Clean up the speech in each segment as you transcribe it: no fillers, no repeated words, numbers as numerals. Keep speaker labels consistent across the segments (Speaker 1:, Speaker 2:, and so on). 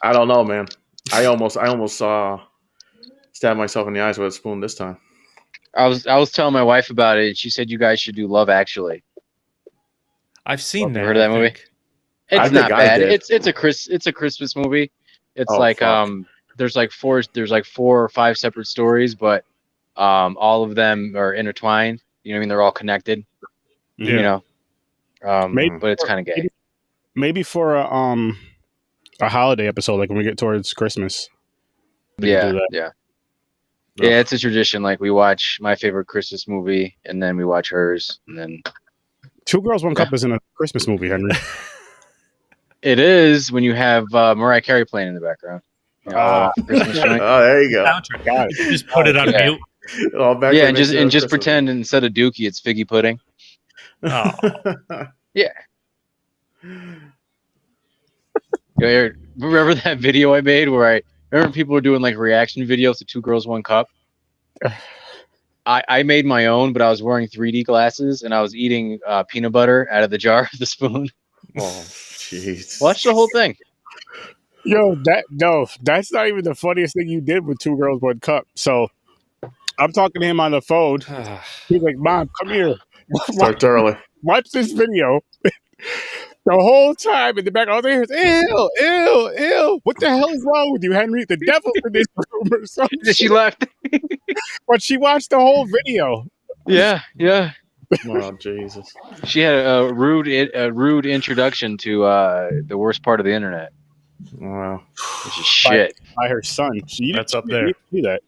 Speaker 1: I don't know, man. I almost stabbed myself in the eyes with a spoon this time.
Speaker 2: I was telling my wife about it, and she said you guys should do Love Actually.
Speaker 3: I've seen that.
Speaker 2: You heard of that movie?
Speaker 1: I
Speaker 2: It's
Speaker 1: think
Speaker 2: not
Speaker 1: I
Speaker 2: bad.
Speaker 1: did.
Speaker 2: It's a Christmas movie. It's
Speaker 1: Oh,
Speaker 2: like
Speaker 1: fuck.
Speaker 2: there's like four or five separate stories, but all of them are intertwined. You know what I mean? They're all connected.
Speaker 3: Yeah.
Speaker 2: You know.
Speaker 1: Maybe-
Speaker 2: But it's kind of gay.
Speaker 4: Maybe for a holiday episode, like when we get towards Christmas. we could
Speaker 2: Yeah,
Speaker 4: do that.
Speaker 2: yeah. Yeah, it's a tradition. Like we watch my favorite Christmas movie, and then we watch hers, and then
Speaker 4: Two Girls, One Cup isn't a Christmas movie, Henry.
Speaker 2: it is when you have Mariah Carey playing in the background. You know, Christmas joint.
Speaker 1: Oh, there you go.
Speaker 3: Soundtrack.
Speaker 4: Got it.
Speaker 3: Just put it on
Speaker 2: Yeah.
Speaker 3: mute.
Speaker 1: All back
Speaker 2: Yeah,
Speaker 1: to
Speaker 2: and just
Speaker 1: Christmas.
Speaker 2: pretend instead of Dookie, it's figgy pudding.
Speaker 3: Oh,
Speaker 2: Remember that video I made where I remember people were doing like reaction videos to Two Girls, One Cup? I made my own, but I was wearing 3D glasses and I was eating peanut butter out of the jar with the spoon.
Speaker 1: Oh, jeez.
Speaker 2: Watch the whole thing.
Speaker 4: Yo, that's not even the funniest thing you did with Two Girls, One Cup. So I'm talking to him on the phone. He's like, Mom, come here.
Speaker 1: Start early.
Speaker 4: Watch this video. The whole time in the back, all they hear is, ew, ew, ew. What the hell is wrong with you, Henry? The devil's in this room or something.
Speaker 2: She left.
Speaker 4: But she watched the whole video.
Speaker 2: Yeah.
Speaker 1: Oh, Jesus.
Speaker 2: She had a rude introduction to the worst part of the internet,
Speaker 1: Wow.
Speaker 2: which is shit.
Speaker 4: By her son.
Speaker 3: That's up there.
Speaker 4: You do that.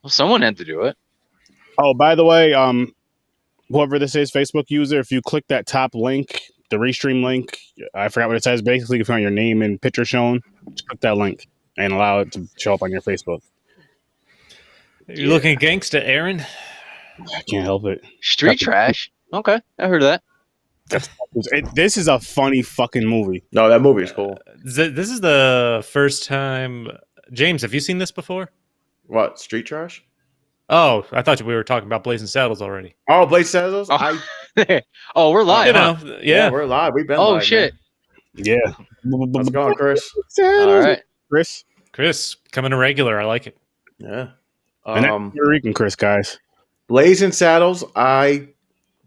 Speaker 2: Well, someone had to do it.
Speaker 4: Oh, by the way, whoever this is, Facebook user, if you click that top link, the Restream link, I forgot what it says. Basically, if you want your name and picture shown, just click that link and allow it to show up on your Facebook.
Speaker 3: you're looking gangsta, Aaron.
Speaker 4: I can't help it.
Speaker 2: Street trash. Okay, I heard of that.
Speaker 4: This is a funny fucking movie.
Speaker 1: No, that movie is cool.
Speaker 3: This is the first time. James, have you seen this before?
Speaker 1: What? Street trash?
Speaker 3: Oh, I thought we were talking about Blazing Saddles already.
Speaker 1: Oh, Blade Saddles?
Speaker 2: Oh. Oh, we're live.
Speaker 3: You
Speaker 2: Huh?
Speaker 3: know,
Speaker 1: Yeah,
Speaker 3: yeah.
Speaker 1: we're live. We've been
Speaker 2: Oh
Speaker 1: live,
Speaker 2: shit!
Speaker 4: Yeah.
Speaker 1: Man. How's it going, Chris?
Speaker 2: All right.
Speaker 4: Chris.
Speaker 3: Chris, coming a regular. I like it.
Speaker 1: Yeah.
Speaker 4: And that's Puerto Rican Chris, guys.
Speaker 1: Blazing Saddles, I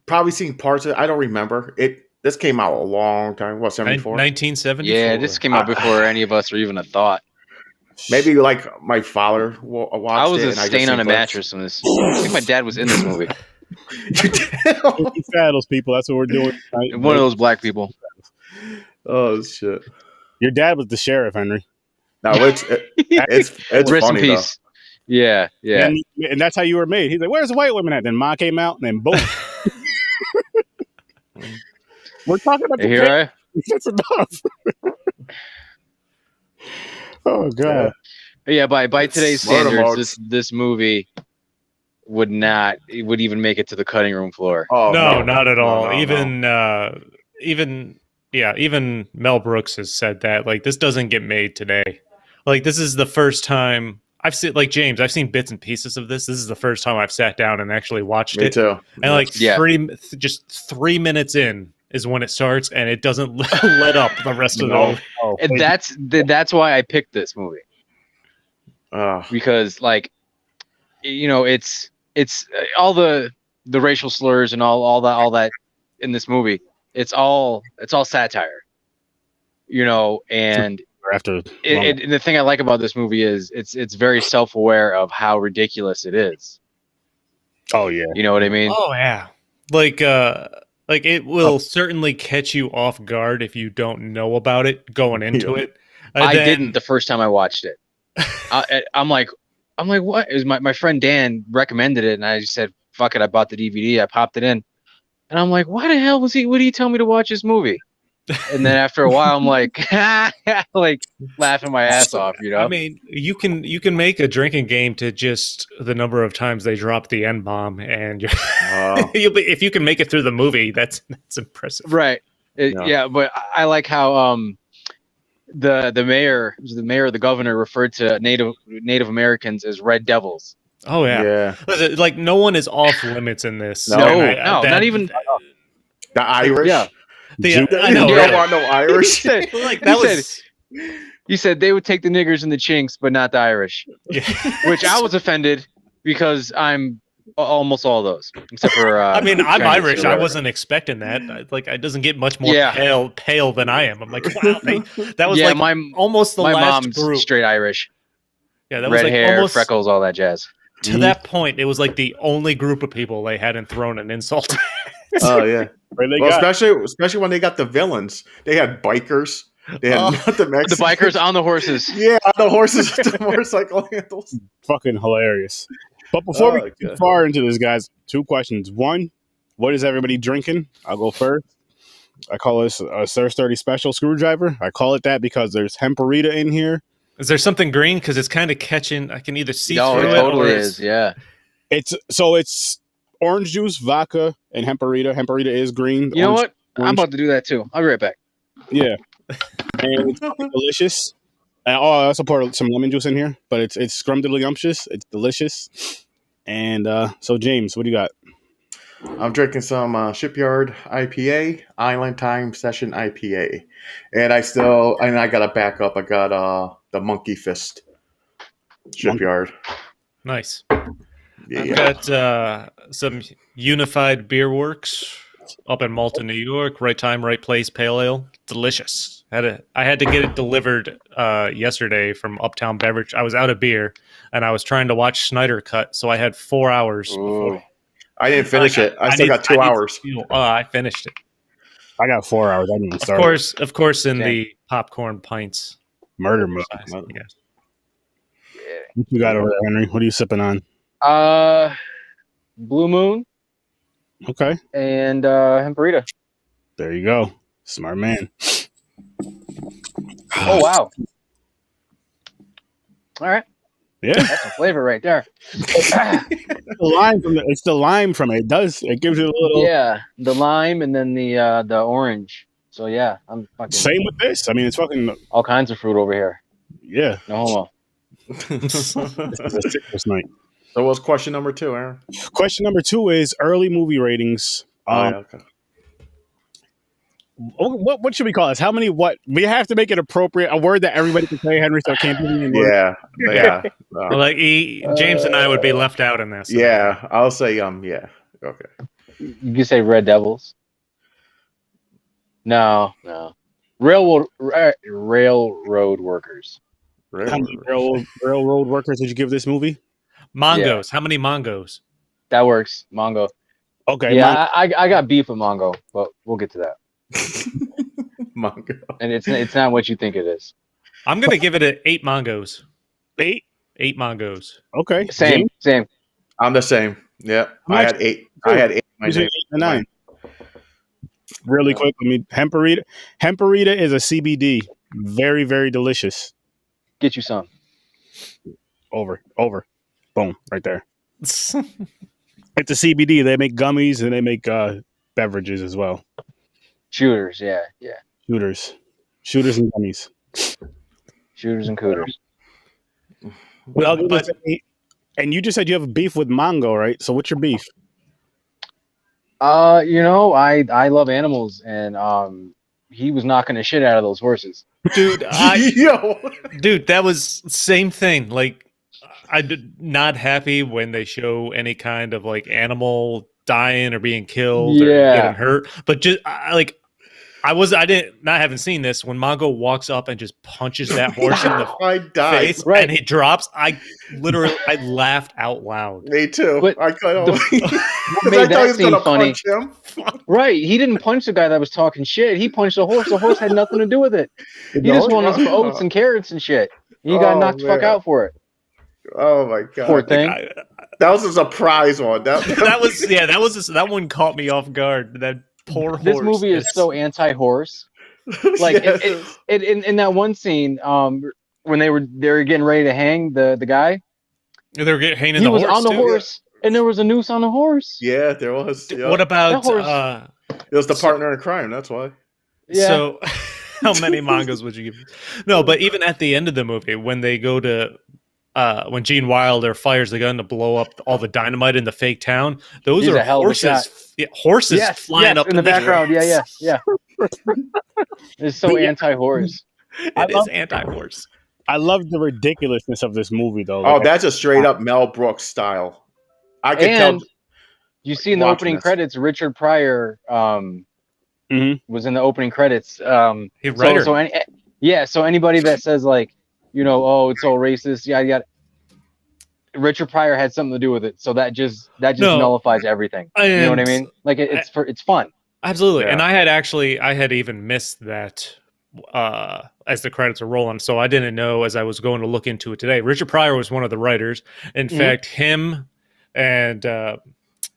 Speaker 1: probably seen parts of it. I don't remember. This came out a long time. What, 74?
Speaker 3: 1974.
Speaker 2: Yeah, this came out before any of us were even a thought.
Speaker 1: Maybe like my father watched it.
Speaker 2: I was a
Speaker 1: and I just
Speaker 2: stain
Speaker 1: seen
Speaker 2: on a
Speaker 1: clips.
Speaker 2: mattress in this. I think my dad was in this movie.
Speaker 1: You did?
Speaker 4: Saddles, people. That's what we're doing tonight.
Speaker 2: One of those black people.
Speaker 1: Oh, shit.
Speaker 4: Your dad was the sheriff, Henry.
Speaker 1: No, it's
Speaker 2: Rest in
Speaker 1: funny,
Speaker 2: peace. Yeah.
Speaker 4: And that's how you were made. He's like, where's the white women at? Then Ma came out, and then boom. We're talking about the
Speaker 2: Here
Speaker 4: That's enough. Oh, God.
Speaker 2: Yeah, by today's
Speaker 1: Murder
Speaker 2: standards,
Speaker 1: marks.
Speaker 2: this movie would even make it to the cutting room floor.
Speaker 1: Oh,
Speaker 3: No, not at all.
Speaker 1: No.
Speaker 3: Even Mel Brooks has said that. Like, this doesn't get made today. Like, this is the first time I've seen, like James, I've seen bits and pieces of this. This is the first time I've sat down and actually watched
Speaker 1: Me
Speaker 3: it.
Speaker 1: too.
Speaker 3: And like
Speaker 2: Yeah.
Speaker 3: just 3 minutes in is when it starts, and it doesn't let up the rest of the movie.
Speaker 4: Oh,
Speaker 2: And that's why I picked this movie, because like, you know, it's all the racial slurs and all that in this movie. It's all satire, you know, and
Speaker 4: after
Speaker 2: and the thing I like about this movie is it's very self-aware of how ridiculous it is.
Speaker 4: oh yeah,
Speaker 2: You know what I mean?
Speaker 3: Oh yeah. Like it will certainly catch you off guard if you don't know about it going into it.
Speaker 2: I didn't the first time I watched it. I'm like, what? It was my friend Dan recommended it, and I just said, fuck it. I bought the DVD. I popped it in, and I'm like, why the hell would he tell me to watch this movie? And then after a while, I'm like, like laughing my ass off. You know?
Speaker 3: I mean, you can make a drinking game to just the number of times they drop the N-bomb, and if you can make it through the movie, that's impressive.
Speaker 2: Right. Yeah, but I like how the mayor, or the governor, referred to Native Americans as Red Devils.
Speaker 3: Oh yeah.
Speaker 1: Yeah.
Speaker 3: Listen, like no one is off limits in this.
Speaker 1: No,
Speaker 2: not even
Speaker 1: The Irish.
Speaker 2: Yeah.
Speaker 3: I know.
Speaker 1: You
Speaker 3: right?
Speaker 1: don't want no Irish.
Speaker 3: Like that was
Speaker 2: You said they would take the niggers and the chinks, but not the Irish.
Speaker 3: Yeah.
Speaker 2: Which I was offended because I'm almost all those, except for.
Speaker 3: I mean, I'm
Speaker 2: Chinese or
Speaker 3: Irish. I
Speaker 2: whatever.
Speaker 3: wasn't expecting that. It doesn't get much more
Speaker 2: Yeah.
Speaker 3: pale than I am. I'm like, wow, that was
Speaker 2: Yeah,
Speaker 3: like almost the
Speaker 2: my
Speaker 3: last
Speaker 2: mom's
Speaker 3: group.
Speaker 2: straight Irish.
Speaker 3: Yeah, that was
Speaker 2: Red
Speaker 3: like
Speaker 2: hair,
Speaker 3: almost
Speaker 2: freckles, all that jazz.
Speaker 3: to that point. It was like the only group of people they hadn't thrown an insult at.
Speaker 1: Oh yeah.
Speaker 4: Right, they
Speaker 1: Well,
Speaker 4: got
Speaker 1: especially when they got the villains. They had bikers. They had the
Speaker 2: The
Speaker 1: Mexicans.
Speaker 2: bikers on the horses.
Speaker 1: Yeah, the horses with the motorcycle handles.
Speaker 4: fucking hilarious. But before we
Speaker 1: Oh,
Speaker 4: get too
Speaker 1: God.
Speaker 4: far into this, guys, 2 questions. One, what is everybody drinking? I'll go first. I call this a Sir Sturdy Special Screwdriver. I call it that because there's hemperita in here.
Speaker 3: Is there something green? Because it's kind of catching. I can either see
Speaker 2: No,
Speaker 3: through
Speaker 2: it
Speaker 3: it
Speaker 2: totally
Speaker 3: or
Speaker 2: is. Yeah.
Speaker 4: It's orange juice, vodka, and hemperita. Hemperita is green.
Speaker 2: You know
Speaker 4: Orange-
Speaker 2: what? I'm about to do that too. I'll be right back.
Speaker 4: Yeah, and it's fucking delicious. And I also pour some lemon juice in here, but it's scrumdiddlyumptious. It's delicious. And so, James, what do you got?
Speaker 1: I'm drinking some Shipyard IPA, Island Time Session IPA, and I got a backup. I got the Monkey Fist Shipyard.
Speaker 3: nice.
Speaker 1: Yeah,
Speaker 3: I've got some Unified Beer Works up in Malta, New York. Right time, right place. Pale ale, delicious. I had to get it delivered yesterday from Uptown Beverage. I was out of beer, and I was trying to watch Snyder Cut, so I had 4 hours.
Speaker 2: Ooh.
Speaker 1: I didn't finish it. I still got 2 hours.
Speaker 3: I finished it.
Speaker 4: I got 4 hours. I didn't even start.
Speaker 3: Of course, in
Speaker 2: Damn.
Speaker 3: the popcorn pints.
Speaker 4: Murder mode.
Speaker 3: size. Yeah.
Speaker 4: What you got over there, Henry? What are you sipping on?
Speaker 2: Blue Moon
Speaker 4: Okay,
Speaker 2: and Hemperita.
Speaker 4: there you go. Smart man.
Speaker 2: Oh wow! All right,
Speaker 4: Yeah,
Speaker 2: that's some flavor right there.
Speaker 4: it's the lime from it. It gives you a little.
Speaker 2: Yeah, the lime and then the orange. So yeah, I'm fucking
Speaker 4: Same with this. I mean, it's fucking
Speaker 2: all kinds of fruit over here.
Speaker 4: yeah.
Speaker 2: No homo.
Speaker 4: This is a citrus night.
Speaker 1: So what's question number 2, Aaron?
Speaker 4: Question number 2 is early movie ratings.
Speaker 1: Yeah, okay.
Speaker 4: What should we call this? How many? What we have to make it appropriate. A word that everybody can say, Henry. So it can't be any word.
Speaker 1: Yeah.
Speaker 3: Well, like James and I would be left out in this.
Speaker 1: Yeah, I'll say yeah. Okay.
Speaker 2: You can say Red Devils. No. Railroad workers.
Speaker 4: How many railroad workers did you give this movie?
Speaker 3: Mongos. How many mongos?
Speaker 2: That works. Mongo.
Speaker 4: Okay,
Speaker 2: Yeah, I got beef with Mongo, but we'll get to that.
Speaker 1: Manga.
Speaker 2: And it's not what you think it is.
Speaker 3: I'm gonna give it 8 mongos.
Speaker 4: 8.
Speaker 3: 8 mongos.
Speaker 4: Okay,
Speaker 2: Same.
Speaker 1: I'm the same. Yeah, I had 8. I had 8.
Speaker 4: You said 8 and 9. Really quick, I mean, hemperita. Hemperita is a CBD. Very, very delicious.
Speaker 2: Get you some.
Speaker 4: Over. Boom, right there. It's a CBD. They make gummies and they make beverages as well.
Speaker 2: Shooters, yeah.
Speaker 4: Shooters and gummies.
Speaker 2: Shooters and cooters.
Speaker 4: Well, and you just said you have beef with Mongo, right? So what's your beef?
Speaker 2: I love animals, and he was knocking the shit out of those horses.
Speaker 3: Dude,
Speaker 1: Yo.
Speaker 3: dude, that was same thing. Like, I'm not happy when they show any kind of like animal dying or being killed or getting hurt. But just I haven't seen this when Mongo walks up and just punches that horse in the
Speaker 1: I died.
Speaker 3: face
Speaker 2: Right.
Speaker 3: and he drops. I laughed out loud.
Speaker 1: Me too.
Speaker 2: But
Speaker 1: I kind of.
Speaker 2: What made that scene funny?
Speaker 1: Punch him.
Speaker 2: Right, he didn't punch the guy that was talking shit. He punched the horse. The horse had nothing to do with it. He just wanted some oats and carrots and shit. He got knocked the fuck out for it.
Speaker 1: Oh my god!
Speaker 2: Poor thing.
Speaker 1: That was a surprise one.
Speaker 3: That one caught me off guard. That poor horse.
Speaker 2: This movie is so anti-horse. Like
Speaker 1: Yes.
Speaker 2: in that one scene, when they were getting ready to hang the guy,
Speaker 3: They were hanging
Speaker 2: he
Speaker 3: the
Speaker 2: was
Speaker 3: horse
Speaker 2: on the
Speaker 3: too.
Speaker 2: horse, and there was a noose on the horse.
Speaker 1: Yeah, there was. Yeah.
Speaker 3: What about
Speaker 2: That horse-
Speaker 1: It was the partner in crime. That's why.
Speaker 2: Yeah.
Speaker 3: So how many mongos would you give? No, but even at the end of the movie, when they go to when Gene Wilder fires the gun to blow up all the dynamite in the fake town, those
Speaker 2: He's
Speaker 3: are
Speaker 2: a hell of a shot.
Speaker 3: horses. Horses
Speaker 2: Yes,
Speaker 3: flying up
Speaker 2: in the background. Yeah. It's so anti-horse.
Speaker 3: It is anti-horse.
Speaker 4: I love the ridiculousness of this movie, though.
Speaker 1: Oh, that's a straight up Mel Brooks style. I could
Speaker 2: And
Speaker 1: tell.
Speaker 2: you see in the
Speaker 1: watching
Speaker 2: opening
Speaker 1: this.
Speaker 2: credits, Richard Pryor was in the opening credits.
Speaker 3: Hey, writer.
Speaker 2: So anybody that says like, oh, it's all racist, yeah. Richard Pryor had something to do with it, so that just nullifies everything. You know what I mean? Like it's fun.
Speaker 3: Absolutely.
Speaker 1: Yeah.
Speaker 3: And I had even missed that as the credits are rolling, so I didn't know as I was going to look into it today. Richard Pryor was one of the writers. In fact, him and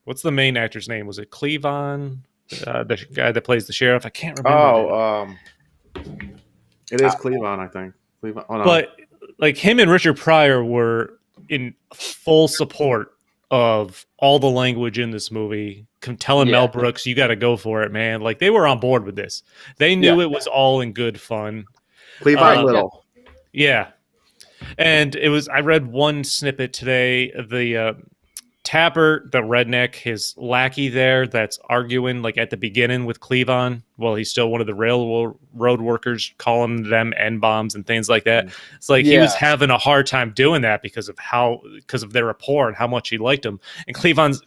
Speaker 3: what's the main actor's name? Was it Cleavon? The guy that plays the sheriff? I can't remember.
Speaker 1: It is Cleavon, I think. Cleavon. Oh, no.
Speaker 3: But like him and Richard Pryor were in full support of all the language in this movie, telling Mel Brooks, you got to go for it, man. Like they were on board with this. They knew it was all in good fun.
Speaker 1: Cleavon Little.
Speaker 3: Yeah. And I read one snippet today. The Tapper, the redneck, his lackey there that's arguing like at the beginning with Cleavon. Well, he's still one of the railroad workers, calling them N-bombs and things like that. It's like he was having a hard time doing that because of their rapport and how much he liked him. And Cleavon's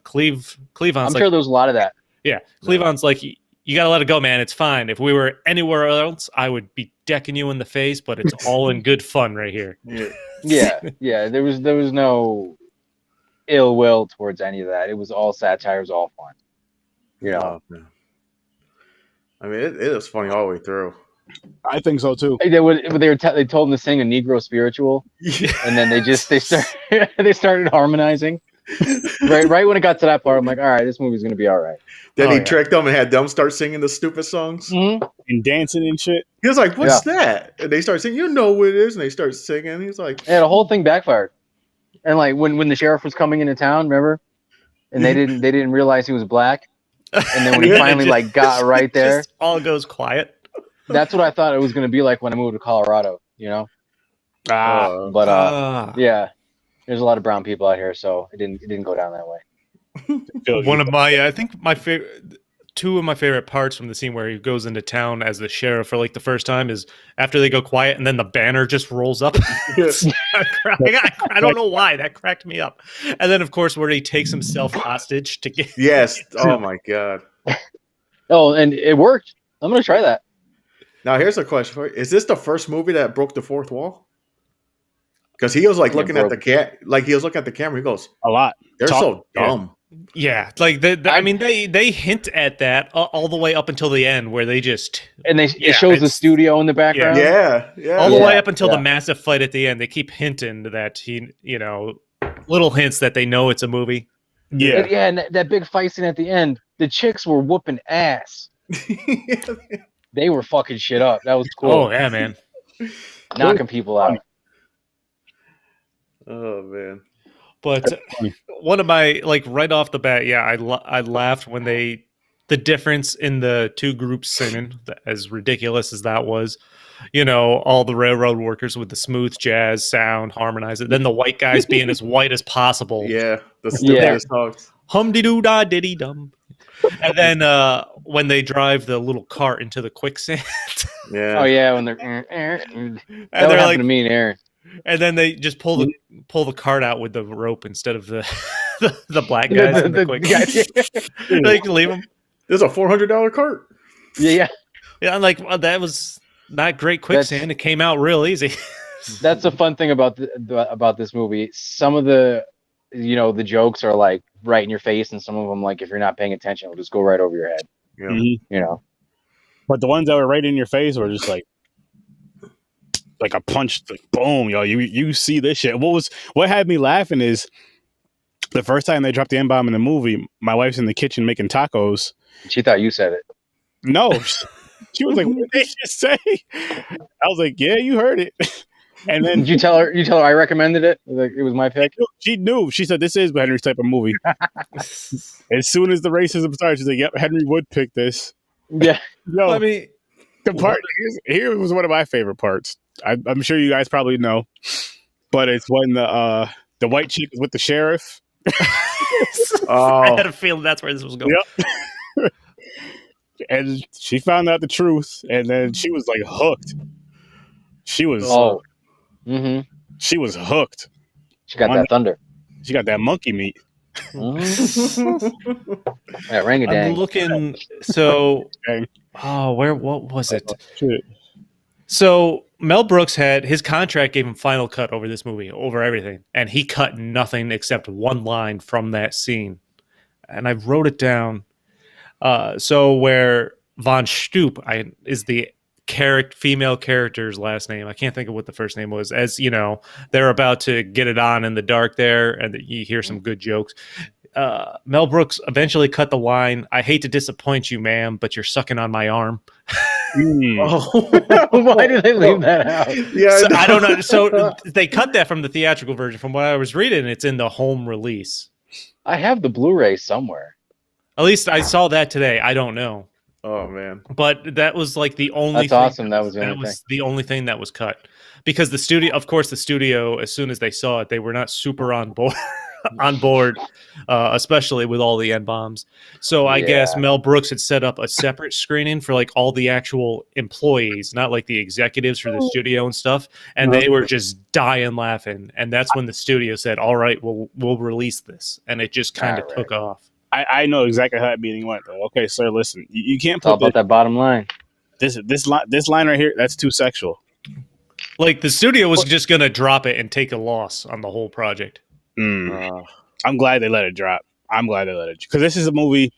Speaker 2: I'm sure there was a lot of that.
Speaker 3: Yeah. Cleavon's like, you got to let it go, man. It's fine. If we were anywhere else, I would be decking you in the face, but it's all in good fun right here.
Speaker 2: Yeah. There was no ill will towards any of that. It was all satire, it was all fun.
Speaker 1: I mean, it is funny all the way through.
Speaker 4: I think so too.
Speaker 2: They told him to sing a Negro spiritual, and then they started harmonizing. right when it got to that part, I'm like, all right, this movie's gonna be all right.
Speaker 1: Then he tricked them and had them start singing the stupid songs
Speaker 4: and dancing and shit.
Speaker 1: He was like, "What's that?" And they start singing, "You know what it is," and they start singing. He's like,
Speaker 2: "Yeah, the whole thing backfired." And like when the sheriff was coming into town, remember? And they didn't realize he was black. And then when he finally like got right there,
Speaker 3: just all goes quiet.
Speaker 2: That's what I thought it was gonna be like when I moved to Colorado. Yeah, there's a lot of brown people out here, so it didn't go down that way.
Speaker 3: One of my, I think my favorite, two of my favorite parts from the scene where he goes into town as the sheriff for like the first time is after they go quiet and then the banner just rolls up. I don't know why that cracked me up. And then of course where he takes himself hostage to get.
Speaker 1: Yes. Oh my God.
Speaker 2: Oh, and it worked. I'm gonna try that.
Speaker 1: Now here's a question for you: is this the first movie that broke the fourth wall? Because he was like looking at the camera. He goes,
Speaker 4: "A lot.
Speaker 1: They're so dumb."
Speaker 3: Yeah, like I mean, they hint at that all the way up until the end, where they just
Speaker 2: it shows the studio in the background.
Speaker 1: Yeah.
Speaker 3: All the way up until the massive fight at the end, they keep hinting that little hints that they know it's a movie.
Speaker 4: Yeah,
Speaker 2: and that big fight scene at the end, the chicks were whooping ass. They were fucking shit up. That was cool.
Speaker 3: Oh yeah, man,
Speaker 2: knocking people out.
Speaker 1: Oh man.
Speaker 3: But one of my, like, right off the bat, I laughed when the difference in the two groups singing, as ridiculous as that was, all the railroad workers with the smooth jazz sound, harmonize it. Then the white guys being as white as possible.
Speaker 1: Yeah, the stupidest songs.
Speaker 3: Hum-de-doo-dah, diddy-dum. And then when they drive the little cart into the quicksand.
Speaker 1: Yeah.
Speaker 2: Oh, yeah, when they're...
Speaker 3: and
Speaker 2: that would happen to me and Aaron.
Speaker 3: And then they just pull the cart out with the rope instead of the black guys in the quicksand. Like, leave them.
Speaker 1: There's a $400 cart.
Speaker 2: Yeah.
Speaker 3: I'm like, well, that was not great quicksand. It came out real easy.
Speaker 2: That's the fun thing about this movie. Some of the the jokes are like right in your face, and some of them, like, if you're not paying attention, will just go right over your head.
Speaker 1: Yeah.
Speaker 4: But the ones that were right in your face were just like a punch, like, boom, yo, you see this shit. What had me laughing is the first time they dropped the N-bomb in the movie, my wife's in the kitchen making tacos.
Speaker 2: She thought you said it.
Speaker 4: No, she was like, "What did they just say?" I was like, "Yeah, you heard it." And then
Speaker 2: did you tell her I recommended it? Like, it was my pick.
Speaker 4: She knew. She said, "This is Henry's type of movie." As soon as the racism started, she's like, "Yep, Henry would pick this."
Speaker 2: Yeah.
Speaker 4: No,
Speaker 3: I mean,
Speaker 4: the part here was one of my favorite parts. I'm sure you guys probably know, but it's when the white chick is with the sheriff.
Speaker 3: I had a feeling that's where this was going.
Speaker 4: Yep. And she found out the truth, and then she was like hooked. She was
Speaker 2: Oh, mm-hmm.
Speaker 4: she was hooked.
Speaker 2: She got
Speaker 4: On
Speaker 2: that thunder.
Speaker 4: She got that monkey meat.
Speaker 2: Yeah, ring a
Speaker 3: I'm
Speaker 2: dang.
Speaker 3: looking. So,
Speaker 4: Okay.
Speaker 3: what was it?
Speaker 4: Shit.
Speaker 3: So Mel Brooks had his contract gave him final cut over this movie, over everything, and he cut nothing except one line from that scene. And I wrote it down. So where Von Stoop is the female character's last name. I can't think of what the first name was. As you know, they're about to get it on in the dark there, and you hear some good jokes. Mel Brooks eventually cut the line, "I hate to disappoint you, ma'am, but you're sucking on my arm."
Speaker 2: Why did they leave that out?
Speaker 1: Yeah,
Speaker 3: So, I don't know. So they cut that from the theatrical version. From what I was reading, it's in the home release.
Speaker 2: I have the Blu-ray somewhere.
Speaker 3: At least I saw that today. I don't know.
Speaker 1: Oh man.
Speaker 3: But that was like the only
Speaker 2: That's
Speaker 3: thing
Speaker 2: awesome. That was the only thing.
Speaker 3: the only thing that was cut. Because the studio, of course, as soon as they saw it, they were not super on board, especially with all the N-bombs. So I guess Mel Brooks had set up a separate screening for like all the actual employees, not like the executives for the studio and stuff. And they were just dying laughing. And that's when the studio said, "All right, we'll release this." And it just kind of took off.
Speaker 4: I know exactly how that meeting went though. Okay, sir, listen. You can't
Speaker 2: It's all
Speaker 4: put
Speaker 2: about that bottom line.
Speaker 4: this line right here, that's too sexual.
Speaker 3: Like the studio was just gonna drop it and take a loss on the whole project.
Speaker 4: I'm glad they let it drop. I'm glad they let it, because this is a movie.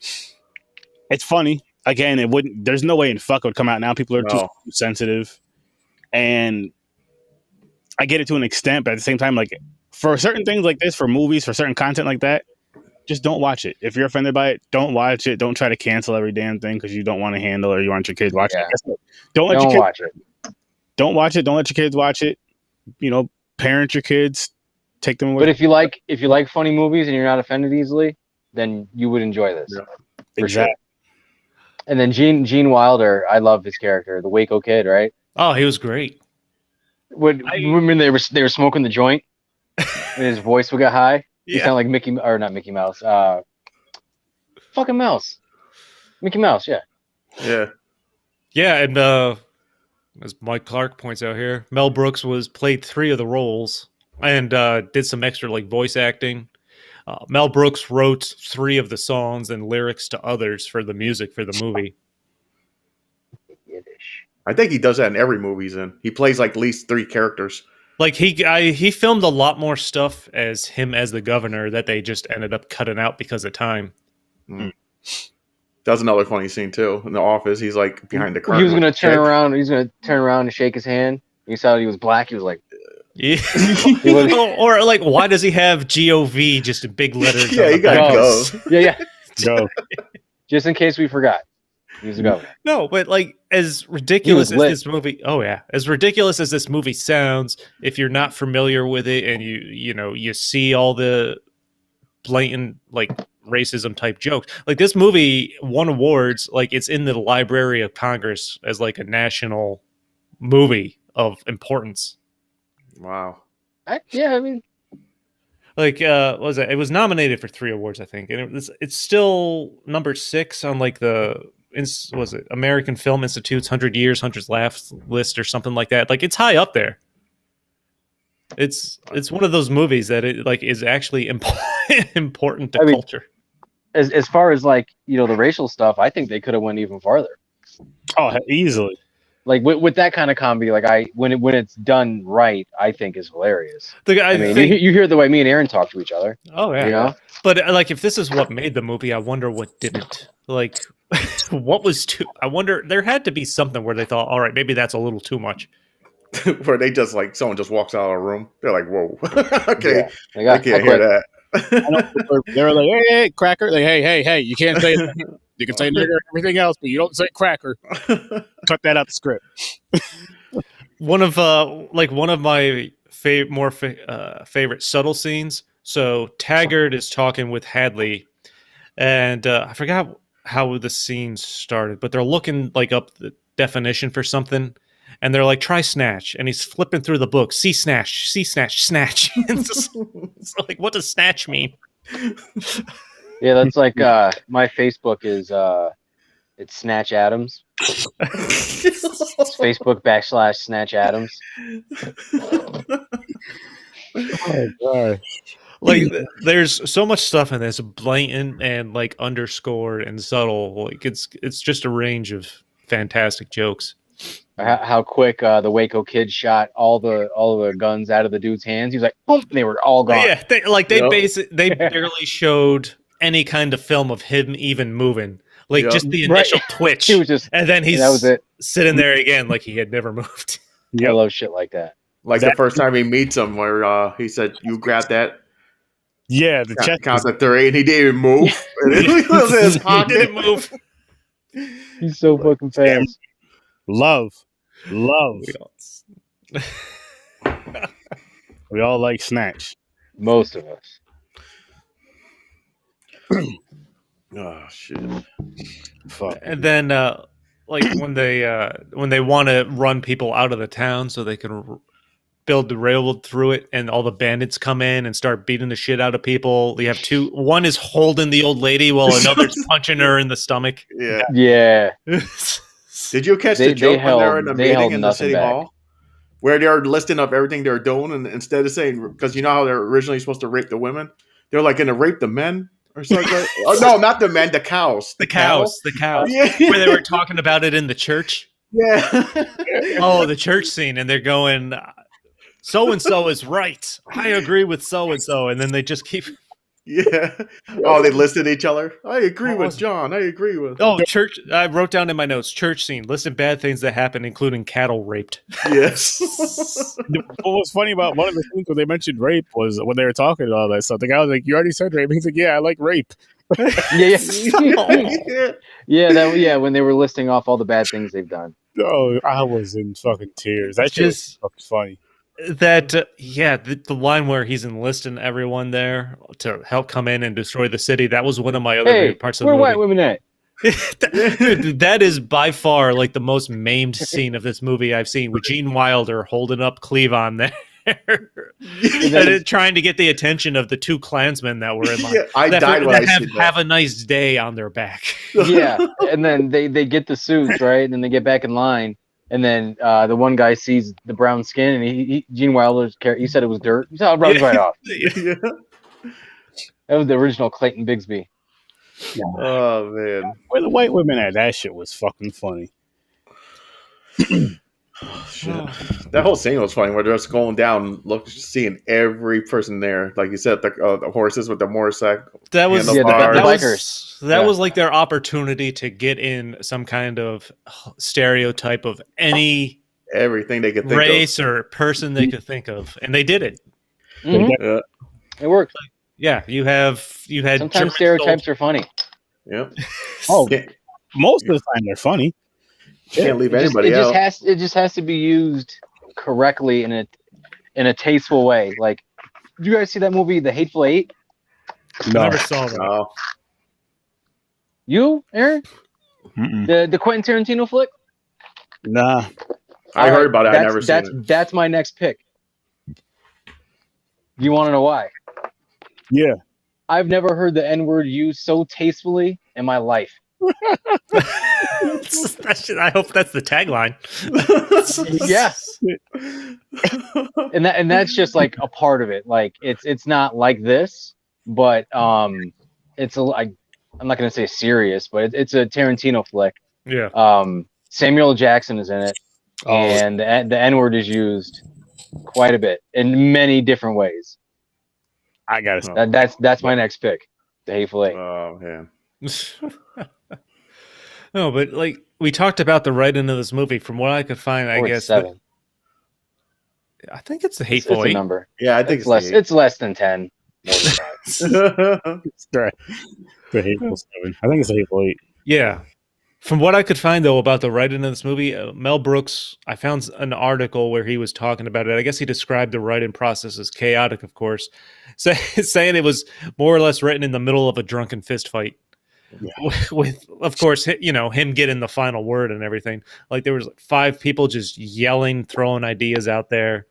Speaker 4: It's funny. Again, it wouldn't. There's no way in fuck it would come out now. People are too sensitive, and I get it to an extent, but at the same time, like for certain things like this, for movies, for certain content like that, just don't watch it. If you're offended by it, don't watch it. Don't try to cancel every damn thing because you don't want to handle or you want your kids watching it. Don't
Speaker 2: watch it.
Speaker 4: Don't watch it. Don't let your kids watch it. You know, parent your kids. Take them away.
Speaker 2: But if you like funny movies and you're not offended easily, then you would enjoy this.
Speaker 4: Yeah.
Speaker 2: For sure. And then Gene Wilder, I love his character, the Waco Kid, right?
Speaker 3: Oh, he was great.
Speaker 2: When they were smoking the joint and his voice would get high. He sounded like not Mickey Mouse. Fucking Mouse. Mickey Mouse, yeah.
Speaker 1: Yeah.
Speaker 3: Yeah, and as Mike Clark points out here, Mel Brooks played 3 of the roles and did some extra like voice acting. Mel Brooks wrote 3 of the songs and lyrics to others for the music for the movie.
Speaker 1: I think he does that in every movie he's in. He plays like at least 3 characters.
Speaker 3: Like he filmed a lot more stuff as him as the governor that they just ended up cutting out because of time.
Speaker 1: That's another funny scene too. In the office, he's like behind the curtain.
Speaker 2: He was gonna turn around. He was gonna turn around and shake his hand. He saw that he was black. He was like,
Speaker 3: yeah. or like, why does he have GOV just in big letters?
Speaker 1: Yeah, he got go.
Speaker 2: Yeah.
Speaker 4: Go.
Speaker 2: Just in case we forgot. He was a governor.
Speaker 3: No, but like as ridiculous as this movie, as ridiculous as this movie sounds, if you're not familiar with it and you see all the blatant like racism type jokes, like this movie won awards, like it's in the Library of Congress as like a national movie of importance.
Speaker 1: Wow.
Speaker 3: Like what was it? It was nominated for 3 awards, I think, and it's still number 6 on like was it American Film Institute's 100 Years, 100 Laughs list or something like that. Like it's high up there. It's one of those movies that it like is actually important to culture.
Speaker 2: As far as like the racial stuff, I think they could have went even farther.
Speaker 4: Oh, easily.
Speaker 2: Like with that kind of comedy, like when it's done right, I think is hilarious. You hear the way me and Aaron talk to each other.
Speaker 3: Oh yeah, But like if this is what made the movie, I wonder what didn't. Like, what was too? I wonder there had to be something where they thought, all right, maybe that's a little too much.
Speaker 1: Where they just like someone just walks out of a room, they're like, "Whoa, okay,
Speaker 2: yeah.
Speaker 1: I can't hear that."
Speaker 4: They were like, "Hey, cracker!" Like, hey, you can't say that. You can say nigger and everything else, but you don't say cracker. Cut that out the script.
Speaker 3: One of my favorite subtle scenes. So Taggart is talking with Hadley, and I forgot how the scene started, but they're looking like up the definition for something, and they're like, "Try snatch," and he's flipping through the book. See snatch, snatch. It's like, what does snatch mean?
Speaker 2: Yeah, that's like my Facebook is it's Snatch Adams. It's Facebook /Snatch Adams.
Speaker 4: Oh god.
Speaker 3: Like, there's so much stuff in this, blatant and like underscored and subtle. Like, it's just a range of fantastic jokes.
Speaker 2: How quick the Waco kid shot all the guns out of the dude's hands. He was like, boom, and they were all gone.
Speaker 3: Yeah, they
Speaker 1: Yep.
Speaker 3: they barely showed any kind of film of him even moving. Like,
Speaker 1: Yep.
Speaker 3: just the initial twitch,
Speaker 2: He was just,
Speaker 3: and then he's
Speaker 2: that was it.
Speaker 3: sitting there again like he had never moved.
Speaker 2: I love shit like that.
Speaker 1: Like the first time he meets him, where he said, "You grab that."
Speaker 4: Yeah, the chest.
Speaker 1: Counts at 3, and he didn't even move. And he was in his
Speaker 3: He
Speaker 1: pocket.
Speaker 3: didn't move.
Speaker 2: He's so fucking fast.
Speaker 4: Love. We all like Snatch.
Speaker 2: Most of us.
Speaker 1: Oh shit!
Speaker 4: Fuck.
Speaker 3: And then, like when they want to run people out of the town so they can build the railroad through it, and all the bandits come in and start beating the shit out of people. You have two. One is holding the old lady while another's punching her in the stomach.
Speaker 1: Yeah.
Speaker 2: Yeah.
Speaker 1: Did you catch
Speaker 2: They
Speaker 1: the joke when they were in the
Speaker 2: held
Speaker 1: meeting in the
Speaker 2: nothing
Speaker 1: city
Speaker 2: back.
Speaker 1: hall, where they're listing up everything they're doing, and instead of saying, because you know how they're originally supposed to rape the women, they're like going to rape the men or something. Like, oh no, not the men, the cows.
Speaker 3: The cows.
Speaker 1: Yeah.
Speaker 3: Where they were talking about it in the church.
Speaker 1: Yeah.
Speaker 3: Oh, the church scene, and they're going, so and so is right. I agree with so and so, and then they just keep.
Speaker 1: Yeah. Oh, they listed each other. I agree with John. I agree with.
Speaker 3: Oh, church. I wrote down in my notes, church scene, listed bad things that happened, including cattle raped.
Speaker 1: Yes.
Speaker 4: What was funny about one of the things when they mentioned rape was when they were talking and all that stuff. The guy was like, "You already said rape." He's like, "Yeah, I like rape."
Speaker 2: Yeah.
Speaker 1: Yeah.
Speaker 2: When they were listing off all the bad things they've done.
Speaker 4: Oh, I was in fucking tears. That shit was fucking funny.
Speaker 3: That the line where he's enlisting everyone there to help come in and destroy the city, that was one of my other favorite parts of the
Speaker 2: where
Speaker 3: movie.
Speaker 2: white women at?
Speaker 3: Dude, that is by far like the most maimed scene of this movie I've seen, with Gene Wilder holding up Cleavon there. And trying to get the attention of the two Klansmen that were in line.
Speaker 1: Yeah, I died when I
Speaker 3: have,
Speaker 1: seen that.
Speaker 3: have a nice day on their back.
Speaker 2: Yeah, and then they get the suits, right? And then they get back in line, and then the one guy sees the brown skin, and he Gene Wilder's character, he said it was dirt. He said, "I'll run right off."
Speaker 1: Yeah.
Speaker 2: That was the original Clayton Bigsby.
Speaker 1: Oh man.
Speaker 4: Where the white women at? That shit was fucking funny.
Speaker 1: Oh, shit. That whole scene was funny where they're just going down, seeing every person there. Like you said, the horses with the motorcycle.
Speaker 3: That was
Speaker 2: the
Speaker 3: bikers. That
Speaker 2: Yeah.
Speaker 3: was like their opportunity to get in some kind of stereotype of any
Speaker 1: Everything they could think
Speaker 3: race or person they could think of, and they did it.
Speaker 2: Mhm.
Speaker 1: of. Yeah.
Speaker 2: It worked.
Speaker 3: Yeah, you had
Speaker 2: Sometimes
Speaker 3: German
Speaker 2: stereotypes are funny.
Speaker 1: Yep.
Speaker 4: Oh,
Speaker 1: Can't,
Speaker 4: most of the time they're funny.
Speaker 1: can't leave
Speaker 2: It just,
Speaker 1: anybody out.
Speaker 2: it just has to be used correctly in a tasteful way. Like, did you guys see that movie, The Hateful Eight?
Speaker 3: I never saw that.
Speaker 1: No.
Speaker 2: You, Aaron?
Speaker 4: Mm-mm.
Speaker 2: The Quentin Tarantino flick?
Speaker 4: Nah.
Speaker 1: I heard about it. I never seen
Speaker 2: that's,
Speaker 1: it.
Speaker 2: That's my next pick. You want to know why?
Speaker 4: Yeah.
Speaker 2: I've never heard the N-word used so tastefully in my life.
Speaker 3: I hope that's the tagline.
Speaker 2: Yeah. And that's just like a part of it. Like it's not like this, but it's I'm not gonna say serious, but it's a Tarantino flick.
Speaker 3: Yeah.
Speaker 2: Samuel L. Jackson is in it, and the N-word is used quite a bit in many different ways.
Speaker 4: I gotta say.
Speaker 2: That's my next pick, The Hateful Eight.
Speaker 1: Oh man.
Speaker 3: No, but like we talked about the writing of this movie. From what I could find, I guess
Speaker 2: 7.
Speaker 3: I think it's the
Speaker 2: It's
Speaker 3: Hateful
Speaker 2: a
Speaker 3: Eight.
Speaker 2: number.
Speaker 1: Yeah, I think
Speaker 2: It's less. It's less than 10. More than that.
Speaker 4: It's right. The Hateful 7. I think it's the Hateful 8.
Speaker 3: Yeah. From what I could find, though, about the writing of this movie, Mel Brooks, I found an article where he was talking about it. I guess he described the writing process as chaotic, of course, saying it was more or less written in the middle of a drunken fist fight. Yeah. With, of course, him getting the final word and everything. Like there was like 5 people just yelling, throwing ideas out there,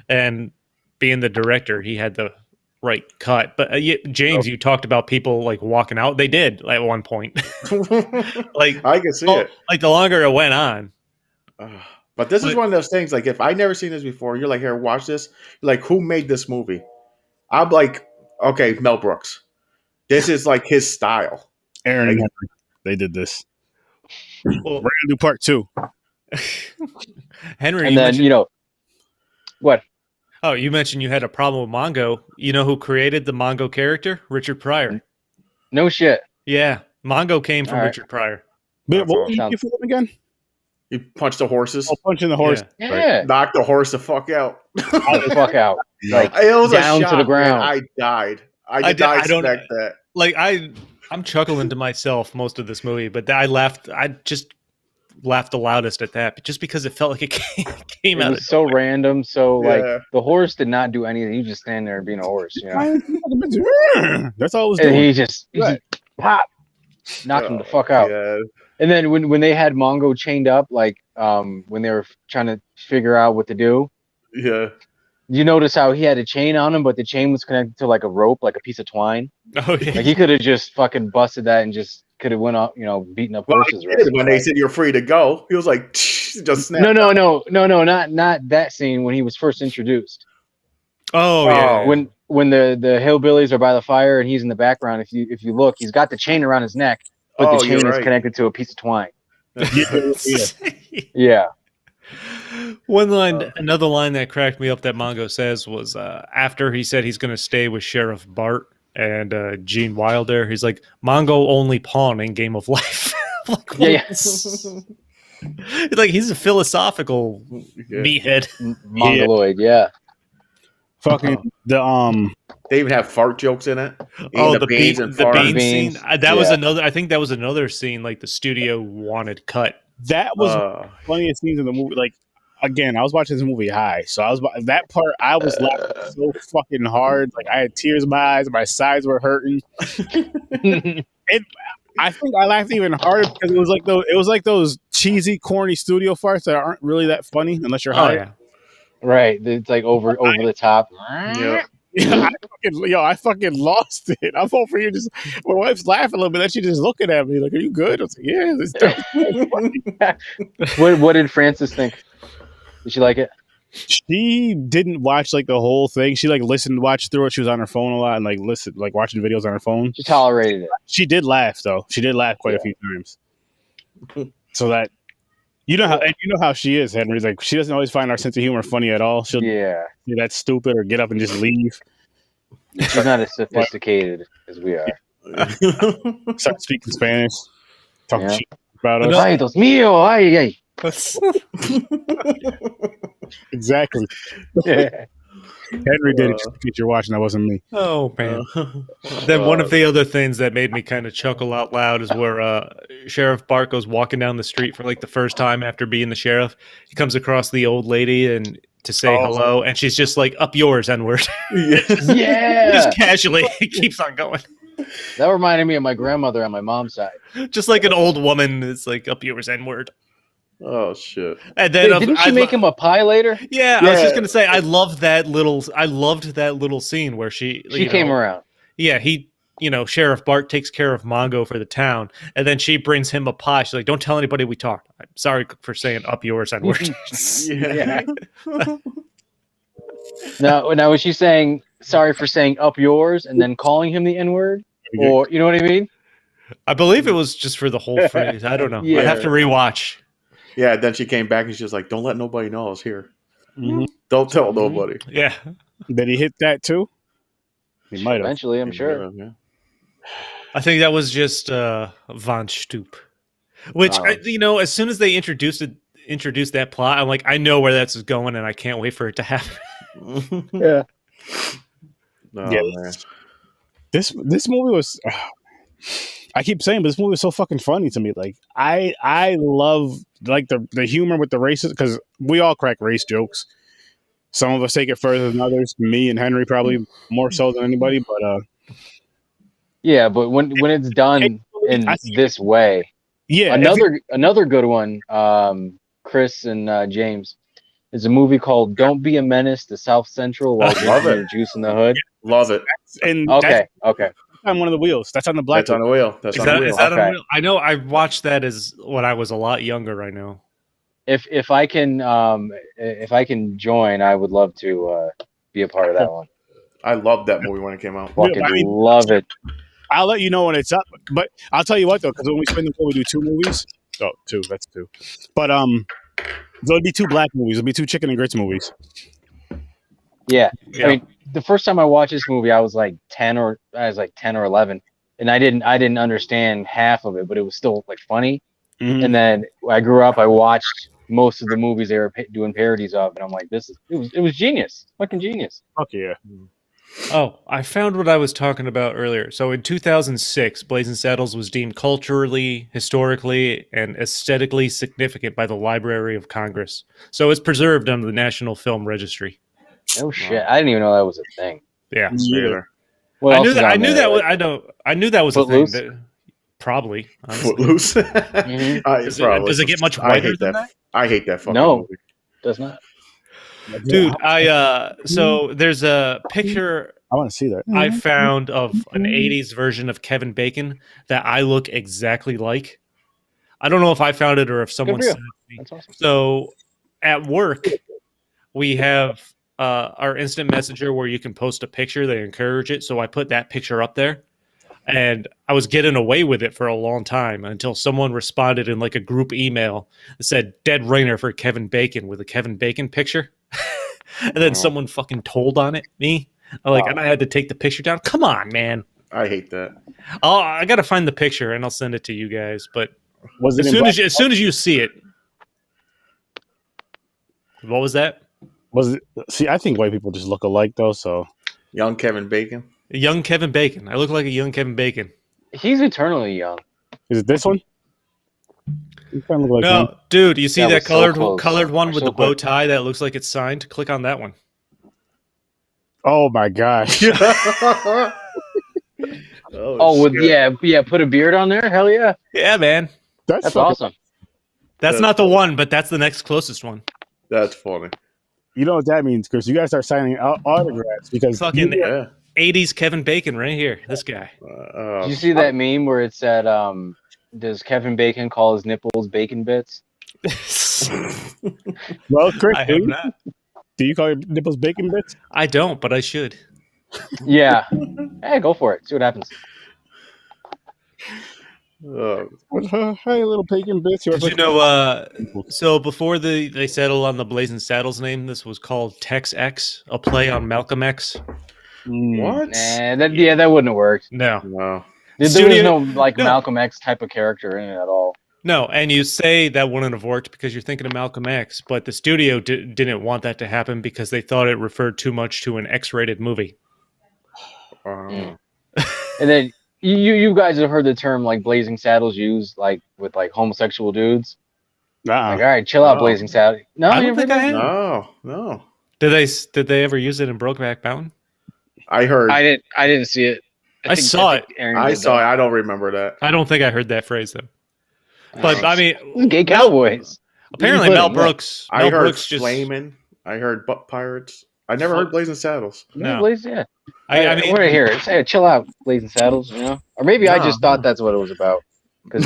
Speaker 3: and being the director, he had to right cut. But James, you talked about people like walking out. They did at one point. Like
Speaker 1: I can see it.
Speaker 3: Like the longer it went on.
Speaker 1: But this is one of those things. Like, if I never seen this before, you're like, here, watch this. You're like, who made this movie? I'm like, okay, Mel Brooks. This is like his style.
Speaker 4: Aaron
Speaker 1: Like,
Speaker 4: and Henry, they did this.
Speaker 3: Well,
Speaker 4: We're gonna do part 2.
Speaker 3: Henry,
Speaker 2: And then what?
Speaker 3: Oh, you mentioned you had a problem with Mongo. You know who created the Mongo character? Richard Pryor.
Speaker 2: No shit.
Speaker 3: Yeah, Mongo came from
Speaker 2: All right.
Speaker 3: Richard Pryor.
Speaker 4: But what
Speaker 1: awesome.
Speaker 4: did you do for them again?
Speaker 1: He punched the horses.
Speaker 4: Oh, punching the horse.
Speaker 3: Yeah.
Speaker 2: Yeah.
Speaker 1: Knocked the horse the fuck out.
Speaker 2: Out the fuck out. Like
Speaker 1: It was
Speaker 2: down
Speaker 1: a
Speaker 2: to
Speaker 1: shock,
Speaker 2: the ground.
Speaker 1: man. I died. I did not expect that.
Speaker 3: Like I'm chuckling to myself most of this movie, but I laughed. I just laughed the loudest at that, just because it felt like it came
Speaker 2: It
Speaker 3: out.
Speaker 2: was so random. So
Speaker 1: Yeah.
Speaker 2: like the horse did not do anything. He was just standing there being a horse, you know.
Speaker 4: That's all it was
Speaker 2: And
Speaker 4: doing.
Speaker 2: he just pop, knocked him the fuck out.
Speaker 1: Yeah.
Speaker 2: And then when they had Mongo chained up, like when they were trying to figure out what to do,
Speaker 1: Yeah.
Speaker 2: you notice how he had a chain on him, but the chain was connected to like a rope, like a piece of twine.
Speaker 3: Oh yeah.
Speaker 2: Like he could have just fucking busted that and just could have went up, beating up horses.
Speaker 1: He did when they said you're free to go. He was like, just snap.
Speaker 2: No, not that scene when he was first introduced.
Speaker 3: Oh yeah.
Speaker 2: When the hillbillies are by the fire and he's in the background, if you look, he's got the chain around his neck, but the chain is connected to a piece of twine. Yeah.
Speaker 3: Another line that cracked me up that Mongo says was after he said he's going to stay with Sheriff Bart and Gene Wilder, he's like, Mongo only pawn in Game of Life. Like,
Speaker 2: Yeah.
Speaker 3: like he's a philosophical meathead.
Speaker 2: Mongoloid, yeah.
Speaker 4: Fucking the
Speaker 1: They even have fart jokes in it.
Speaker 3: Oh,
Speaker 1: Eating
Speaker 3: the bean
Speaker 1: farting.
Speaker 3: scene.
Speaker 2: Beans.
Speaker 3: That was another. I think that was another scene like the studio wanted cut.
Speaker 4: that was one of the funniest scenes in the movie. Like, again, I was watching this movie high, so I was that part. I was laughing so fucking hard. Like, I had tears in my eyes. My sides were hurting. I think I laughed even harder because it was like those cheesy, corny studio farts that aren't really that funny unless you're high.
Speaker 3: yeah.
Speaker 2: Right. It's like over the top.
Speaker 1: Yeah.
Speaker 4: Yeah, I fucking lost it. I'm over here just. My wife's laughing a little bit, then she just looking at me like, "Are you good?" I was like, "Yeah, this
Speaker 2: What did Frances think? Did she like it?
Speaker 4: She didn't watch like the whole thing. She like watched through it. She was on her phone a lot and like watching videos on her phone.
Speaker 2: She tolerated it.
Speaker 4: She did laugh though. She did laugh quite a few times. So that you know how she is, Henry. Like, she doesn't always find our sense of humor funny at all. She'll say that's stupid or get up and just leave.
Speaker 2: She's not as sophisticated as we are.
Speaker 4: Start speaking Spanish. Talking shit about us.
Speaker 2: Ay, Dios mío, ay.
Speaker 4: Exactly. Henry did it. Just in case you're watching, that wasn't me.
Speaker 3: Oh man. Then one of the other things that made me kind of chuckle out loud is where Sheriff Bart goes walking down the street for like the first time after being the sheriff. He comes across the old lady and to say hello, and she's just like, "Up yours, N-word."
Speaker 2: Yeah.
Speaker 3: Just casually keeps on going.
Speaker 2: That reminded me of my grandmother on my mom's side.
Speaker 3: Just like an old woman, it's like, "Up yours, N-word."
Speaker 1: Oh shit!
Speaker 3: And then
Speaker 2: Wait, didn't she make him a pie later?
Speaker 3: Yeah, I was just gonna say I loved that little scene where she
Speaker 2: came around.
Speaker 3: Yeah, Sheriff Bart takes care of Mongo for the town, and then she brings him a pie. She's like, "Don't tell anybody we talked. I'm sorry for saying up yours N-word."
Speaker 2: Yeah. Now was she saying sorry for saying up yours and then calling him the N-word? Or you know what I mean?
Speaker 3: I believe it was just for the whole phrase. I don't know.
Speaker 2: Yeah.
Speaker 3: I'd have to rewatch.
Speaker 1: Yeah, then she came back and she's like, "Don't let nobody know I was here. Don't tell nobody."
Speaker 3: Yeah.
Speaker 4: Did he hit that too? He might have.
Speaker 2: Eventually, I'm sure.
Speaker 1: Yeah.
Speaker 3: I think that was just Von Stoop. Which as soon as they introduced that plot, I'm like, I know where that's going, and I can't wait for it to happen.
Speaker 2: Yeah.
Speaker 1: Oh,
Speaker 4: Yeah.
Speaker 1: man.
Speaker 4: This movie was. I keep saying, but this movie was so fucking funny to me. Like, I love like the humor with the races, because we all crack race jokes. Some of us take it further than others. Me and Henry probably more so than anybody. But
Speaker 2: yeah, but when it's done in this way,
Speaker 4: yeah,
Speaker 2: another good one. Chris and James, It's a movie called "Don't Be a Menace to South Central While
Speaker 1: Love
Speaker 2: Drinking
Speaker 1: it.
Speaker 2: Your Juice in the Hood."
Speaker 1: Love it.
Speaker 4: And
Speaker 2: Okay, okay.
Speaker 4: that's on one of the wheels. That's on the black.
Speaker 1: That's on the wheel. That's
Speaker 3: Is
Speaker 1: on the
Speaker 3: that,
Speaker 1: wheel.
Speaker 3: is that
Speaker 2: Okay.
Speaker 3: unreal? I know I watched that as when I was a lot younger. I know.
Speaker 2: If I can join, I would love to be a part of that one.
Speaker 1: I loved that movie when it came out.
Speaker 2: Fucking
Speaker 4: I mean,
Speaker 2: love it.
Speaker 4: I'll let you know when it's up. But I'll tell you what though, because when we spin the wheel, we do 2 movies. Oh, 2. That's 2. But there'll be 2 black movies. There'll be 2 chicken and grits movies.
Speaker 2: Yeah.
Speaker 3: Yeah.
Speaker 2: I mean, the first time I watched this movie, I was like 10 or 11, and I didn't understand half of it, but it was still like funny.
Speaker 4: Mhm.
Speaker 2: And then I grew up, I watched most of the movies they were doing parodies of, and I'm like, it was genius, fucking genius.
Speaker 4: Fuck yeah.
Speaker 3: Oh, I found what I was talking about earlier. So in 2006, Blazing Saddles was deemed culturally, historically, and aesthetically significant by the Library of Congress. So it's preserved on the National Film Registry.
Speaker 2: Oh shit, I didn't even know that was a thing.
Speaker 3: Yeah.
Speaker 4: Yeah.
Speaker 2: What
Speaker 3: I
Speaker 2: else
Speaker 3: knew
Speaker 2: is
Speaker 3: that.
Speaker 2: on
Speaker 3: I knew
Speaker 2: there?
Speaker 3: that.
Speaker 2: Like,
Speaker 3: I knew that was a thing.
Speaker 2: Footloose?
Speaker 3: That, probably. honestly.
Speaker 1: Footloose.
Speaker 2: Mhm.
Speaker 3: Does it get much
Speaker 1: I
Speaker 3: whiter
Speaker 1: hate
Speaker 3: than
Speaker 1: that.
Speaker 3: that?
Speaker 1: I hate that fucking
Speaker 2: No.
Speaker 1: movie.
Speaker 2: does not.
Speaker 3: Dude, so there's a picture
Speaker 4: I want to see that.
Speaker 3: I found of an 80s version of Kevin Bacon that I look exactly like. I don't know if I found it or if someone
Speaker 2: for you.
Speaker 3: sent it to me.
Speaker 2: That's awesome.
Speaker 3: So at work, we have our instant messenger where you can post a picture. They encourage it. So I put that picture up there. And I was getting away with it for a long time until someone responded in like a group email that said "dead ringer for Kevin Bacon" with a Kevin Bacon picture. And then someone fucking told on it me. And I had to take the picture down. Come on, man.
Speaker 1: I hate that.
Speaker 3: I got to find the picture and I'll send it to you guys. But
Speaker 4: Was it
Speaker 3: as soon as you see it, what was that?
Speaker 4: Was it? See, I think white people just look alike though. So
Speaker 1: Young Kevin Bacon.
Speaker 3: A young Kevin Bacon. I look like a young Kevin Bacon.
Speaker 2: He's eternally young.
Speaker 4: is it this one? You kind of look like him.
Speaker 3: No, dude, you see
Speaker 2: That
Speaker 3: that
Speaker 2: was so close.
Speaker 3: colored one
Speaker 2: We're
Speaker 3: with
Speaker 2: so
Speaker 3: the bow
Speaker 2: close.
Speaker 3: tie that looks like it's signed? Click on that one.
Speaker 4: Oh my gosh.
Speaker 2: Oh, with
Speaker 1: shit.
Speaker 2: yeah, put a beard on there. Hell yeah,
Speaker 3: Yeah, man.
Speaker 2: that's
Speaker 4: fucking-
Speaker 2: awesome.
Speaker 3: That's not the one, but that's the next closest one.
Speaker 1: That's funny.
Speaker 4: You know what that means, Chris? You gotta start signing autographs because
Speaker 3: Fucking
Speaker 1: Yeah.
Speaker 3: 80s Kevin Bacon right here. This guy.
Speaker 2: Did you see that meme where it said, "Does Kevin Bacon call his nipples bacon bits?"
Speaker 4: well, Chris,
Speaker 3: I have not.
Speaker 4: do you call your nipples bacon bits?
Speaker 3: I don't, but I should.
Speaker 2: Yeah. Hey, go for it. See what happens.
Speaker 4: Hey, little bacon bits.
Speaker 3: Did you know? So before they settled on the Blazing Saddles name, this was called Tex X, a play on Malcolm X.
Speaker 1: What?
Speaker 2: Nah, that wouldn't have worked.
Speaker 3: No,
Speaker 1: No.
Speaker 2: There was no
Speaker 3: No.
Speaker 2: Malcolm X type of character in it at all.
Speaker 3: no, and you say that wouldn't have worked because you're thinking of Malcolm X, but the studio didn't want that to happen because they thought it referred too much to an X-rated movie.
Speaker 2: And then you guys have heard the term like Blazing Saddles used like with like homosexual dudes. Like, all right, chill out,
Speaker 1: No.
Speaker 2: Blazing Saddles. No,
Speaker 3: I
Speaker 2: you
Speaker 3: don't think
Speaker 2: never
Speaker 3: I
Speaker 2: heard
Speaker 3: have.
Speaker 2: that?
Speaker 1: No.
Speaker 3: Did they ever use it in Brokeback Mountain?
Speaker 1: I heard.
Speaker 2: I didn't see it.
Speaker 3: I saw it.
Speaker 2: Aaron
Speaker 1: I
Speaker 2: did,
Speaker 1: saw it.
Speaker 2: though.
Speaker 1: I don't remember that.
Speaker 3: I don't think I heard that phrase though. But I mean,
Speaker 2: Gay cowboys.
Speaker 3: apparently
Speaker 2: Pudding,
Speaker 3: Mel
Speaker 2: yeah.
Speaker 3: Brooks.
Speaker 1: I
Speaker 3: Mel
Speaker 1: heard
Speaker 3: Brooks just.
Speaker 1: Flamin'. I heard Butt Pirates. I never heard Blazing Saddles.
Speaker 3: No.
Speaker 2: Yeah.
Speaker 3: I mean,
Speaker 2: what I hear is, hey, chill out, Blazing Saddles. You know, or maybe I
Speaker 1: No,
Speaker 2: just thought that's what it was about because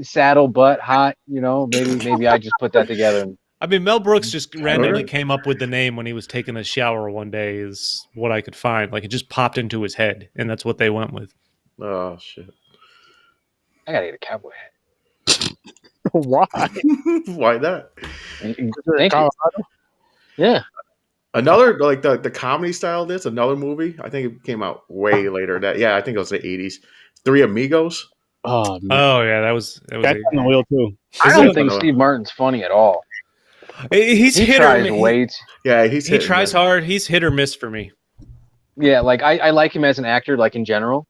Speaker 2: saddle butt hot. You know, maybe I just put that together.
Speaker 3: Mel Brooks just randomly came up with the name when he was taking a shower one day. Is what I could find. Like it just popped into his head, and that's what they went with.
Speaker 1: Oh shit.
Speaker 2: I gotta get a cowboy hat.
Speaker 4: Why?
Speaker 1: Why that?
Speaker 2: Thank you.
Speaker 4: Colorado?
Speaker 2: Yeah.
Speaker 1: Another like the comedy style. This another movie. I think it came out way later. I think it was the 80s. Three Amigos.
Speaker 4: Oh man,
Speaker 3: Oh yeah, that was.
Speaker 4: that's on the wheel too.
Speaker 2: I
Speaker 3: Is
Speaker 2: don't
Speaker 3: it-
Speaker 2: think Steve Martin's funny at all.
Speaker 3: He's
Speaker 2: He
Speaker 3: hit or
Speaker 2: tries
Speaker 3: miss.
Speaker 2: way too.
Speaker 1: Yeah,
Speaker 3: He tries hard. He's hit or miss for me.
Speaker 2: Yeah, like I like him as an actor, like in general.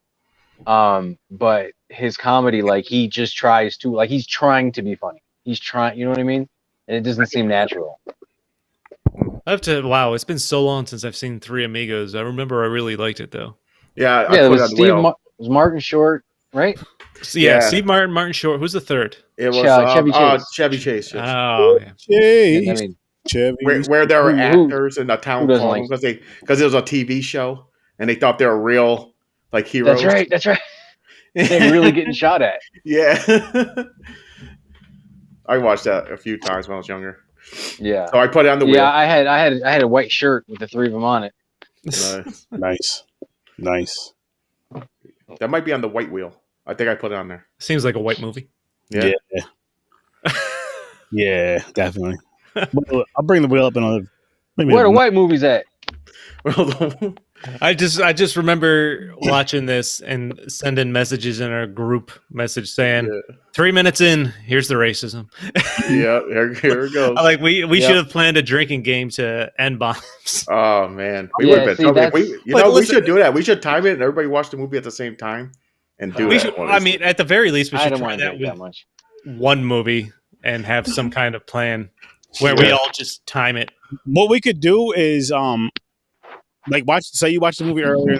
Speaker 2: But his comedy, like he just tries to, like he's trying to be funny. He's trying, you know what I mean? And it doesn't seem natural.
Speaker 3: I have to. Wow, it's been so long since I've seen Three Amigos. I remember I really liked it though.
Speaker 1: Yeah,
Speaker 2: Yeah, it
Speaker 1: put
Speaker 2: was
Speaker 1: on
Speaker 2: Steve.
Speaker 1: wheel.
Speaker 2: It was Martin Short, right?
Speaker 3: So, yeah,
Speaker 1: Yeah.
Speaker 3: Steve Martin Short. Who's the third?
Speaker 1: It was
Speaker 2: Chevy Chase.
Speaker 1: Chevy Chase. Yes.
Speaker 3: Oh yeah.
Speaker 2: And, I
Speaker 4: Jeez.
Speaker 2: mean,
Speaker 4: Chevy.
Speaker 1: where there were actors in the
Speaker 2: who
Speaker 1: town
Speaker 2: doesn't
Speaker 1: called
Speaker 2: like-
Speaker 1: them because it was a TV show and they thought they were real like heroes.
Speaker 2: That's right. They're really getting shot at.
Speaker 1: Yeah. I watched that a few times when I was younger.
Speaker 2: Yeah.
Speaker 1: So I put it on the wheel.
Speaker 2: Yeah, I had a white shirt with the three of them on it.
Speaker 4: Nice.
Speaker 1: That might be on the white wheel. I think I put it on there.
Speaker 3: Seems like a white movie.
Speaker 1: Yeah.
Speaker 4: Yeah, definitely. Well, I'll bring the wheel up another.
Speaker 2: Where the white movies at?
Speaker 3: I just remember watching this and sending messages in our group message saying, 3 minutes in, here's the racism.
Speaker 1: Yeah, here it goes.
Speaker 3: Like we should have planned a drinking game to end bombs.
Speaker 1: Oh man, we
Speaker 2: Yeah,
Speaker 1: would have been.
Speaker 2: see,
Speaker 1: We should do that. We should time it and everybody watch the movie at the same time and do that.
Speaker 3: I mean, at the very least, we
Speaker 2: I
Speaker 3: should
Speaker 2: don't
Speaker 3: try
Speaker 2: want to
Speaker 3: that
Speaker 2: drink
Speaker 3: with
Speaker 2: that much.
Speaker 3: one movie and have some kind of plan where we all just time it.
Speaker 4: What we could do is like say you watch the movie earlier,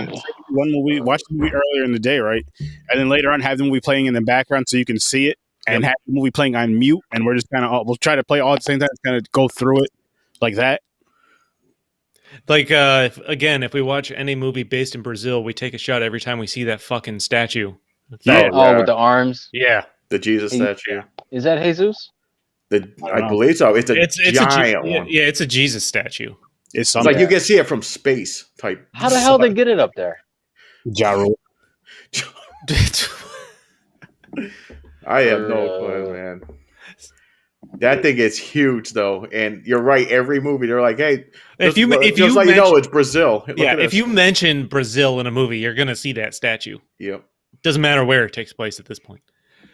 Speaker 4: watch the movie earlier in the day, right? And then later on have the movie playing in the background so you can see it, and have the movie playing on mute, and we're just kind of we'll try to play all at the same time, kind of go through it like that.
Speaker 3: Like if we watch any movie based in Brazil, we take a shot every time we see that fucking statue.
Speaker 2: With the arms.
Speaker 3: Yeah.
Speaker 1: The Jesus statue.
Speaker 2: Is that Jesus?
Speaker 1: I believe so. It's a giant one.
Speaker 3: Yeah, it's a Jesus statue.
Speaker 4: It's
Speaker 1: like you can see it from space type.
Speaker 2: How the hell they get it up there?
Speaker 4: Gyro.
Speaker 1: I have no clue, man. That thing is huge, though, and you're right. Every movie, they're like, "Hey,
Speaker 3: if you
Speaker 1: it's Brazil."
Speaker 3: If you mention Brazil in a movie, you're gonna see that statue.
Speaker 1: Yep.
Speaker 3: Doesn't matter where it takes place at this point.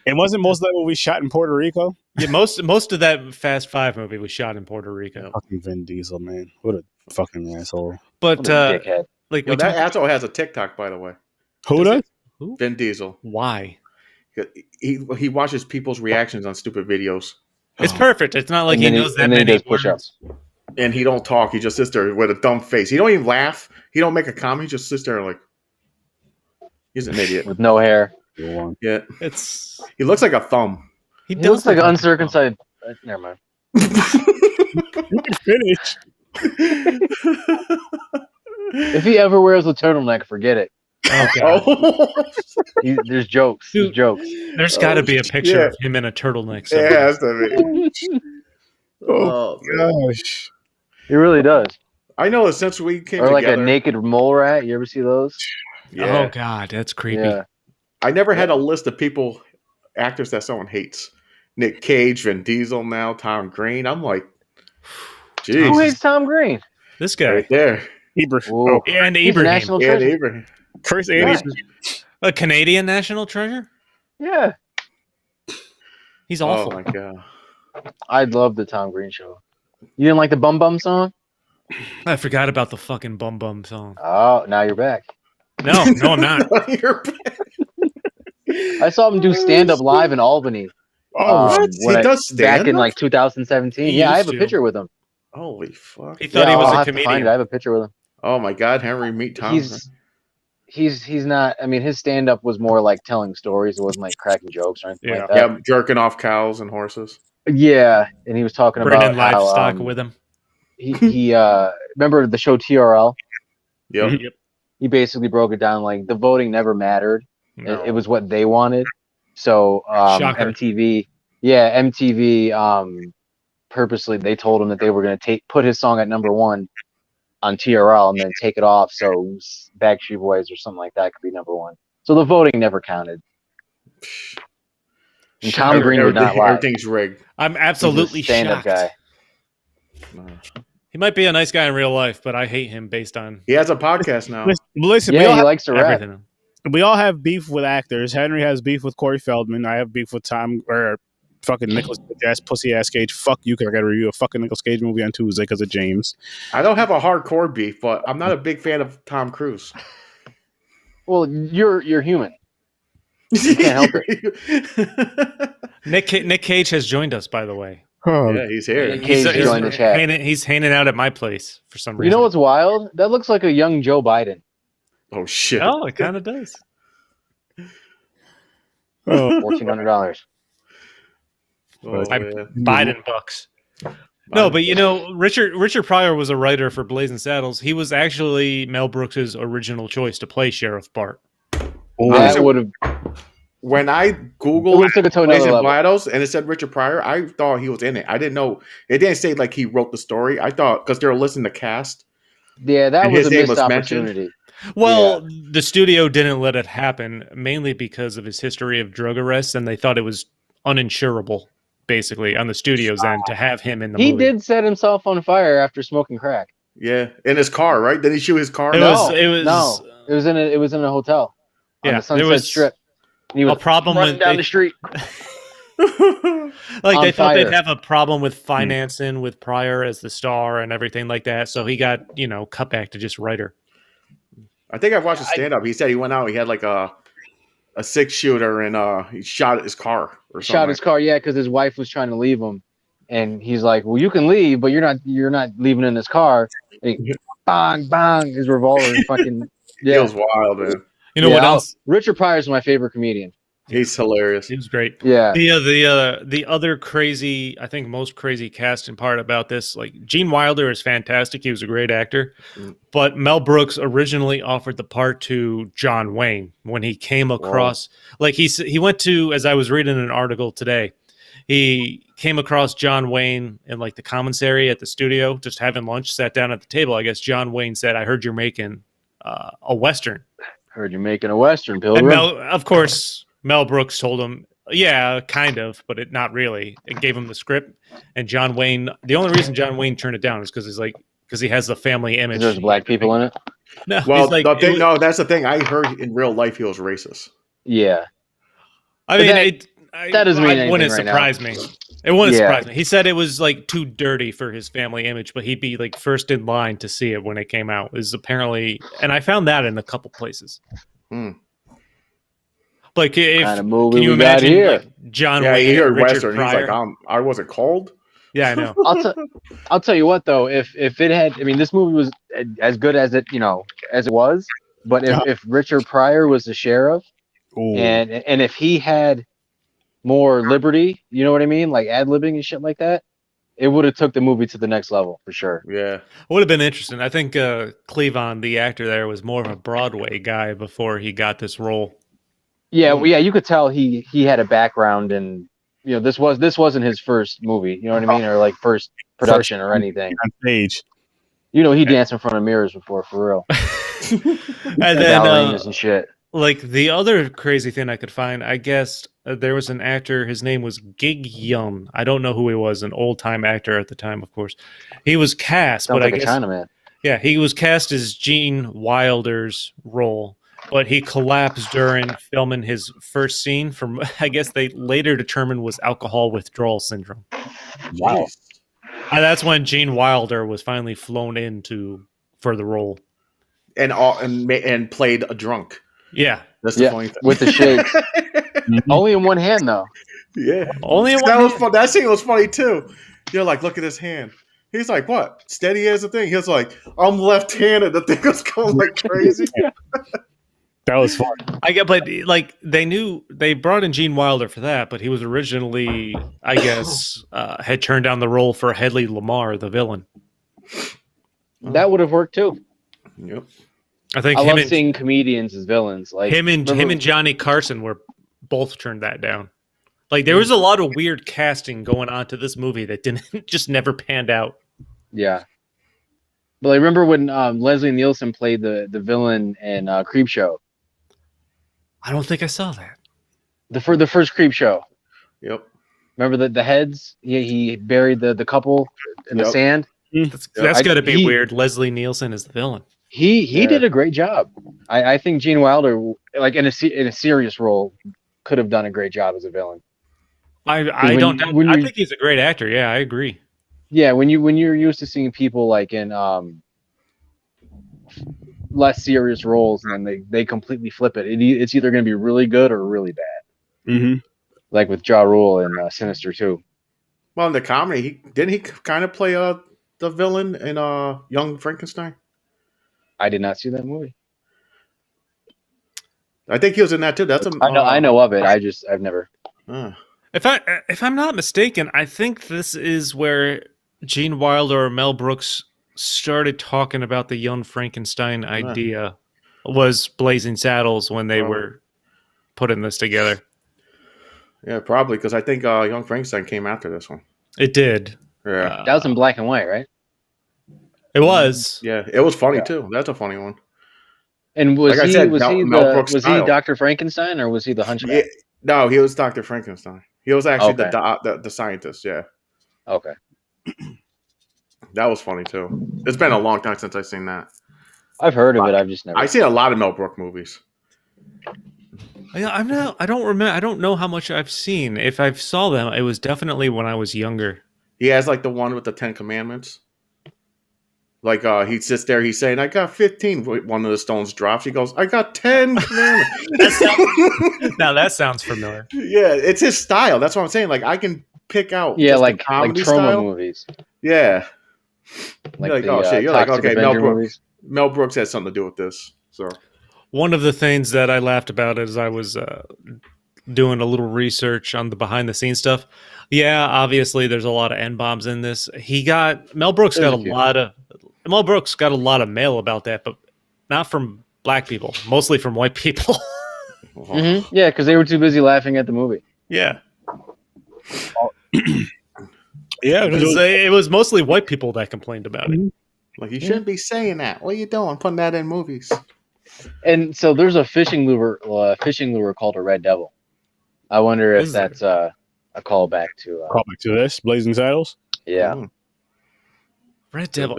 Speaker 4: And wasn't most of that movie shot in Puerto Rico?
Speaker 3: Yeah, most of that Fast Five movie was shot in Puerto Rico.
Speaker 4: Fucking Vin Diesel, man, what a fucking asshole!
Speaker 3: But
Speaker 2: dickhead.
Speaker 3: like
Speaker 1: that asshole has a TikTok, by the way.
Speaker 4: Who does?
Speaker 1: Vin Diesel.
Speaker 3: Why?
Speaker 1: He watches people's reactions on stupid videos.
Speaker 3: It's perfect. It's not like he knows that many
Speaker 2: push-ups.
Speaker 1: And he don't talk. He just sits there with a dumb face. He don't even laugh. He don't make a comment. He just sits there like he's an idiot
Speaker 2: with no hair.
Speaker 1: Yeah,
Speaker 3: he
Speaker 1: looks like a thumb.
Speaker 2: He looks like an uncircumcised. Never mind.
Speaker 4: Finish.
Speaker 2: If he ever wears a turtleneck, forget it.
Speaker 3: Oh, God.
Speaker 2: There's jokes.
Speaker 3: Dude,
Speaker 2: jokes.
Speaker 3: There's got to be a picture of him in a turtleneck.
Speaker 1: It has to be.
Speaker 4: Oh gosh,
Speaker 2: he really does.
Speaker 1: I know since we came
Speaker 2: or like
Speaker 1: together,
Speaker 2: a naked mole rat. You ever see those?
Speaker 1: Yeah.
Speaker 3: Oh God, that's creepy.
Speaker 2: Yeah.
Speaker 1: I never had a list of actors that someone hates. Nick Cage, Vin Diesel, now Tom Green. I'm like, geez,
Speaker 2: who hates Tom Green?
Speaker 3: This guy
Speaker 1: right there.
Speaker 4: Ibrahim.
Speaker 3: And
Speaker 2: He's a
Speaker 3: Ibrahim.
Speaker 2: national treasure.
Speaker 4: Chris
Speaker 2: Yeah.
Speaker 3: A Canadian national treasure?
Speaker 2: Yeah.
Speaker 3: He's awful.
Speaker 1: Oh my God.
Speaker 2: I love the Tom Green show. You didn't like the Bum Bum song?
Speaker 3: I forgot about the fucking Bum Bum song.
Speaker 2: Oh, now you're back.
Speaker 3: No, I'm not.
Speaker 1: You're back.
Speaker 2: I saw him do stand up live in Albany.
Speaker 1: What? He does stand
Speaker 2: back in like 2017.
Speaker 3: He
Speaker 2: Yeah, I
Speaker 3: used
Speaker 2: have a
Speaker 3: to.
Speaker 2: picture with him.
Speaker 1: Holy fuck.
Speaker 3: He thought he was
Speaker 2: I'll
Speaker 3: a
Speaker 2: have to find it. I
Speaker 3: comedian.
Speaker 2: have a picture with him.
Speaker 1: Oh my God, Henry, meet Tom.
Speaker 2: He's not. I mean, his stand up was more like telling stories. It wasn't like cracking jokes or anything like that.
Speaker 1: Yeah, jerking off cows and horses.
Speaker 2: Yeah, and he was talking
Speaker 3: Bringing
Speaker 2: about how
Speaker 3: livestock with him.
Speaker 2: he remember the show TRL.
Speaker 1: Yep.
Speaker 2: He basically broke it down like the voting never mattered.
Speaker 3: No.
Speaker 2: It was what they wanted. So
Speaker 3: Shocker.
Speaker 2: MTV purposely they told him that they were going to put his song at number 1 on TRL and then take it off so Backstreet Boys or something like that could be number 1. So the voting never counted. And Tom Green did not lie.
Speaker 1: Everything's rigged.
Speaker 3: I'm absolutely
Speaker 2: He's a stand-up
Speaker 3: shocked.
Speaker 2: guy.
Speaker 3: He might be a nice guy in real life, but I hate him based on
Speaker 1: He has a podcast now.
Speaker 4: Listen,
Speaker 2: Yeah, he likes to rap.
Speaker 3: everything.
Speaker 4: we all have beef with actors. Henry has beef with Corey Feldman. I have beef with fucking Nicolas Cage, pussy ass Cage. Fuck you, because I got to review a fucking Nicolas Cage movie on Tuesday because of James.
Speaker 1: I don't have a hardcore beef, but I'm not a big fan of Tom Cruise.
Speaker 2: Well, you're human. You can't help it.
Speaker 3: Nick Cage has joined us, by the way.
Speaker 1: Yeah, he's here.
Speaker 2: Nick Cage joined the chat.
Speaker 3: He's hanging out at my place for some reason.
Speaker 2: You know what's wild? That looks like a young Joe Biden.
Speaker 1: Oh shit!
Speaker 3: Oh, it kind of does.
Speaker 4: Oh,
Speaker 2: $1,400.
Speaker 1: Oh, man.
Speaker 3: Biden bucks. No, but Richard Pryor was a writer for Blazing Saddles. He was actually Mel Brooks's original choice to play Sheriff Bart.
Speaker 2: That would have.
Speaker 1: When I
Speaker 2: It
Speaker 1: Googled
Speaker 2: would've took it to another
Speaker 1: Blazing
Speaker 2: level.
Speaker 1: Saddles and it said Richard Pryor, I thought he was in it. I didn't know. It didn't say like he wrote the story. I thought because they were listing the cast.
Speaker 2: Yeah, that
Speaker 1: And
Speaker 2: was
Speaker 1: his
Speaker 2: a
Speaker 1: name
Speaker 2: missed
Speaker 1: was mentioned?
Speaker 2: opportunity.
Speaker 3: Well, the studio didn't let it happen, mainly because of his history of drug arrests, and they thought it was uninsurable, basically, on the studio's end to have him in the
Speaker 2: He
Speaker 3: movie.
Speaker 2: did set himself on fire after smoking crack.
Speaker 1: Yeah, in his car, right? Did he shoot his car?
Speaker 3: It was
Speaker 2: It was in a hotel on
Speaker 3: Yeah,
Speaker 2: the Sunset Strip. And he was
Speaker 3: a problem
Speaker 2: running
Speaker 3: with
Speaker 2: down the street.
Speaker 3: like
Speaker 2: on
Speaker 3: they thought
Speaker 2: fire.
Speaker 3: they'd have a problem with financing with Pryor as the star and everything like that, so he got cut back to just writer.
Speaker 1: I think I've watched a stand up. He said he went out, he had like a 6-shooter and he shot his car or something.
Speaker 2: Shot his car, yeah, because his wife was trying to leave him, and he's like, "Well, you can leave, but you're not leaving in this car." And he, bang, bang, his revolver, fucking
Speaker 1: It was wild, man.
Speaker 3: You know what else?
Speaker 2: Richard Pryor's my favorite comedian.
Speaker 1: He's hilarious.
Speaker 3: He was great.
Speaker 2: Yeah.
Speaker 3: The other crazy, I think most crazy casting part about this, like Gene Wilder is fantastic. He was a great actor, but Mel Brooks originally offered the part to John Wayne when he came across. Like he went to, as I was reading an article today, he came across John Wayne in like the commissary at the studio, just having lunch, sat down at the table. I guess John Wayne said, "I heard you're making a Western."
Speaker 2: Heard you're making a Western, Bill.
Speaker 3: And of course, Mel Brooks told him, "Yeah, kind of, but not really." And gave him the script. And John Wayne, the only reason John Wayne turned it down is because he has the family image.
Speaker 2: There's black people in it.
Speaker 3: No,
Speaker 1: Well, that's the thing. I heard in real life he was racist.
Speaker 2: Yeah.
Speaker 3: I mean,
Speaker 2: that doesn't mean
Speaker 3: it wouldn't
Speaker 2: anything right
Speaker 3: surprise me. It wouldn't surprise me. He said it was like too dirty for his family image, but he'd be like first in line to see it when it came out. Is apparently, and I found that in a couple places. Like, if
Speaker 2: kind of movie
Speaker 3: can you
Speaker 2: we got
Speaker 3: imagine
Speaker 2: here?
Speaker 3: like, John
Speaker 1: Yeah,
Speaker 3: Wayne,
Speaker 1: he heard
Speaker 3: Richard
Speaker 1: Western.
Speaker 3: Pryor?
Speaker 1: He's like, I wasn't cold.
Speaker 3: Yeah, I know.
Speaker 2: I'll tell you what though, if it had, I mean, this movie was as good as it as it was, but if Richard Pryor was the sheriff, and if he had more liberty, you know what I mean, like ad-libbing and shit like that, it would have took the movie to the next level for sure.
Speaker 1: Yeah,
Speaker 3: It would have been interesting. I think Cleavon, the actor there, was more of a Broadway guy before he got this role.
Speaker 2: Yeah, well, yeah, you could tell he had a background in, this wasn't his first movie, you know what I mean, or like first production or anything.
Speaker 4: On stage.
Speaker 2: He danced in front of mirrors before, for real.
Speaker 3: And then
Speaker 2: ballerinas and shit.
Speaker 3: like the other crazy thing I could find, I guess there was an actor. His name was Gig Young. I don't know who he was. An old time actor at the time, of course. He was cast,
Speaker 2: Sounds
Speaker 3: but
Speaker 2: like
Speaker 3: I
Speaker 2: a
Speaker 3: guess
Speaker 2: Chinaman.
Speaker 3: yeah, he was cast as Gene Wilder's role, but he collapsed during filming his first scene from I guess they later determined was alcohol withdrawal syndrome.
Speaker 4: Wow.
Speaker 3: And that's when Gene Wilder was finally flown in for the role.
Speaker 1: and played a drunk.
Speaker 3: Yeah.
Speaker 1: That's the funny thing.
Speaker 2: With the shakes. Only in one hand though.
Speaker 1: Yeah,
Speaker 3: Only in
Speaker 1: that
Speaker 3: one
Speaker 1: was fun. That scene was funny too. You're like, look at his hand. He's like, what? Steady as a thing. He was like, I'm left-handed. The thing was going like crazy.
Speaker 4: That was fun.
Speaker 3: I get, but like they brought in Gene Wilder for that, but he was originally, I guess, had turned down the role for Hedley Lamar, the villain.
Speaker 2: That would have worked too.
Speaker 1: Yep.
Speaker 3: I think
Speaker 2: I
Speaker 3: him
Speaker 2: love
Speaker 3: and
Speaker 2: seeing comedians as villains. Like
Speaker 3: him and Johnny Carson were both turned that down. Like there was a lot of weird casting going on to this movie that didn't just never panned out.
Speaker 2: Yeah. But I remember when Leslie Nielsen played the villain in Creepshow.
Speaker 3: I don't think I saw that.
Speaker 2: The first Creepshow.
Speaker 1: Yep.
Speaker 2: Remember the heads? He buried the couple in the sand.
Speaker 3: That's got to be weird. Leslie Nielsen is the villain.
Speaker 2: He did a great job. I think Gene Wilder, like in a serious role, could have done a great job as a villain.
Speaker 3: I think he's a great actor. Yeah, I agree.
Speaker 2: Yeah, when you're used to seeing people like in less serious roles, and then they completely flip it. It's either going to be really good or really bad.
Speaker 4: Mm-hmm.
Speaker 2: Like with Ja Rule and Sinister 2.
Speaker 1: Well, in the comedy, didn't he kind of play the villain in Young Frankenstein?
Speaker 2: I did not see that movie.
Speaker 1: I think he was in that too. That's
Speaker 2: I know of it. I've never.
Speaker 3: If I'm not mistaken, I think this is where Gene Wilder or Mel Brooks started talking about the Young Frankenstein idea was Blazing Saddles when they were putting this together.
Speaker 1: Yeah, probably because I think Young Frankenstein came after this one.
Speaker 3: It did.
Speaker 1: Yeah,
Speaker 2: That was in black and white, right?
Speaker 3: It was.
Speaker 1: Yeah, it was funny too. That's a funny one.
Speaker 2: And was
Speaker 1: Like I
Speaker 2: he
Speaker 1: said,
Speaker 2: was he
Speaker 1: Mel Brooks
Speaker 2: was he
Speaker 1: style.
Speaker 2: Dr. Frankenstein or was he the
Speaker 1: Yeah,
Speaker 2: Hunchback?
Speaker 1: no, he was Dr. Frankenstein. He was actually
Speaker 2: Okay.
Speaker 1: the scientist. Yeah,
Speaker 2: Okay.
Speaker 1: that was funny too. It's been a long time since I've seen that.
Speaker 2: I've heard of it. I've just never.
Speaker 1: I've seen a lot of Mel Brooks movies.
Speaker 3: I don't remember. I don't know how much I've seen. If I saw them, it was definitely when I was younger.
Speaker 1: He has like the one with the 10 Commandments. Like he sits there, he's saying, "I got 15." One of the stones drops. He goes, "I got 10 commandments."
Speaker 3: Now that sounds familiar.
Speaker 1: Yeah, it's his style. That's what I'm saying. Like I can pick out
Speaker 2: Yeah,
Speaker 1: just
Speaker 2: like
Speaker 1: the comedy
Speaker 2: trauma
Speaker 1: style.
Speaker 2: movies.
Speaker 1: Yeah,
Speaker 2: Like
Speaker 1: you're like,
Speaker 2: the,
Speaker 1: oh shit. You're like,
Speaker 2: Toxic
Speaker 1: okay, Mel
Speaker 2: Avenger
Speaker 1: Brooks.
Speaker 2: movies.
Speaker 1: Mel Brooks has something to do with this. So
Speaker 3: One of the things that I laughed about as I was doing a little research on the behind the scenes stuff. Yeah, obviously there's a lot of N-bombs in this. Mel Brooks got a lot of mail about that, but not from black people, mostly from white people.
Speaker 2: Mm-hmm. Yeah, because they were too busy laughing at the movie.
Speaker 3: Yeah.
Speaker 4: Yeah,
Speaker 3: It was mostly white people that complained about it.
Speaker 1: like you shouldn't be saying that. What are you doing? Putting that in movies.
Speaker 2: And so there's a fishing lure called a Red Devil. I wonder if
Speaker 3: Is there?
Speaker 2: that's a callback to.
Speaker 4: call back to this Blazing Saddles.
Speaker 2: Yeah.
Speaker 1: Mm.
Speaker 3: Red Devil.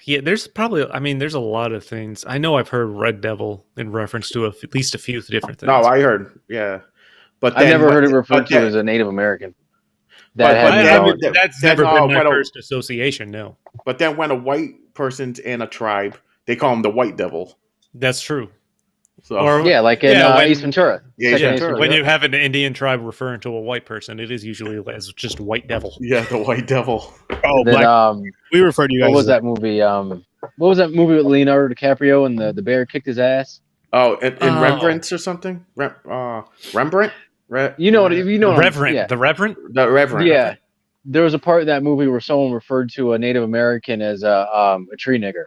Speaker 3: There's a lot of things. I know I've heard Red Devil in reference to at least a few different things.
Speaker 1: No, I heard. Yeah, but
Speaker 2: I never heard it referred to as a Native American.
Speaker 3: That's never been my
Speaker 1: when
Speaker 3: first association. No,
Speaker 1: but then when a white person's in a tribe, they call him the White Devil.
Speaker 3: that's true.
Speaker 1: So
Speaker 2: Yeah, like in
Speaker 3: when-
Speaker 2: Ace Ventura.
Speaker 1: Yeah,
Speaker 2: Second
Speaker 1: Ace
Speaker 2: Ace
Speaker 1: Ventura.
Speaker 3: When you have an Indian tribe referring to a white person, it is usually as just White Devil.
Speaker 1: yeah, the White Devil.
Speaker 4: Oh,
Speaker 2: Then,
Speaker 4: Black. We refer to you guys.
Speaker 2: what was
Speaker 4: as
Speaker 2: that movie? What was that movie with Leonardo DiCaprio and the bear kicked his ass?
Speaker 1: Oh, in Rembrandt or something? Rembrandt?
Speaker 2: You know what?
Speaker 3: Reverend,
Speaker 2: Yeah.
Speaker 3: the Reverend.
Speaker 1: The Reverend.
Speaker 2: Yeah. There was a part in that movie where someone referred to a Native American as a tree nigger.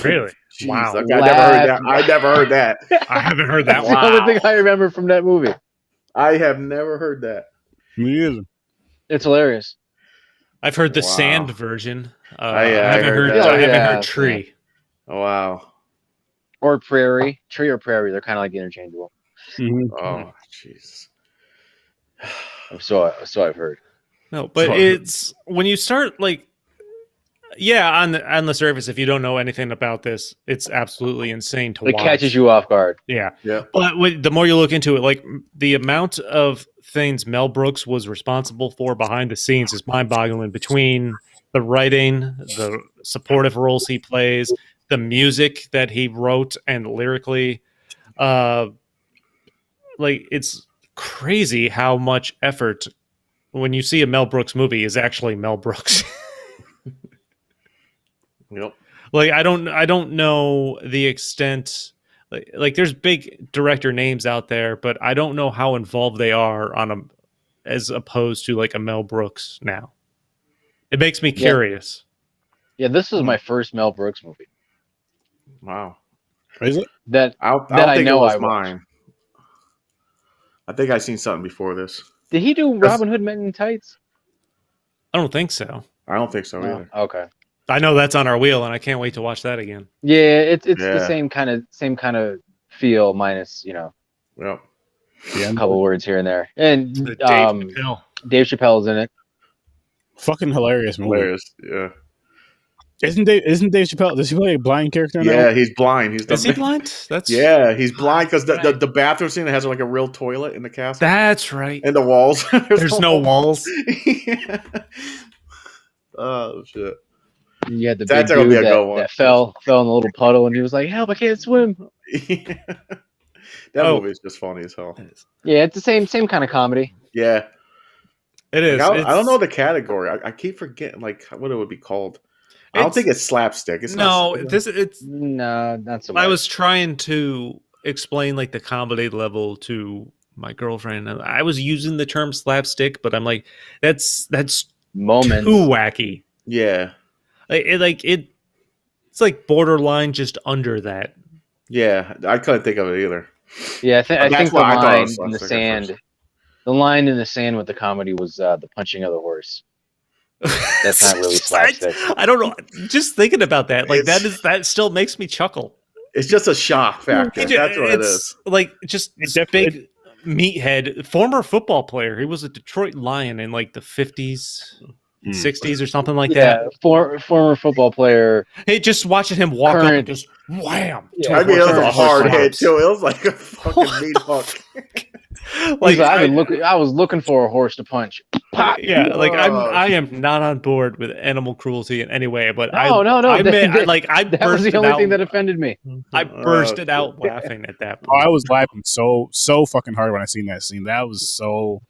Speaker 3: Really?
Speaker 1: Jeez,
Speaker 3: Wow.
Speaker 1: like, I never heard that.
Speaker 3: I haven't heard that
Speaker 2: That's
Speaker 3: one.
Speaker 2: the only thing I remember from that movie.
Speaker 1: I have never heard that.
Speaker 4: Me either.
Speaker 2: It's hilarious.
Speaker 3: I've heard the
Speaker 1: Wow.
Speaker 3: sand version.
Speaker 1: I
Speaker 3: haven't
Speaker 1: heard
Speaker 3: heard.
Speaker 1: that.
Speaker 3: I haven't
Speaker 2: Yeah,
Speaker 3: heard tree.
Speaker 1: Oh, wow.
Speaker 2: Or prairie. Tree or prairie. They're kind of like interchangeable.
Speaker 4: Mhm.
Speaker 1: Oh, jeez.
Speaker 2: So I've heard.
Speaker 3: No, but
Speaker 1: Sorry.
Speaker 3: it's when you start like, yeah, on the surface, if you don't know anything about this, it's absolutely insane to
Speaker 2: It
Speaker 3: watch.
Speaker 2: catches you off guard.
Speaker 3: Yeah.
Speaker 1: Yeah.
Speaker 3: But the more you look into it, like the amount of things Mel Brooks was responsible for behind the scenes is mind-boggling. Between the writing, the supportive roles he plays, the music that he wrote and lyrically, like it's crazy how much effort when you see a Mel Brooks movie is actually Mel Brooks.
Speaker 1: Yep.
Speaker 3: Like I don't know the extent. Like there's big director names out there, but I don't know how involved they are on as opposed to like a Mel Brooks now. It makes me curious.
Speaker 2: Yeah, this was my first Mel Brooks movie.
Speaker 1: Wow.
Speaker 4: Is it?
Speaker 2: That
Speaker 1: I don't
Speaker 2: That I
Speaker 1: think
Speaker 2: know
Speaker 1: it was
Speaker 2: I watched.
Speaker 1: mine. I think I seen something before this.
Speaker 2: did he do Robin Hood Men in Tights?
Speaker 3: I don't think so.
Speaker 1: I don't think so
Speaker 2: No.
Speaker 1: either.
Speaker 2: Okay.
Speaker 3: I know that's on our wheel, and I can't wait to watch that again.
Speaker 2: Yeah, it's the
Speaker 1: Yeah.
Speaker 2: same kind of feel minus
Speaker 1: Yep.
Speaker 4: Yeah.
Speaker 2: a couple words here and there. And
Speaker 3: The Dave Chappelle.
Speaker 2: Dave Chappelle's in it.
Speaker 4: Fucking hilarious movie.
Speaker 1: Hilarious. Yeah.
Speaker 4: Isn't Dave Chappelle? Does he play a blind character in that?
Speaker 1: Yeah, he's blind. He's
Speaker 3: Is he blind? That's
Speaker 1: Yeah, he's blind because the bathroom scene has like a real toilet in the castle.
Speaker 3: That's right.
Speaker 1: And the walls.
Speaker 3: There's no walls.
Speaker 1: Yeah. Oh shit.
Speaker 2: You had the
Speaker 1: That's
Speaker 2: big
Speaker 1: gonna be
Speaker 2: dude
Speaker 1: a good one.
Speaker 2: that fell in a little puddle, and he was like, "Help! I can't swim."
Speaker 1: That
Speaker 3: Oh.
Speaker 1: movie is just funny as hell.
Speaker 2: Yeah, it's the same kind of comedy.
Speaker 1: Yeah.
Speaker 3: It is.
Speaker 1: Like, I don't know the category. I keep forgetting like what it would be called. I don't
Speaker 3: It's-
Speaker 1: think it's slapstick. It's
Speaker 3: No,
Speaker 1: not,
Speaker 3: it's.
Speaker 2: No, not so much.
Speaker 3: I was trying to explain like the comedy level to my girlfriend. And I was using the term slapstick, but I'm like, that's
Speaker 2: moments.
Speaker 3: too wacky.
Speaker 1: Yeah.
Speaker 3: It's like borderline just under that.
Speaker 1: Yeah. I couldn't think of it either.
Speaker 2: Yeah, I
Speaker 1: That's
Speaker 2: think the
Speaker 1: what I thought it
Speaker 2: line
Speaker 1: was
Speaker 2: in the
Speaker 1: last thing at first.
Speaker 2: sand, the line in the sand with the comedy was the punching of the horse. That's not really slapstick.
Speaker 3: I don't know. Just thinking about that, like that still makes me chuckle.
Speaker 1: It's just a shock factor. That's what it is.
Speaker 3: It's like just this big meathead, former football player. He was a Detroit Lion in like the 50s, 60s or something like that.
Speaker 2: Former football player.
Speaker 3: Hey, just watching him walk up and just wham.
Speaker 2: Yeah,
Speaker 1: I mean, it was a
Speaker 2: horse
Speaker 1: hard hit
Speaker 2: drops.
Speaker 1: too. It was like a fucking meat hook.
Speaker 2: Like I was looking for a horse to punch. Pop.
Speaker 3: Yeah, like
Speaker 1: Oh.
Speaker 3: I am not on board with animal cruelty in any way, but
Speaker 2: No.
Speaker 3: I
Speaker 2: That was the only thing that offended me.
Speaker 3: I bursted out laughing at that
Speaker 4: Oh, I
Speaker 3: point.
Speaker 4: was laughing so fucking hard when I seen that scene. That was so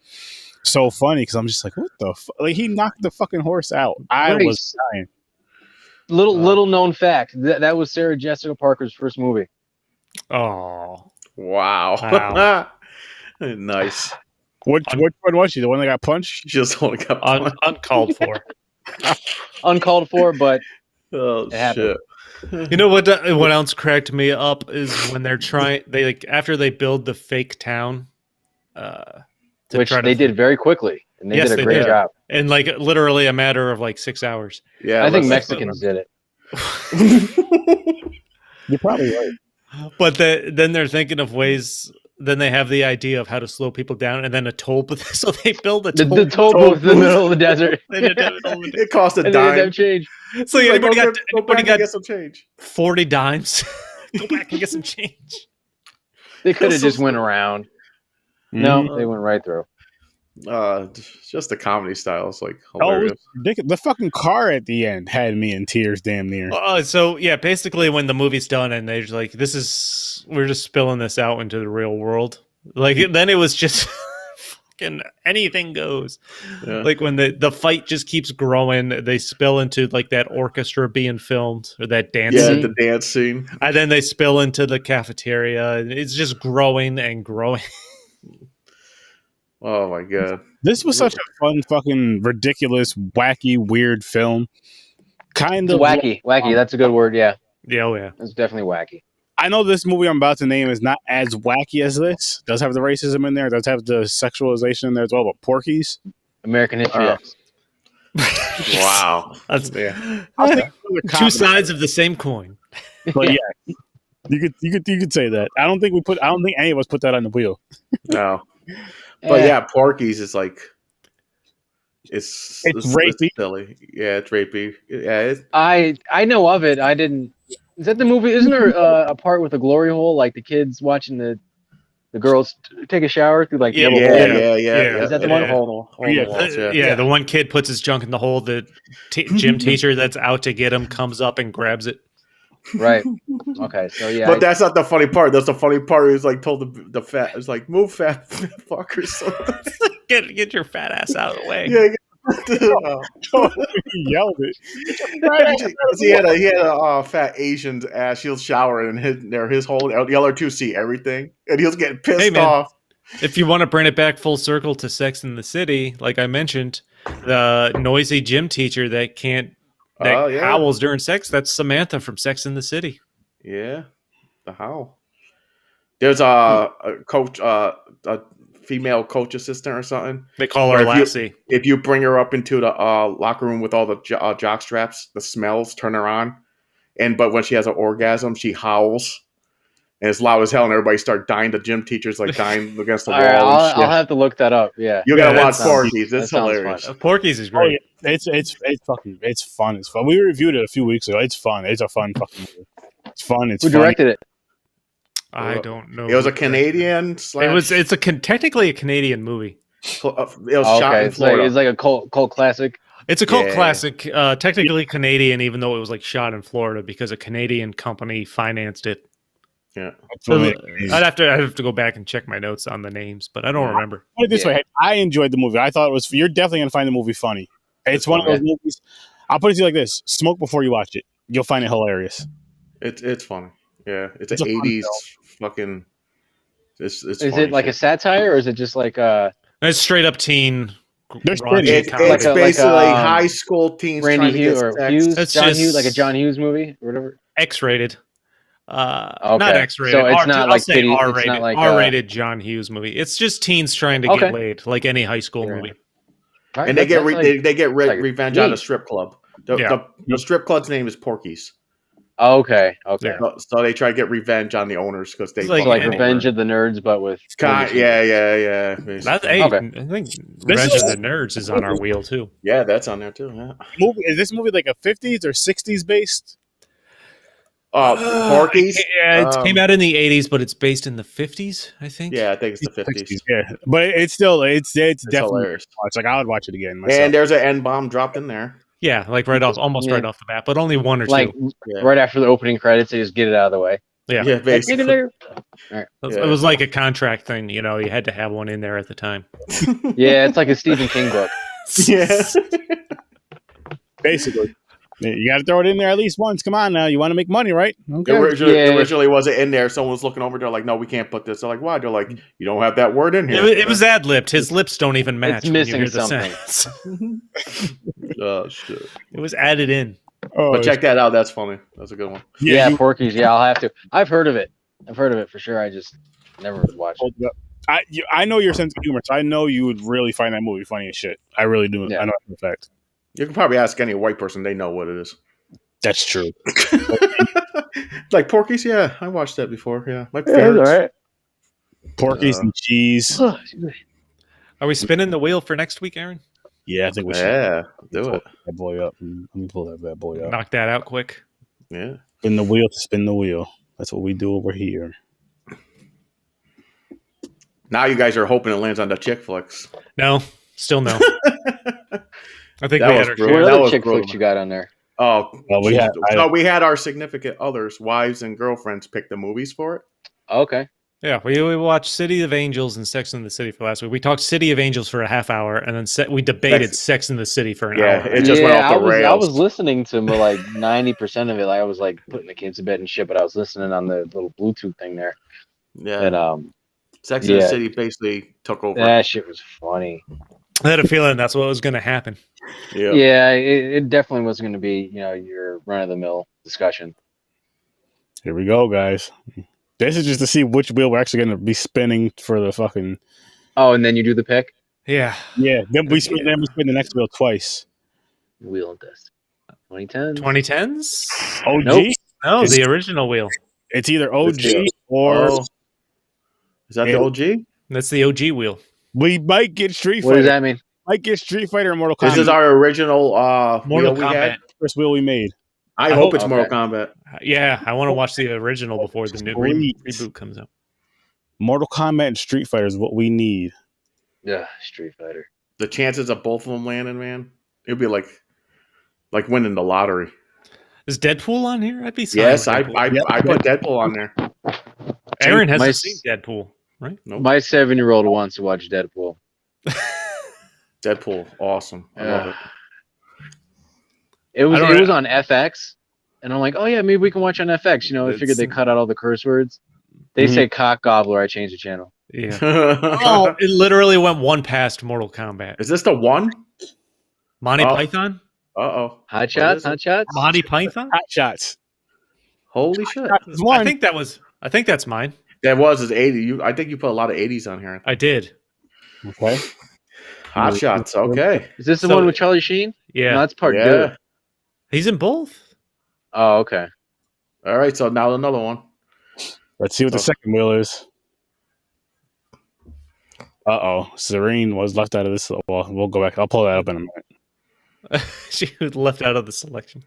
Speaker 4: funny because I'm just like, what the fuck? Like, he knocked the fucking horse out. I
Speaker 2: Right.
Speaker 4: was dying.
Speaker 2: Little known fact that was Sarah Jessica Parker's first movie.
Speaker 3: Oh,
Speaker 1: Wow.
Speaker 3: Wow.
Speaker 1: Nice.
Speaker 4: Which one was she? The one that got punched?
Speaker 1: Just only got punched.
Speaker 3: uncalled for.
Speaker 2: Uncalled for, but
Speaker 1: Oh
Speaker 2: it happened.
Speaker 1: shit.
Speaker 3: You know what else cracked me up is when they after they build the fake town,
Speaker 2: Which they did very quickly, and they
Speaker 3: Yes,
Speaker 2: did
Speaker 3: they
Speaker 2: a great
Speaker 3: did.
Speaker 2: job.
Speaker 3: in like literally a matter of like 6 hours.
Speaker 1: Yeah.
Speaker 2: I think
Speaker 1: let's-
Speaker 2: Mexicans did it.
Speaker 4: You're probably right.
Speaker 3: But then they're thinking of ways. Then they have the idea of how to slow people down, and then a toll booth. So they build a
Speaker 2: The
Speaker 3: toll.
Speaker 2: toll booth in the middle of the desert.
Speaker 3: They did it all the-
Speaker 1: It cost a
Speaker 2: And they didn't
Speaker 1: dime.
Speaker 2: have change.
Speaker 3: So
Speaker 1: Like,
Speaker 3: anybody
Speaker 1: go
Speaker 3: got
Speaker 1: back
Speaker 3: anybody
Speaker 1: and
Speaker 3: got
Speaker 1: get some change.
Speaker 3: 40 dimes? Go back and get some change.
Speaker 2: They could have
Speaker 1: So
Speaker 2: just went around. No, they went right through.
Speaker 1: Just the comedy style is like
Speaker 4: Oh, it was
Speaker 1: hilarious.
Speaker 4: ridiculous. The fucking car at the end had me in tears, damn near.
Speaker 3: So yeah, basically when the movie's done and they're just like, we're just spilling this out into the real world. Like then it was just fucking anything goes.
Speaker 1: Yeah.
Speaker 3: Like when the fight just keeps growing, they spill into like that orchestra being filmed or that dance
Speaker 1: Yeah,
Speaker 3: scene.
Speaker 1: the dance scene.
Speaker 3: And then they spill into the cafeteria. And it's just growing and growing.
Speaker 1: Oh my god.
Speaker 4: This was such a fun, fucking ridiculous, wacky, weird film. Kind of
Speaker 2: Wacky. That's a good word. Yeah,
Speaker 3: Yeah, oh yeah.
Speaker 2: it's definitely wacky.
Speaker 4: I know this movie I'm about to name is not as wacky as this. Does have the racism in there. Does have the sexualization in there as well. But Porky's,
Speaker 2: American History
Speaker 1: Oh.
Speaker 2: X.
Speaker 1: Wow.
Speaker 3: That's
Speaker 1: Yeah.
Speaker 4: I think
Speaker 3: two sides of the same coin.
Speaker 4: But yeah, you could say that. I don't think any of us put that on the wheel.
Speaker 1: No. But yeah, Porky's is like it's
Speaker 4: rapey.
Speaker 1: silly. Yeah, it's rapey. Yeah, it's,
Speaker 2: I know of it. I didn't. Is that the movie? Isn't there a part with a glory hole, like the kids watching the girls take a shower through like the
Speaker 3: Yeah,
Speaker 2: yellow hole?
Speaker 3: yeah.
Speaker 2: Is that the one?
Speaker 1: Hole in the walls,
Speaker 3: Yeah, the one kid puts his junk in the hole. The gym teacher that's out to get him comes up and grabs it.
Speaker 2: Right. Okay. So yeah.
Speaker 1: But that's not the funny part. That's the funny part. Is like told the fat. It's like move, fat fuckers.
Speaker 3: Get your fat ass out of the way.
Speaker 1: Yeah.
Speaker 4: He yelled it.
Speaker 1: he had a fat Asian's ass. He'll shower in his hole. The other two see everything, and he'll get pissed
Speaker 3: Hey, man.
Speaker 1: off.
Speaker 3: If you want to bring it back full circle to Sex in the City, like I mentioned, the noisy gym teacher that howls during sex, that's Samantha from Sex in the City.
Speaker 1: Yeah, the howl. There's a coach, a female coach assistant or something.
Speaker 3: They call her Lassie.
Speaker 1: If you bring her up into the locker room with all the jock straps, the smells turn her on. But when she has an orgasm, she howls. And it's loud as hell, and everybody start dying. The gym teacher's like dying against the wall.
Speaker 2: All right,
Speaker 1: and shit.
Speaker 2: I'll have to look that up. Yeah.
Speaker 1: You gotta watch
Speaker 2: sounds-
Speaker 1: Porky's. It's
Speaker 2: that sounds
Speaker 1: hilarious.
Speaker 2: fun.
Speaker 3: Porky's is
Speaker 4: Oh,
Speaker 3: great.
Speaker 4: yeah. It's fun. It's fun. We reviewed it a few weeks ago. It's fun. It's a fun fucking movie. It's fun. It's
Speaker 2: Who
Speaker 4: funny.
Speaker 2: directed it?
Speaker 3: I don't know.
Speaker 1: It was a Canadian.
Speaker 3: It's technically a Canadian movie.
Speaker 1: It was shot in
Speaker 2: It's
Speaker 1: Florida.
Speaker 2: like a cult classic.
Speaker 3: It's a cult
Speaker 1: Yeah.
Speaker 3: classic, technically Canadian, even though it was like shot in Florida because a Canadian company financed it.
Speaker 1: Yeah.
Speaker 3: So I'd have to go back and check my notes on the names, but I don't remember.
Speaker 4: Put it this way, I enjoyed the movie. I thought it was. You're definitely gonna find the movie funny. It's one of those movies. I'll put it to you like this: smoke before you watch it. You'll find it hilarious.
Speaker 1: It's funny. Yeah, it's
Speaker 4: It's a
Speaker 1: an
Speaker 4: fun
Speaker 1: 80s fucking. It's
Speaker 2: Is
Speaker 1: funny
Speaker 2: it like a
Speaker 1: shit.
Speaker 2: satire or is it just like
Speaker 3: It's straight up teen
Speaker 4: There's
Speaker 3: raunchy
Speaker 4: It's
Speaker 3: comedy.
Speaker 1: It's basically high school teens
Speaker 2: Randy
Speaker 1: trying to
Speaker 2: Hughes
Speaker 1: get
Speaker 2: or
Speaker 1: sex.
Speaker 2: Hughes,
Speaker 3: It's
Speaker 2: John
Speaker 3: just-
Speaker 2: Hughes, like a John Hughes movie or whatever.
Speaker 3: X-rated. Not
Speaker 2: Okay.
Speaker 3: X-rated.
Speaker 2: So it's not
Speaker 3: I'll
Speaker 2: like
Speaker 3: say
Speaker 2: pity- it's
Speaker 3: R-rated.
Speaker 2: not like,
Speaker 3: R-rated John Hughes movie. It's just teens trying to
Speaker 2: Okay.
Speaker 3: get laid, like any high school
Speaker 2: Yeah.
Speaker 3: movie.
Speaker 2: Right,
Speaker 1: And they get
Speaker 2: that's like-
Speaker 1: they get
Speaker 2: like
Speaker 1: revenge on a
Speaker 2: neat.
Speaker 1: strip club. The,
Speaker 3: Yeah.
Speaker 1: the strip club's name is Porky's.
Speaker 2: Okay.
Speaker 3: Yeah.
Speaker 1: So they try to get revenge on the owners because they
Speaker 3: It's
Speaker 2: So
Speaker 3: like
Speaker 2: like
Speaker 3: any-
Speaker 2: Revenge of the Nerds, but with
Speaker 1: yeah.
Speaker 3: That's
Speaker 1: basically.
Speaker 3: I
Speaker 2: Okay.
Speaker 3: think Revenge of the Nerds is on our wheel too.
Speaker 1: Yeah, that's on there too. Yeah.
Speaker 4: Is this movie like a 50s or 60s based?
Speaker 1: Porky's.
Speaker 3: It came out in the 80s, but it's based in the 50s, I think.
Speaker 1: Yeah, I think it's the 50s.
Speaker 4: Yeah, but it's still it's
Speaker 1: It's
Speaker 4: definitely
Speaker 1: hilarious.
Speaker 4: watch. Like I would watch it again myself.
Speaker 1: And there's an N bomb dropped in there.
Speaker 3: Yeah, like right off, almost right off the bat, but only one or
Speaker 2: like
Speaker 3: two.
Speaker 1: Yeah.
Speaker 2: right after the opening credits, they just get it out of the way.
Speaker 3: Yeah,
Speaker 1: Yeah, basically.
Speaker 3: It was like a contract thing. You know, you had to have one in there at the time.
Speaker 2: Yeah, it's like a Stephen King book.
Speaker 1: Yeah.
Speaker 4: Basically, you got to throw it in there at least once. Come on now, you want to make money, right? Okay.
Speaker 1: Originally wasn't in there. Someone was looking over. They're like, "No, we can't put this." They're like, "Why?" They're like, "You don't have that word in here."
Speaker 3: It was ad-libbed. His lips don't even match.
Speaker 2: It's
Speaker 3: when you
Speaker 2: missing
Speaker 3: hear the
Speaker 2: something.
Speaker 3: sentence.
Speaker 1: Oh shit!
Speaker 3: It was added in.
Speaker 4: Oh,
Speaker 1: But check that out. That's funny. That's a good one.
Speaker 2: Yeah,
Speaker 4: you
Speaker 2: Porky's. Yeah, I'll have to. I've heard of it. I've heard of it for sure. I just never watched it.
Speaker 4: hold it up. I know your sense of humor, so I know you would really find that movie funny as shit. I really do.
Speaker 2: Yeah.
Speaker 4: I know for a fact.
Speaker 1: You can probably ask any white person; they know what it is.
Speaker 4: That's true.
Speaker 1: Like Porky's, yeah, I watched that before. Yeah, my
Speaker 2: Yeah,
Speaker 1: favorites.
Speaker 2: all right.
Speaker 4: Porkies and cheese.
Speaker 3: Are we spinning the wheel for next week, Aaron?
Speaker 4: Yeah, I think we should
Speaker 1: Yeah, do
Speaker 4: pull
Speaker 1: it.
Speaker 4: that boy up. Let me pull that bad boy up.
Speaker 3: Knock that out quick.
Speaker 1: Yeah.
Speaker 4: Spin the wheel to spin the wheel. That's what we do over here.
Speaker 1: Now you guys are hoping it lands on the chick flicks.
Speaker 3: No, still no. I think
Speaker 1: That
Speaker 3: we
Speaker 1: was
Speaker 3: had our
Speaker 1: brilliant.
Speaker 2: What
Speaker 3: share.
Speaker 1: That
Speaker 2: other
Speaker 1: was
Speaker 2: chick
Speaker 1: brutal.
Speaker 2: flicks you got on there?
Speaker 1: Oh,
Speaker 4: Well, we had-
Speaker 1: so we had our significant others, wives and girlfriends, pick the movies for it.
Speaker 2: Okay.
Speaker 3: Yeah, we watched City of Angels and Sex and the City for last week. We talked City of Angels for a half hour, and then we debated Sex and the City for an
Speaker 1: Yeah,
Speaker 3: hour.
Speaker 1: it just went off the
Speaker 2: I
Speaker 1: rails.
Speaker 2: was listening to like 90% of it. Like I was like putting the kids to bed and shit, but I was listening on the little Bluetooth thing there.
Speaker 1: Yeah,
Speaker 2: And
Speaker 1: Sex and the
Speaker 2: yeah.
Speaker 1: City basically took over.
Speaker 2: that shit was funny.
Speaker 3: I had a feeling that's what was going to happen.
Speaker 1: Yeah.
Speaker 2: Yeah, it definitely wasn't going to be your run of the mill discussion.
Speaker 4: Here we go, guys. This is just to see which wheel we're actually going to be spinning for the fucking.
Speaker 2: Oh, and then you do the pick.
Speaker 3: Yeah.
Speaker 4: Yeah, then we spin the next wheel twice.
Speaker 2: Wheel and dust. 2010.
Speaker 3: 2010s?
Speaker 4: OG?
Speaker 2: Nope.
Speaker 3: No,
Speaker 4: It's-
Speaker 3: the original wheel.
Speaker 4: It's either OG
Speaker 1: deal.
Speaker 4: or
Speaker 1: Oh. Is that the OG?
Speaker 3: That's the OG wheel.
Speaker 4: we might get Street
Speaker 2: What
Speaker 4: Fighter.
Speaker 2: does that mean?
Speaker 4: Might get Street Fighter and Mortal Kombat.
Speaker 1: This is our original
Speaker 3: Mortal
Speaker 1: wheel we
Speaker 3: Kombat.
Speaker 1: had.
Speaker 4: first wheel we made.
Speaker 1: I
Speaker 3: I
Speaker 1: hope
Speaker 3: hope-
Speaker 1: it's Mortal
Speaker 2: Okay.
Speaker 1: Kombat.
Speaker 3: Yeah, I want to watch the original before the new
Speaker 4: Please.
Speaker 3: reboot comes out.
Speaker 4: Mortal Kombat and Street Fighter is what we need.
Speaker 2: Yeah, Street Fighter.
Speaker 1: The chances of both of them landing, man, it'd be like winning the lottery.
Speaker 3: Is Deadpool on here? I'd be
Speaker 1: Yes, I
Speaker 3: silent. Deadpool.
Speaker 1: I put Deadpool on there.
Speaker 3: Aaron hasn't
Speaker 2: My-
Speaker 3: seen Deadpool, right?
Speaker 1: Nope.
Speaker 2: My 7-year-old wants to watch Deadpool.
Speaker 1: Deadpool, awesome. I love it.
Speaker 2: It was
Speaker 3: I don't-
Speaker 2: it was on FX, and I'm like, oh yeah, maybe we can watch on FX. I figured they cut out all the curse words. They
Speaker 1: Mhm.
Speaker 2: say cock gobbler. I changed the channel.
Speaker 3: Yeah. Oh, it literally went one past Mortal Kombat.
Speaker 1: Is this the one?
Speaker 3: Monty
Speaker 1: Oh.
Speaker 3: Python?
Speaker 1: Uh-oh.
Speaker 2: Hot
Speaker 1: What
Speaker 2: shots,
Speaker 1: is it?
Speaker 2: hot shots.
Speaker 3: Monty Python?
Speaker 4: Hot shots.
Speaker 1: Holy shit.
Speaker 4: There's one.
Speaker 3: I think that's mine.
Speaker 1: That was his 80. I think you put a lot of 80s on here.
Speaker 3: I did.
Speaker 4: Okay.
Speaker 1: Hot shots. Okay.
Speaker 2: Is this the
Speaker 3: So-
Speaker 2: one with Charlie Sheen?
Speaker 3: Yeah.
Speaker 2: No, that's part
Speaker 1: Yeah.
Speaker 2: good.
Speaker 3: He's in both.
Speaker 2: Oh, okay.
Speaker 1: All right. So now another one.
Speaker 4: Let's see what the
Speaker 1: Oh.
Speaker 4: second wheel is. Uh-oh. Serene was left out of this. Well, we'll go back. I'll pull that up in a minute.
Speaker 3: She was left out of the selection.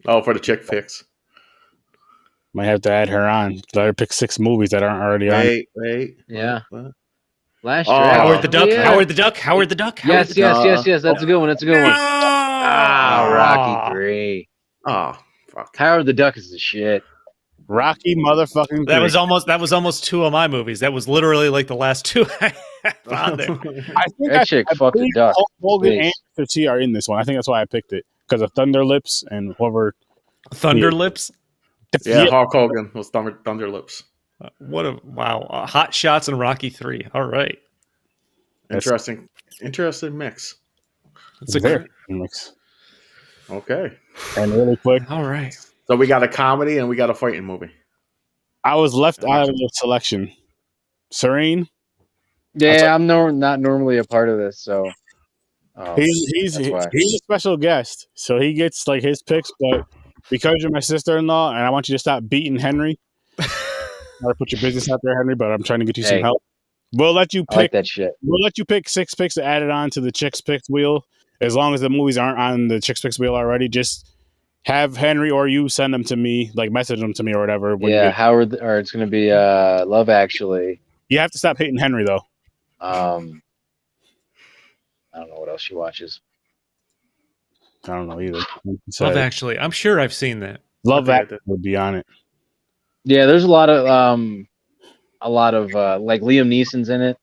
Speaker 1: Oh, for the chick fix.
Speaker 4: Might have to add her on. Let her pick 6 movies that aren't already on.
Speaker 1: Wait.
Speaker 2: Yeah.
Speaker 1: What?
Speaker 2: Last
Speaker 1: Oh.
Speaker 2: draft.
Speaker 3: Howard the Duck.
Speaker 2: Yeah.
Speaker 3: Howard the Duck. Howard the Duck. Howard
Speaker 2: Yes,
Speaker 3: the Duck.
Speaker 2: yes. That's a good one. That's a good one. Ah, Rocky 3.
Speaker 1: Oh, fuck.
Speaker 2: Howard the Duck is the shit.
Speaker 4: Rocky motherfucking
Speaker 3: That
Speaker 4: three.
Speaker 3: was almost 2 of my movies. That was literally like the last 2 I have on there.
Speaker 4: I think
Speaker 2: That chick fucked the
Speaker 4: believe
Speaker 2: duck.
Speaker 4: Hulk Hogan
Speaker 2: Please.
Speaker 4: and Mr. T are in this one. I think that's why I picked it. Because of Thunder Lips and whoever.
Speaker 3: Thunder Lips.
Speaker 1: Yeah, Hulk Hogan was Thunder Lips.
Speaker 3: What a wow! Hot Shots and Rocky 3. All right.
Speaker 1: Interesting mix.
Speaker 3: It's a
Speaker 4: Very
Speaker 3: great.
Speaker 4: mix.
Speaker 1: Okay.
Speaker 4: And really quick,
Speaker 3: All right.
Speaker 1: So we got a comedy and we got a fighting movie.
Speaker 4: I was left out of the selection. Serene,
Speaker 2: Yeah, I'm not normally a part of this, so
Speaker 4: he's
Speaker 2: that's why.
Speaker 4: a special guest, so he gets like his picks. But because you're my sister-in-law, and I want you to stop beating Henry, I put your business out there, Henry. But I'm trying to get you some
Speaker 2: Hey.
Speaker 4: help. We'll let you
Speaker 2: I like
Speaker 4: pick.
Speaker 2: that shit.
Speaker 4: We'll let you pick 6 picks to add it on to the Chicks Picks wheel, as long as the movies aren't on the Chicks Picks wheel already. Just have Henry or you send them to me, like message them to me or whatever. When
Speaker 2: Yeah,
Speaker 4: you,
Speaker 2: Howard, or it's gonna be Love Actually.
Speaker 4: you have to stop hating Henry though.
Speaker 2: I don't know what else she watches.
Speaker 4: I don't know either.
Speaker 3: Love Actually. I'm sure I've seen that.
Speaker 4: Love
Speaker 1: I think I
Speaker 4: that
Speaker 1: did.
Speaker 4: would be on it.
Speaker 2: Yeah, there's a lot of like Liam Neeson's in it.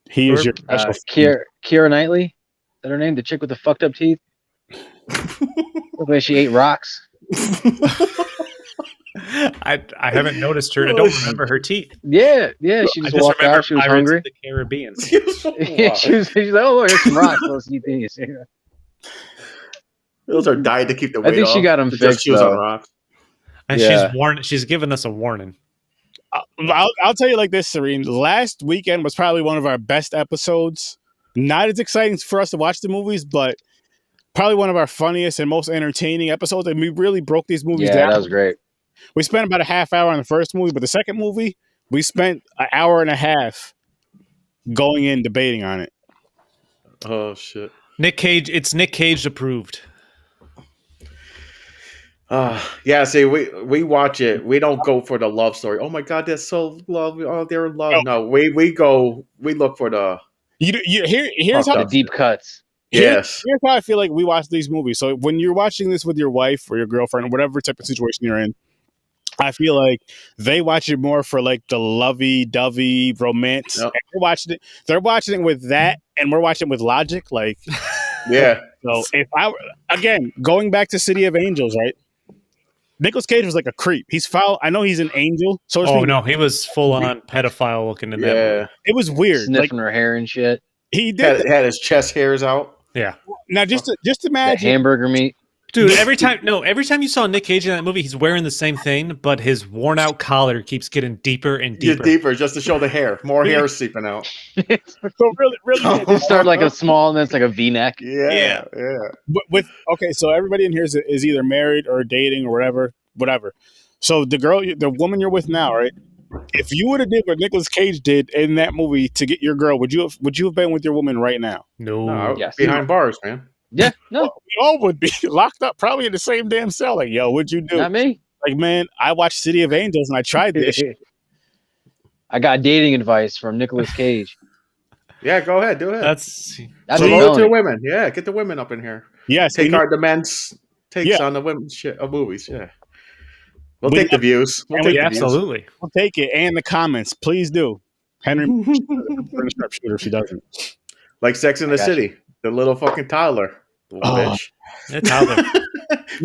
Speaker 4: He is your
Speaker 3: Or,
Speaker 4: special.
Speaker 2: Keira Knightley, is that her name? The chick with the fucked up teeth. Look like she ate rocks.
Speaker 3: I haven't noticed her. I don't remember her teeth.
Speaker 2: Yeah, she
Speaker 3: I
Speaker 2: just
Speaker 3: just
Speaker 2: walked
Speaker 3: remember
Speaker 2: out. She was
Speaker 3: Pirates
Speaker 2: hungry.
Speaker 3: of the Caribbean.
Speaker 2: She's like, oh look, here's some rocks. Let's eat these.
Speaker 1: Those are diet to keep the
Speaker 2: I
Speaker 1: weight
Speaker 2: think she
Speaker 1: off.
Speaker 2: got 'em
Speaker 1: Just
Speaker 2: fixed,
Speaker 1: chews on
Speaker 2: though.
Speaker 1: rocks.
Speaker 3: And
Speaker 2: Yeah.
Speaker 3: she's given us a warning.
Speaker 4: I'll tell you like this, Serene. Last weekend was probably one of our best episodes. Not as exciting for us to watch the movies, but probably one of our funniest and most entertaining episodes. And we really broke these movies
Speaker 2: Yeah,
Speaker 4: down.
Speaker 2: that was great.
Speaker 4: We spent about a half hour on the first movie, but the second movie, we spent an hour and a half going in debating on it.
Speaker 1: Oh shit.
Speaker 3: Nick Cage. It's Nick Cage approved.
Speaker 1: Yeah, see, we watch it. We don't go for the love story. Oh my god, that's so love. Oh, they're in love. No, we look for the
Speaker 4: Here's how
Speaker 2: The deep cuts.
Speaker 1: yes.
Speaker 4: Here's how I feel like we watch these movies. So when you're watching this with your wife or your girlfriend or whatever type of situation you're in, I feel like they watch it more for like the lovey-dovey romance.
Speaker 1: Yep.
Speaker 4: And they're watching it with that, and we're watching it with logic. Like,
Speaker 1: Yeah.
Speaker 4: so if again, going back to City of Angels, right? Nicolas Cage was like a creep. He's foul. I know he's an angel. So to
Speaker 3: Oh
Speaker 4: speak.
Speaker 3: no, he was full on pedophile looking in that.
Speaker 1: Yeah.
Speaker 3: Movie.
Speaker 4: It was weird. Like
Speaker 2: Sniffing her hair and shit.
Speaker 4: he did.
Speaker 1: Had his chest hairs out.
Speaker 3: Yeah,
Speaker 4: Now just
Speaker 2: The
Speaker 4: imagine.
Speaker 2: hamburger meat.
Speaker 3: dude. Every time you saw Nick Cage in that movie, he's wearing the same thing, but his worn out collar keeps getting deeper and
Speaker 1: Deeper.
Speaker 3: deeper.
Speaker 1: Deeper, just to show the hair. More hair seeping out.
Speaker 4: So really,
Speaker 2: It started like a small, and then it's like a V-neck.
Speaker 1: Yeah.
Speaker 4: with okay, so everybody in here is either married or dating or whatever. So the woman you're with now, right? If you would have did what Nicolas Cage did in that movie to get your girl, would you have been with your woman right now?
Speaker 3: No,
Speaker 1: No,
Speaker 2: Yes.
Speaker 1: behind bars, man.
Speaker 2: Yeah, no,
Speaker 4: We all would be locked up, probably in the same damn cell. Like, yo, what'd you do?
Speaker 2: not me.
Speaker 4: Like, man, I watched City of Angels and I tried this. shit.
Speaker 2: I got dating advice from Nicolas Cage.
Speaker 1: Yeah, go ahead, do it.
Speaker 3: that's
Speaker 2: That's
Speaker 1: So
Speaker 2: a
Speaker 1: load to the
Speaker 2: felony.
Speaker 1: women. Yeah, get the women up in here.
Speaker 4: Yes,
Speaker 1: Take
Speaker 4: and
Speaker 1: our demen's takes
Speaker 4: Yeah.
Speaker 1: on the women's shit of movies. Yeah. We'll
Speaker 4: We
Speaker 1: take the views. We'll
Speaker 4: and
Speaker 1: take
Speaker 4: we
Speaker 1: the views.
Speaker 3: absolutely.
Speaker 4: we'll take it and the comments, please do. Henry, burn a sharpshooter if she doesn't.
Speaker 1: Like Sex in the
Speaker 2: got
Speaker 1: City. The little fucking toddler. Little
Speaker 4: Oh.
Speaker 1: bitch.
Speaker 3: It's out there.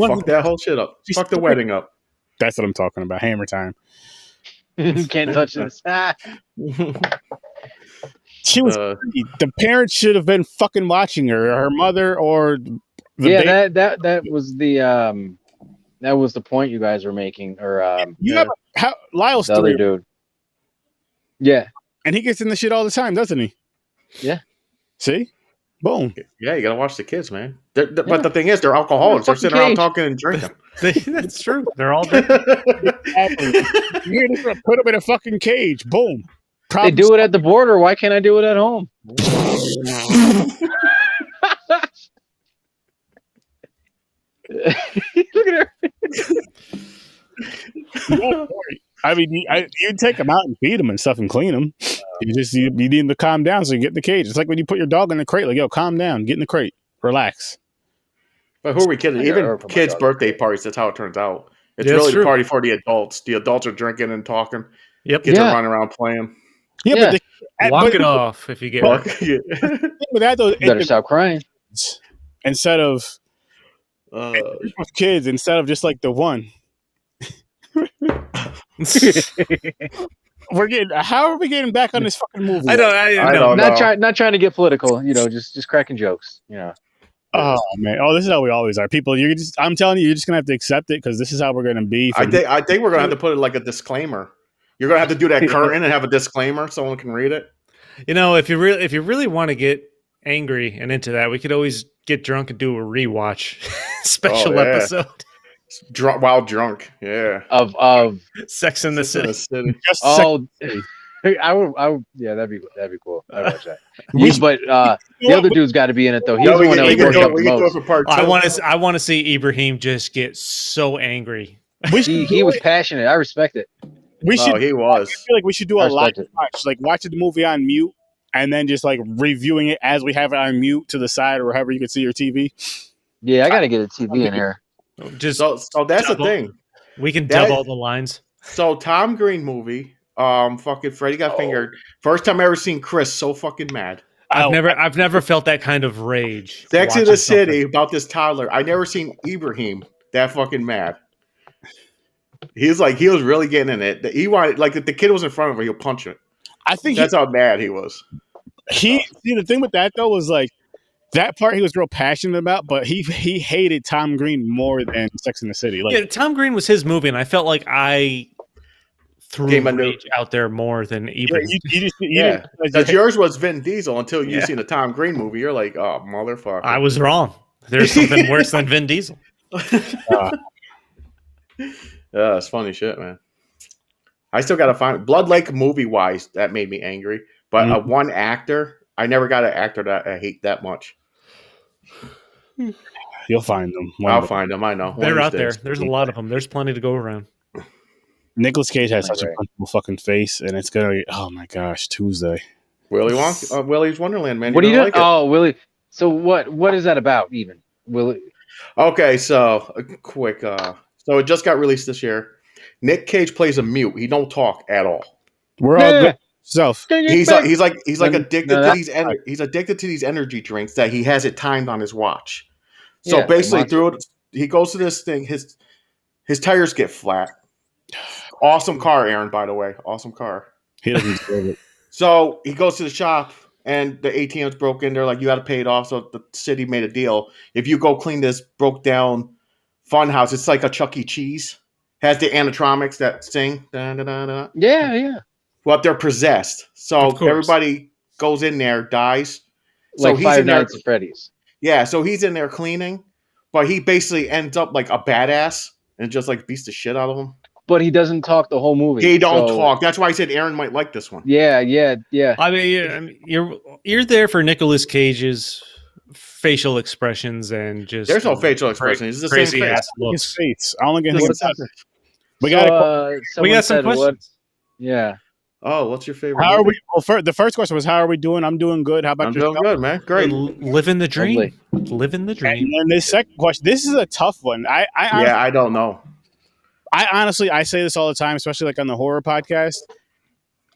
Speaker 1: Fuck that whole shit up. Fuck the wedding up.
Speaker 4: That's what I'm talking about. Hammer time.
Speaker 2: Can't touch this.
Speaker 4: She was. The parents should have been fucking watching her mother or the
Speaker 2: Yeah,
Speaker 4: baby.
Speaker 2: that was the point you guys were making, or
Speaker 4: You have Lyle's
Speaker 2: the other
Speaker 4: 3,
Speaker 2: dude. Yeah,
Speaker 4: and he gets in the shit all the time, doesn't he?
Speaker 2: Yeah.
Speaker 4: See, boom.
Speaker 1: Yeah, you gotta watch the kids, man. But the thing is, they're alcoholics. They're sitting around talking and drinking.
Speaker 3: That's true. They're all
Speaker 4: You're just gonna put them in a fucking cage. Boom.
Speaker 2: they do it at the border. Why can't I do it at home? Look at her.
Speaker 4: I mean, you take them out and feed them and stuff and clean them. You need them to calm down so you get in the cage. It's like when you put your dog in the crate. Like, yo, calm down, get in the crate, relax.
Speaker 1: But who are we kidding?
Speaker 2: I gotta
Speaker 1: Even
Speaker 2: work for my
Speaker 1: kids'
Speaker 2: dog.
Speaker 1: birthday parties, that's how it turns out. It's
Speaker 3: Yeah, that's
Speaker 1: really the
Speaker 3: true.
Speaker 1: party for the adults. The adults are drinking and talking.
Speaker 3: Yep.
Speaker 1: Kids
Speaker 2: Yeah.
Speaker 1: are running around playing.
Speaker 4: Yeah,
Speaker 2: Yeah.
Speaker 3: Walk
Speaker 4: but
Speaker 3: it off if you get
Speaker 1: Fuck.
Speaker 3: hurt.
Speaker 1: Yeah.
Speaker 4: with that though,
Speaker 2: You better stop crying.
Speaker 4: instead of
Speaker 1: Uh,
Speaker 4: with kids, instead of just like the one. How are we getting back on this fucking movie?
Speaker 3: I don't.
Speaker 1: I
Speaker 3: No.
Speaker 1: don't-
Speaker 2: Not trying to get political. Just cracking jokes.
Speaker 4: Oh man! Oh, this is how we always are. People, I'm telling you, you're just gonna have to accept it because this is how we're gonna be.
Speaker 1: I think we're gonna have to put it like a disclaimer. You're gonna have to do that curtain and have a disclaimer so someone can read it.
Speaker 3: If you really want to get angry and into that, we could always get drunk and do a rewatch special episode.
Speaker 1: While drunk, yeah.
Speaker 2: Of
Speaker 3: Sex in the City.
Speaker 4: Just
Speaker 2: I would, yeah, that'd be cool. I'd watch that. But the other dude's got to be in it though. He's the one that was working up the most.
Speaker 1: for part 2.
Speaker 3: I want to see Ibrahim just get so angry.
Speaker 2: He was passionate. I respect it.
Speaker 1: He was.
Speaker 4: I feel like we should do a live watch, like watching the movie on mute, and then just like reviewing it as we have it on mute to the side or wherever you can see your TV.
Speaker 2: Yeah, I got to get a TV in here.
Speaker 3: Just
Speaker 1: So that's the thing.
Speaker 3: We can dub all the lines.
Speaker 1: So Tom Green movie, fucking Freddie got fingered. First time I ever seen Chris so fucking mad.
Speaker 3: I've never felt that kind of rage.
Speaker 1: Sex in
Speaker 3: watching
Speaker 1: the City
Speaker 3: something.
Speaker 1: about this toddler. I never seen Ibrahim that fucking mad. He was really getting in it. He wanted, like, if the kid was in front of him, he'll punch it.
Speaker 4: I think
Speaker 1: That's how mad he was.
Speaker 4: See, the thing with that though was like that part he was real passionate about, but he hated Tom Green more than Sex in the City. Like,
Speaker 3: Yeah, Tom Green was his movie, and I felt like I threw rage out there more than Ibrahim.
Speaker 1: Because yours was Vin Diesel until you seen a Tom Green movie. You're like, oh, motherfucker.
Speaker 3: I was wrong. There's something worse than Vin Diesel.
Speaker 1: It's funny shit, man. I still gotta find Blood Lake movie wise. That made me angry. But one actor, I never got an actor that I hate that much.
Speaker 4: You'll find them.
Speaker 1: I'll find them. I know
Speaker 3: they're out there. There's a lot of them. There's plenty to go around.
Speaker 4: Nicolas Cage has such a punchable fucking face, and it's gonna be, oh my gosh, Tuesday.
Speaker 1: Willy's Wonderland, man.
Speaker 2: What are you doing? Oh, Willie. So what is that about, even? Willie?
Speaker 1: Okay, so a quick. So it just got released this year. Nick Cage plays a mute. He don't talk at all.
Speaker 4: We're all good. Self.
Speaker 1: He's addicted to these. He's addicted to these energy drinks that he has it timed on his watch. So basically, he goes to this thing. His tires get flat. Awesome car, Aaron. By the way, awesome car.
Speaker 4: He doesn't deserve it.
Speaker 1: So he goes to the shop, and the ATM's broken. They're like, you got to pay it off. So the city made a deal. If you go clean this broke down fun house, it's like a Chuck E. Cheese. Has the animatronics that sing. Da, da, da, da.
Speaker 2: Yeah.
Speaker 1: Well, they're possessed. So everybody goes in there, dies. So
Speaker 2: Like Five Nights at Freddy's.
Speaker 1: Yeah, so he's in there cleaning, but he basically ends up like a badass and just like beats the shit out of them.
Speaker 2: But he doesn't talk the whole movie.
Speaker 1: He don't talk. That's why I said Aaron might like this one.
Speaker 2: Yeah.
Speaker 3: I mean, you're there for Nicolas Cage's facial expressions and just
Speaker 1: there's no facial expressions. It's the same face.
Speaker 4: His face. I only get
Speaker 2: we got some questions.
Speaker 1: Yeah. Oh, what's your favorite?
Speaker 4: How movie? Are we? Well, the first question was, how are we doing? I'm doing good. How about yourself?
Speaker 1: I'm doing good, man. Great.
Speaker 3: Living the dream. Living the dream.
Speaker 4: And then this second question. This is a tough one.
Speaker 1: I don't know.
Speaker 4: I honestly say this all the time, especially like on the horror podcast.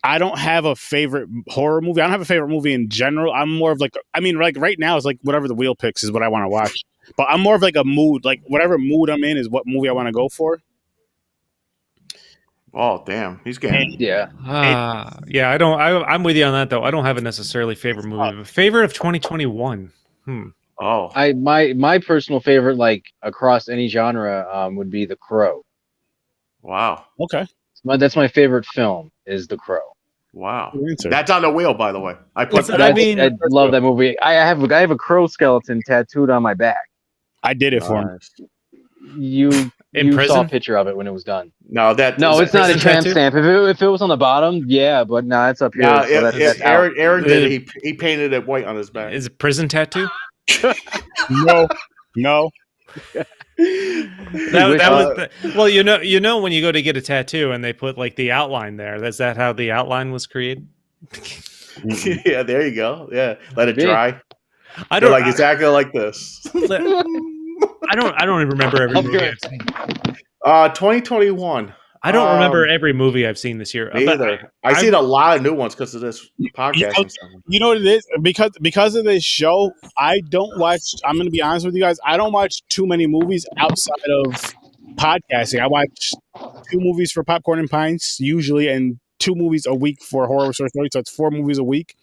Speaker 4: I don't have a favorite horror movie. I don't have a favorite movie in general. I'm more of like, I mean, like right now it's like whatever the wheel picks is what I want to watch. But I'm more of like a mood, like whatever mood I'm in is what movie I want to go for.
Speaker 1: Oh damn, he's getting
Speaker 3: I'm with you on that though. I don't have a necessarily favorite movie. But favorite of 2021.
Speaker 1: Oh,
Speaker 2: my personal favorite, like across any genre, would be The Crow.
Speaker 1: Wow.
Speaker 4: Okay.
Speaker 2: That's my favorite film. Is The Crow.
Speaker 1: Wow. That's on the wheel, by the way. I
Speaker 2: love that movie. I have a crow skeleton tattooed on my back.
Speaker 4: I did it for him.
Speaker 2: You saw a picture of it when it was done.
Speaker 1: No,
Speaker 2: it's not a tramp stamp. If it was on the bottom, yeah, but no, it's up here.
Speaker 1: Aaron did it. He painted it white on his back.
Speaker 3: Is it prison tattoo?
Speaker 4: No.
Speaker 3: Well, you know when you go to get a tattoo and they put like the outline there. Is that how the outline was created?
Speaker 1: Yeah, there you go. Yeah, let it dry.
Speaker 3: I don't
Speaker 1: like exactly like this.
Speaker 3: I don't even remember every movie I've seen.
Speaker 1: 2021.
Speaker 3: I don't remember every movie I've seen this year.
Speaker 1: Either. I've seen a lot of new ones because of this podcast.
Speaker 4: You know what it is? Because of this show, I don't watch. I'm going to be honest with you guys. I don't watch too many movies outside of podcasting. I watch 2 movies for Popcorn and Pints usually, and 2 movies a week for Horror Source 30, so it's 4 movies a week.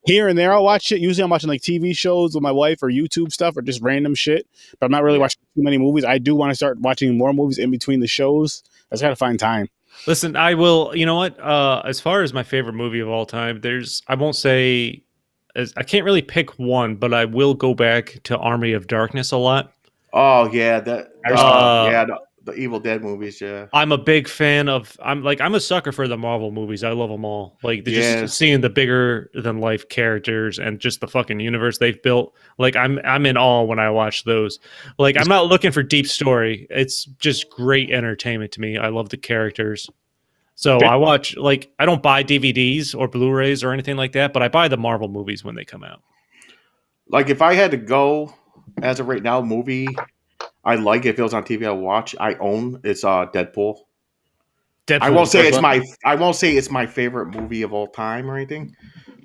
Speaker 4: Here and there, I'll watch it. Usually, I'm watching like TV shows with my wife or YouTube stuff or just random shit. But I'm not really watching too many movies. I do want to start watching more movies in between the shows. I just got to find time.
Speaker 3: Listen, I will. You know what? As far as my favorite movie of all time, I won't say. I can't really pick one, but I will go back to Army of Darkness a lot.
Speaker 1: Oh yeah, the Evil Dead movies. Yeah,
Speaker 3: I'm a big fan of. I'm a sucker for the Marvel movies. I love them all. Like just seeing the bigger than life characters and just the fucking universe they've built. Like I'm in awe when I watch those. Like I'm not looking for deep story. It's just great entertainment to me. I love the characters. So I watch, like, I don't buy DVDs or Blu-rays or anything like that, but I buy the Marvel movies when they come out.
Speaker 1: Like if I had to go as of right now, movie I like if it was on TV I watch. I own it's Deadpool. I won't say it's my favorite movie of all time or anything,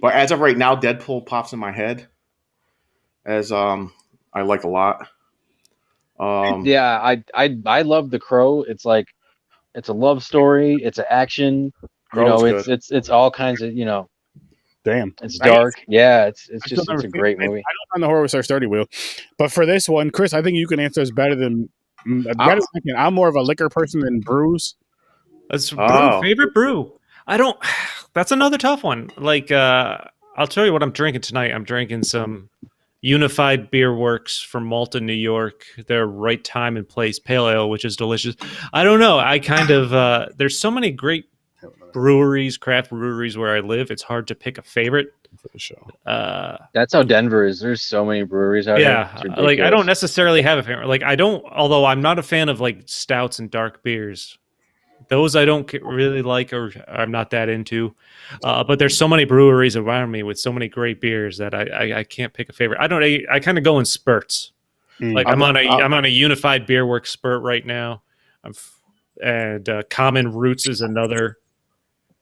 Speaker 1: but as of right now, Deadpool pops in my head as I like a lot.
Speaker 2: I love The Crow. It's like it's a love story. It's an action. It's all kinds of
Speaker 4: Damn,
Speaker 2: it's dark. It's a great movie.
Speaker 4: I don't on the Horror Source 30 wheel, but for this one, Chris, I think you can answer this better than. I'm more of a liquor person than brews.
Speaker 3: That's favorite brew. I don't. That's another tough one. Like I'll tell you what I'm drinking tonight. I'm drinking some Unified Beer Works from Malta, New York. Their Right Time and Place Pale Ale, which is delicious. I don't know. I kind of there's so many great breweries, craft breweries where I live. It's hard to pick a favorite.
Speaker 4: For the show.
Speaker 2: That's how Denver is. There's so many breweries out here.
Speaker 3: Yeah, like I don't necessarily have a favorite. Like I don't. Although I'm not a fan of like stouts and dark beers. Those I don't really like or I'm not that into. But there's so many breweries around me with so many great beers that I can't pick a favorite. I kind of go in spurts. Like I'm on a Unified Beer Works spurt right now. And Common Roots is another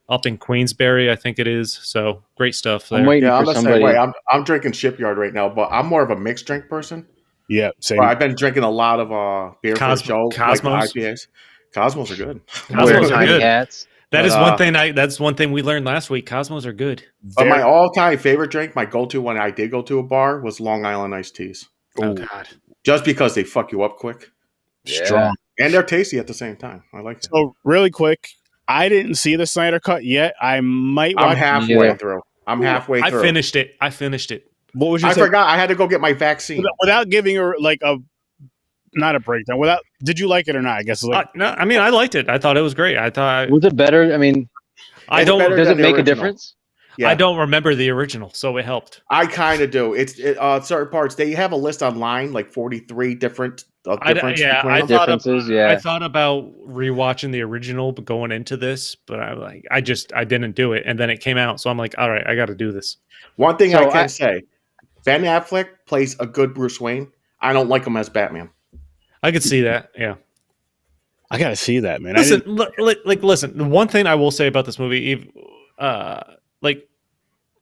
Speaker 3: up in Queensbury, I think it is. So great stuff there.
Speaker 2: I'm waiting
Speaker 1: I'm
Speaker 2: for
Speaker 1: the
Speaker 2: somebody.
Speaker 1: same way. I'm drinking Shipyard right now, but I'm more of a mixed drink person.
Speaker 4: Yeah, same.
Speaker 1: But I've been drinking a lot of beer for the show,
Speaker 3: Cosmos.
Speaker 1: like the IPAs. Cosmos are good.
Speaker 3: Cosmos are good.
Speaker 2: Hats.
Speaker 3: That's one thing we learned last week. Cosmos are good.
Speaker 1: But my all-time favorite drink, my go-to when I did go to a bar, was Long Island iced teas.
Speaker 3: Oh God!
Speaker 1: Just because they fuck you up quick,
Speaker 4: strong,
Speaker 1: and they're tasty at the same time. I like it.
Speaker 4: So really quick, I didn't see the Snyder Cut yet. I might.
Speaker 1: I'm halfway through. I
Speaker 3: finished it.
Speaker 4: What was your?
Speaker 1: I forgot. I had to go get my vaccine
Speaker 4: without giving her like not a breakdown. Did you like it or not? I guess
Speaker 3: no. I mean, I liked it. I thought it was great. I thought
Speaker 2: was it better? I mean, does it make a difference?
Speaker 1: Yeah.
Speaker 3: I don't remember the original, so it helped.
Speaker 1: I kind of do. It's certain parts. They have a list online, like 43 different.
Speaker 3: I thought about rewatching the original, but going into this, but I didn't do it, and then it came out, so I'm like, all right, I got to do this.
Speaker 1: One thing I can say, Ben Affleck plays a good Bruce Wayne. I don't like him as Batman.
Speaker 3: I could see that. Yeah,
Speaker 4: I gotta see that, man.
Speaker 3: Listen, listen. The one thing I will say about this movie,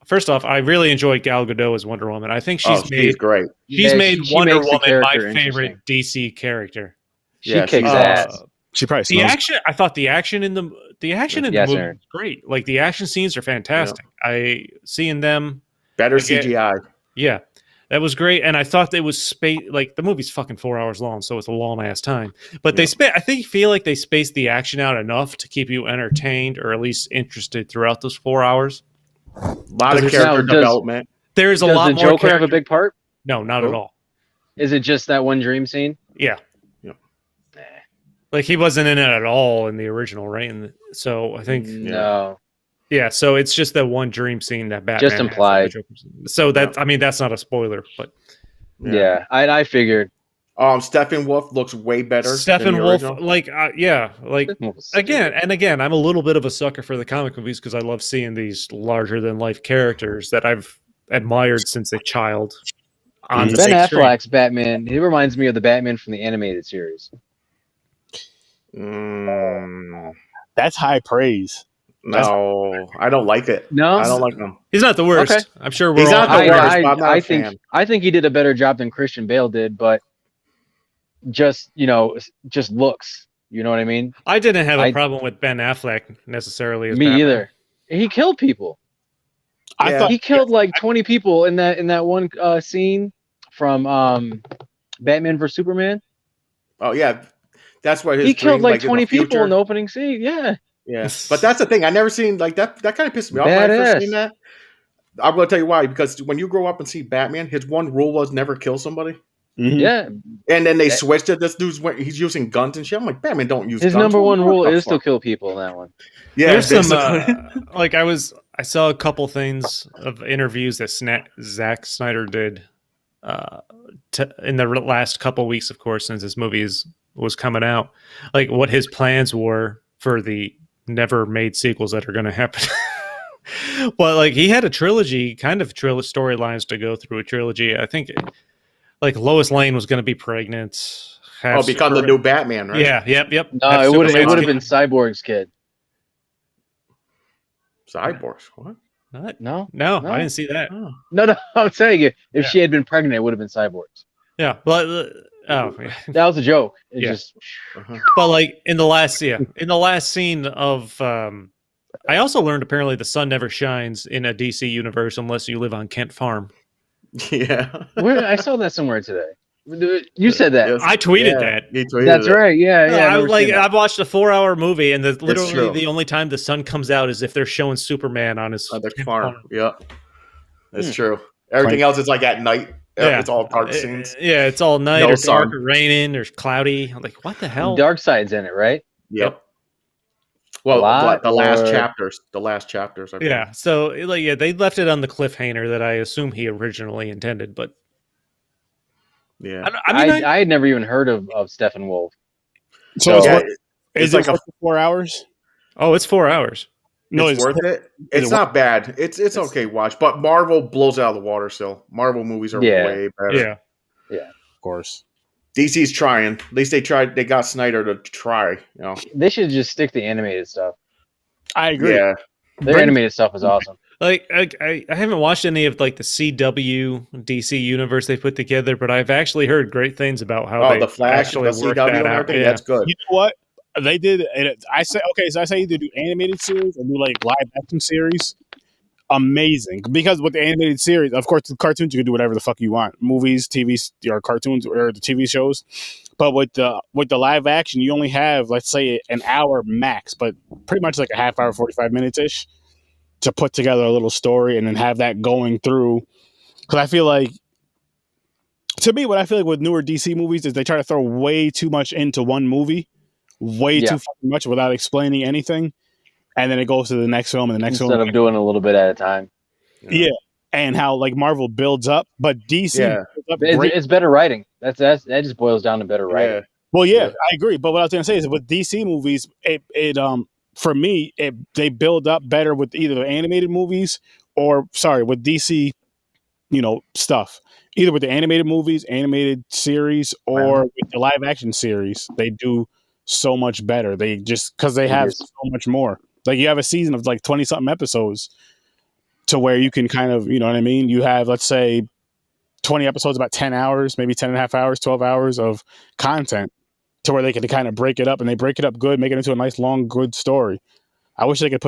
Speaker 3: first off, I really enjoyed Gal Gadot as Wonder Woman. I think she's
Speaker 1: great.
Speaker 3: She's made Wonder Woman my favorite DC character.
Speaker 2: She kicks ass.
Speaker 4: She probably
Speaker 3: the action. I thought the action in the movie was great. Like the action scenes are fantastic. Yeah. Seeing them
Speaker 1: better CGI.
Speaker 3: Yeah, that was great. And I thought it was like the movie's fucking 4 hours long, so it's a long ass time. But I feel like they spaced the action out enough to keep you entertained or at least interested throughout those 4 hours.
Speaker 1: A lot of character development.
Speaker 3: There's a lot more.
Speaker 2: Does the Joker have a big part?
Speaker 3: No, not at all.
Speaker 2: Is it just that one dream scene?
Speaker 3: Yeah. Like he wasn't in it at all in the original, right? So I think
Speaker 2: no.
Speaker 3: Yeah, so it's just that one dream scene that Batman
Speaker 2: just implied.
Speaker 3: So I mean, that's not a spoiler, but
Speaker 2: I figured.
Speaker 1: Steppenwolf looks way better.
Speaker 3: Steppenwolf, again, I'm a little bit of a sucker for the comic movies because I love seeing these larger than life characters that I've admired since a child.
Speaker 2: Ben Affleck's Batman, he reminds me of the Batman from the animated series.
Speaker 4: That's high praise.
Speaker 1: No, I don't like it.
Speaker 2: No,
Speaker 1: I don't like him.
Speaker 3: He's not the worst. Okay. I'm sure we're
Speaker 1: He's not the worst. But I'm not a fan.
Speaker 2: I think he did a better job than Christian Bale did, but just looks. You know what I mean?
Speaker 3: I didn't have a
Speaker 2: I-
Speaker 3: problem with Ben Affleck necessarily as
Speaker 2: Me
Speaker 3: Batman.
Speaker 2: either. He killed people.
Speaker 4: I
Speaker 1: Yeah.
Speaker 4: thought
Speaker 2: He killed like 20 people in that one scene from Batman vs Superman.
Speaker 1: Oh yeah, that's what his
Speaker 2: He killed
Speaker 1: dream,
Speaker 2: like
Speaker 1: like in the
Speaker 2: 20 people in the
Speaker 1: future.
Speaker 2: opening scene. Yeah,
Speaker 1: Yeah, but that's the thing. I never seen like that. That kind of pissed me off when I first seen
Speaker 2: badass.
Speaker 1: that. I'm gonna tell you why. Because when you grow up and see Batman, his one rule was never kill somebody.
Speaker 4: Mhm.
Speaker 2: Yeah,
Speaker 1: And then they
Speaker 2: That-
Speaker 1: switched it. This dude's he's using guns and shit. I'm like, Batman don't use
Speaker 2: his
Speaker 1: guns.
Speaker 2: number
Speaker 1: Well,
Speaker 2: one
Speaker 1: what
Speaker 2: rule
Speaker 1: the
Speaker 2: is to
Speaker 1: fuck?
Speaker 2: kill people in that one.
Speaker 1: Yeah,
Speaker 3: There's some
Speaker 1: basically.
Speaker 3: like I saw a couple things of interviews that Zack Snyder did in the last couple weeks, of course, since this movie was coming out, like what his plans were for the never made sequels that are going to happen. Well, like he had a trilogy, kind of storylines to go through a trilogy. I think like Lois Lane was going to be pregnant.
Speaker 1: Oh, become the new Batman, right?
Speaker 3: Yeah, yep.
Speaker 2: No,
Speaker 3: Have
Speaker 2: it would
Speaker 3: Superman's
Speaker 2: have
Speaker 3: kid.
Speaker 2: been Cyborg's kid.
Speaker 1: Cyborgs. What?
Speaker 3: What?
Speaker 2: No,
Speaker 3: No,
Speaker 2: No.
Speaker 3: I didn't see that.
Speaker 1: Oh.
Speaker 2: no. I'm saying it. If
Speaker 3: Yeah.
Speaker 2: she had been pregnant, it would have been Cyborg's.
Speaker 3: Yeah, but oh, yeah.
Speaker 2: That was a joke. It
Speaker 3: Yeah.
Speaker 2: just
Speaker 1: Uh-huh.
Speaker 3: But like in the last scene of I also learned apparently the sun never shines in a DC universe unless you live on Kent Farm.
Speaker 1: Yeah.
Speaker 2: where I saw that somewhere today. You said that.
Speaker 1: Yes.
Speaker 3: I tweeted
Speaker 1: Yeah,
Speaker 3: that.
Speaker 1: he tweeted
Speaker 2: That's
Speaker 1: it.
Speaker 2: right. Yeah,
Speaker 3: No,
Speaker 2: yeah. I
Speaker 3: I
Speaker 2: remember
Speaker 3: like
Speaker 2: seeing that.
Speaker 3: I've watched a 4-hour movie and literally
Speaker 1: true.
Speaker 3: the only time the sun comes out is if they're showing Superman on his
Speaker 1: On the
Speaker 3: Kent
Speaker 1: farm. Yeah. That's
Speaker 2: Hmm.
Speaker 1: true. Everything else is like at night.
Speaker 3: Yeah.
Speaker 1: It's all dark scenes.
Speaker 3: Yeah, it's all night
Speaker 1: No
Speaker 3: or
Speaker 1: sun.
Speaker 3: dark or raining or cloudy. I'm like, what the hell?
Speaker 2: Dark Side's in it, right?
Speaker 1: Yep. Well,
Speaker 2: lot,
Speaker 1: the last
Speaker 2: or-
Speaker 1: chapters. The last chapters. I think.
Speaker 3: Yeah, so like they left it on the cliffhanger that I assume he originally intended, but
Speaker 1: Yeah.
Speaker 3: I mean,
Speaker 2: I had never even heard of Steppenwolf.
Speaker 4: So it's
Speaker 1: Yeah,
Speaker 4: worth,
Speaker 1: it's
Speaker 4: is
Speaker 1: like
Speaker 4: it worth the 4 hours?
Speaker 3: oh, it's 4 hours.
Speaker 4: No,
Speaker 1: it's worth it. It's
Speaker 4: it
Speaker 1: not bad. It's okay watch, but Marvel blows it out of the water still. Marvel movies are
Speaker 2: Yeah.
Speaker 1: way better.
Speaker 3: Yeah.
Speaker 4: of course.
Speaker 1: DC's trying. At least they tried. They got Snyder to try. You know.
Speaker 2: They should just stick to animated stuff.
Speaker 4: I agree.
Speaker 1: Yeah.
Speaker 2: Their animated stuff is awesome.
Speaker 3: Like I haven't watched any of like the CW DC universe they put together, but I've actually heard great things about how
Speaker 1: Oh,
Speaker 3: they
Speaker 1: the Flash, the
Speaker 3: actually worked
Speaker 1: CW,
Speaker 3: that
Speaker 1: and
Speaker 3: out.
Speaker 1: everything.
Speaker 3: Yeah.
Speaker 1: That's good.
Speaker 4: You know what? They did it. I say okay, so I say either do animated series or do like live action series. Amazing. Because with the animated series, of course the cartoons you can do whatever the fuck you want. Movies, TVs or cartoons or the TV shows. But with the live action, you only have, let's say, an hour max, but pretty much like a half hour, 45 minutes ish to put together a little story and then have that going through. Because I feel like, to me, what I feel like with newer DC movies is they try to throw way too much into one movie, way
Speaker 2: Yeah.
Speaker 4: too fucking much without explaining anything. And then it goes to the next film and the next
Speaker 2: Instead
Speaker 4: film.
Speaker 2: of doing a little bit at a time.
Speaker 4: Yeah. And how like Marvel builds up, but DC
Speaker 1: Yeah.
Speaker 4: builds up
Speaker 2: It's,
Speaker 4: great.
Speaker 2: it's better writing. That just boils down to better
Speaker 1: Yeah.
Speaker 2: writing.
Speaker 4: Well, yeah,
Speaker 1: Yeah.
Speaker 4: I agree. But what I was going to say is with DC movies, it for me, they build up better with either the animated movies or with DC, stuff. Either with the animated movies, animated series, or with the live action series, they do so much better. They just because they have so much more. Like you have a season of like 20 something episodes to where you can kind of, you know what I mean? You have, let's say, 20 episodes, about 10 hours, maybe 10 and a half hours, 12 hours of content to where they can kind of break it up, and they break it up good, make it into a nice, long, good story. I wish they could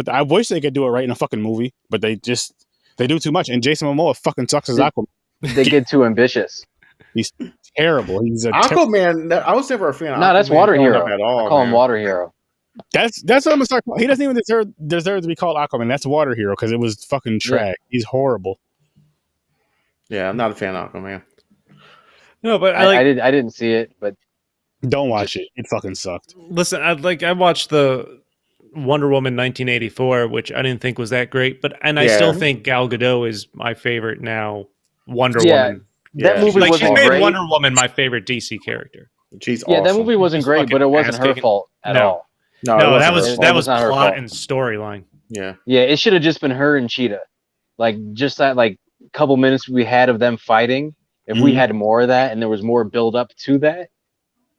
Speaker 4: do it right in a fucking movie, but they do too much. And Jason Momoa fucking sucks as Aquaman.
Speaker 2: They get too ambitious.
Speaker 4: He's terrible. He's a
Speaker 1: Aquaman. I was never a fan of
Speaker 2: No, that's
Speaker 1: Aquaman
Speaker 2: Water
Speaker 1: growing
Speaker 2: Hero.
Speaker 1: up at all.
Speaker 2: I call him
Speaker 1: man.
Speaker 2: Water Hero.
Speaker 4: that's what I'm gonna start. He doesn't even deserve to be called Aquaman. That's Water Hero because it was fucking trash. He's horrible.
Speaker 1: Yeah, I'm not a fan of Aquaman.
Speaker 3: No, but
Speaker 2: I didn't see it, but
Speaker 4: Don't watch it. It fucking sucked.
Speaker 3: listen, I watched the Wonder Woman 1984, which I didn't think was that great, but I
Speaker 1: Yeah.
Speaker 3: still think Gal Gadot is my favorite now. Wonder
Speaker 2: Yeah,
Speaker 3: Woman.
Speaker 2: that
Speaker 1: Yeah,
Speaker 2: movie
Speaker 3: Like she's
Speaker 2: wasn't
Speaker 3: made
Speaker 2: great.
Speaker 3: Wonder Woman my favorite DC character.
Speaker 1: She's
Speaker 2: Yeah, that
Speaker 1: awesome.
Speaker 2: movie wasn't
Speaker 3: Just
Speaker 2: great,
Speaker 3: fucking
Speaker 2: but it wasn't her
Speaker 3: ass-kicking.
Speaker 2: fault at
Speaker 3: No.
Speaker 2: all.
Speaker 1: No,
Speaker 3: No,
Speaker 1: it
Speaker 3: that
Speaker 1: wasn't
Speaker 3: was
Speaker 1: her
Speaker 2: It
Speaker 3: that
Speaker 1: fault.
Speaker 3: was
Speaker 2: not her
Speaker 3: plot
Speaker 2: fault.
Speaker 3: and storyline.
Speaker 1: Yeah.
Speaker 2: Yeah, it should have just been her and Cheetah. Like just that couple minutes we had of them fighting. If we
Speaker 4: Mhm.
Speaker 2: had more of that and there was more build up to that,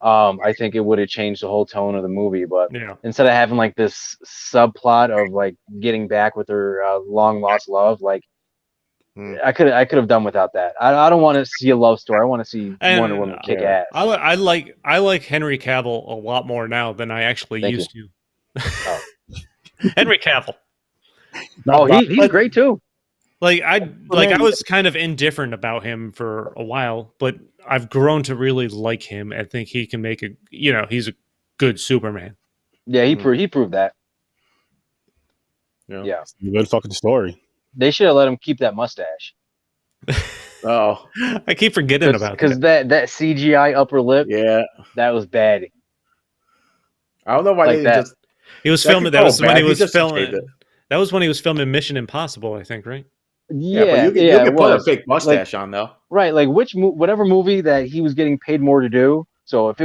Speaker 2: I think it would have changed the whole tone of the movie. But
Speaker 3: Yeah.
Speaker 2: instead of having like this subplot of like getting back with her long lost love, like I could have done without that. I don't want to see a love story. I want to see Wonder Woman kick ass.
Speaker 3: I like Henry Cavill a lot more now than I actually used to.
Speaker 2: Oh.
Speaker 3: Henry Cavill.
Speaker 2: He's great too.
Speaker 3: I was kind of indifferent about him for a while, but I've grown to really like him. I think he can make he's a good Superman.
Speaker 2: Yeah, he proved that.
Speaker 1: Yeah.
Speaker 4: It's a good fucking story.
Speaker 2: They should have let him keep that mustache.
Speaker 1: Oh,
Speaker 3: I keep forgetting about
Speaker 2: because that CGI upper lip.
Speaker 1: Yeah,
Speaker 2: that was bad.
Speaker 1: I don't know why
Speaker 2: Like
Speaker 1: they
Speaker 2: that.
Speaker 1: just.
Speaker 3: He was filming. That was when he was
Speaker 1: just
Speaker 3: filming.
Speaker 1: shaved it.
Speaker 3: That was when he was filming Mission Impossible, I think, right?
Speaker 2: Yeah,
Speaker 1: but you can put a fake mustache on though.
Speaker 2: Right, like whatever movie that he was getting paid more to do. So if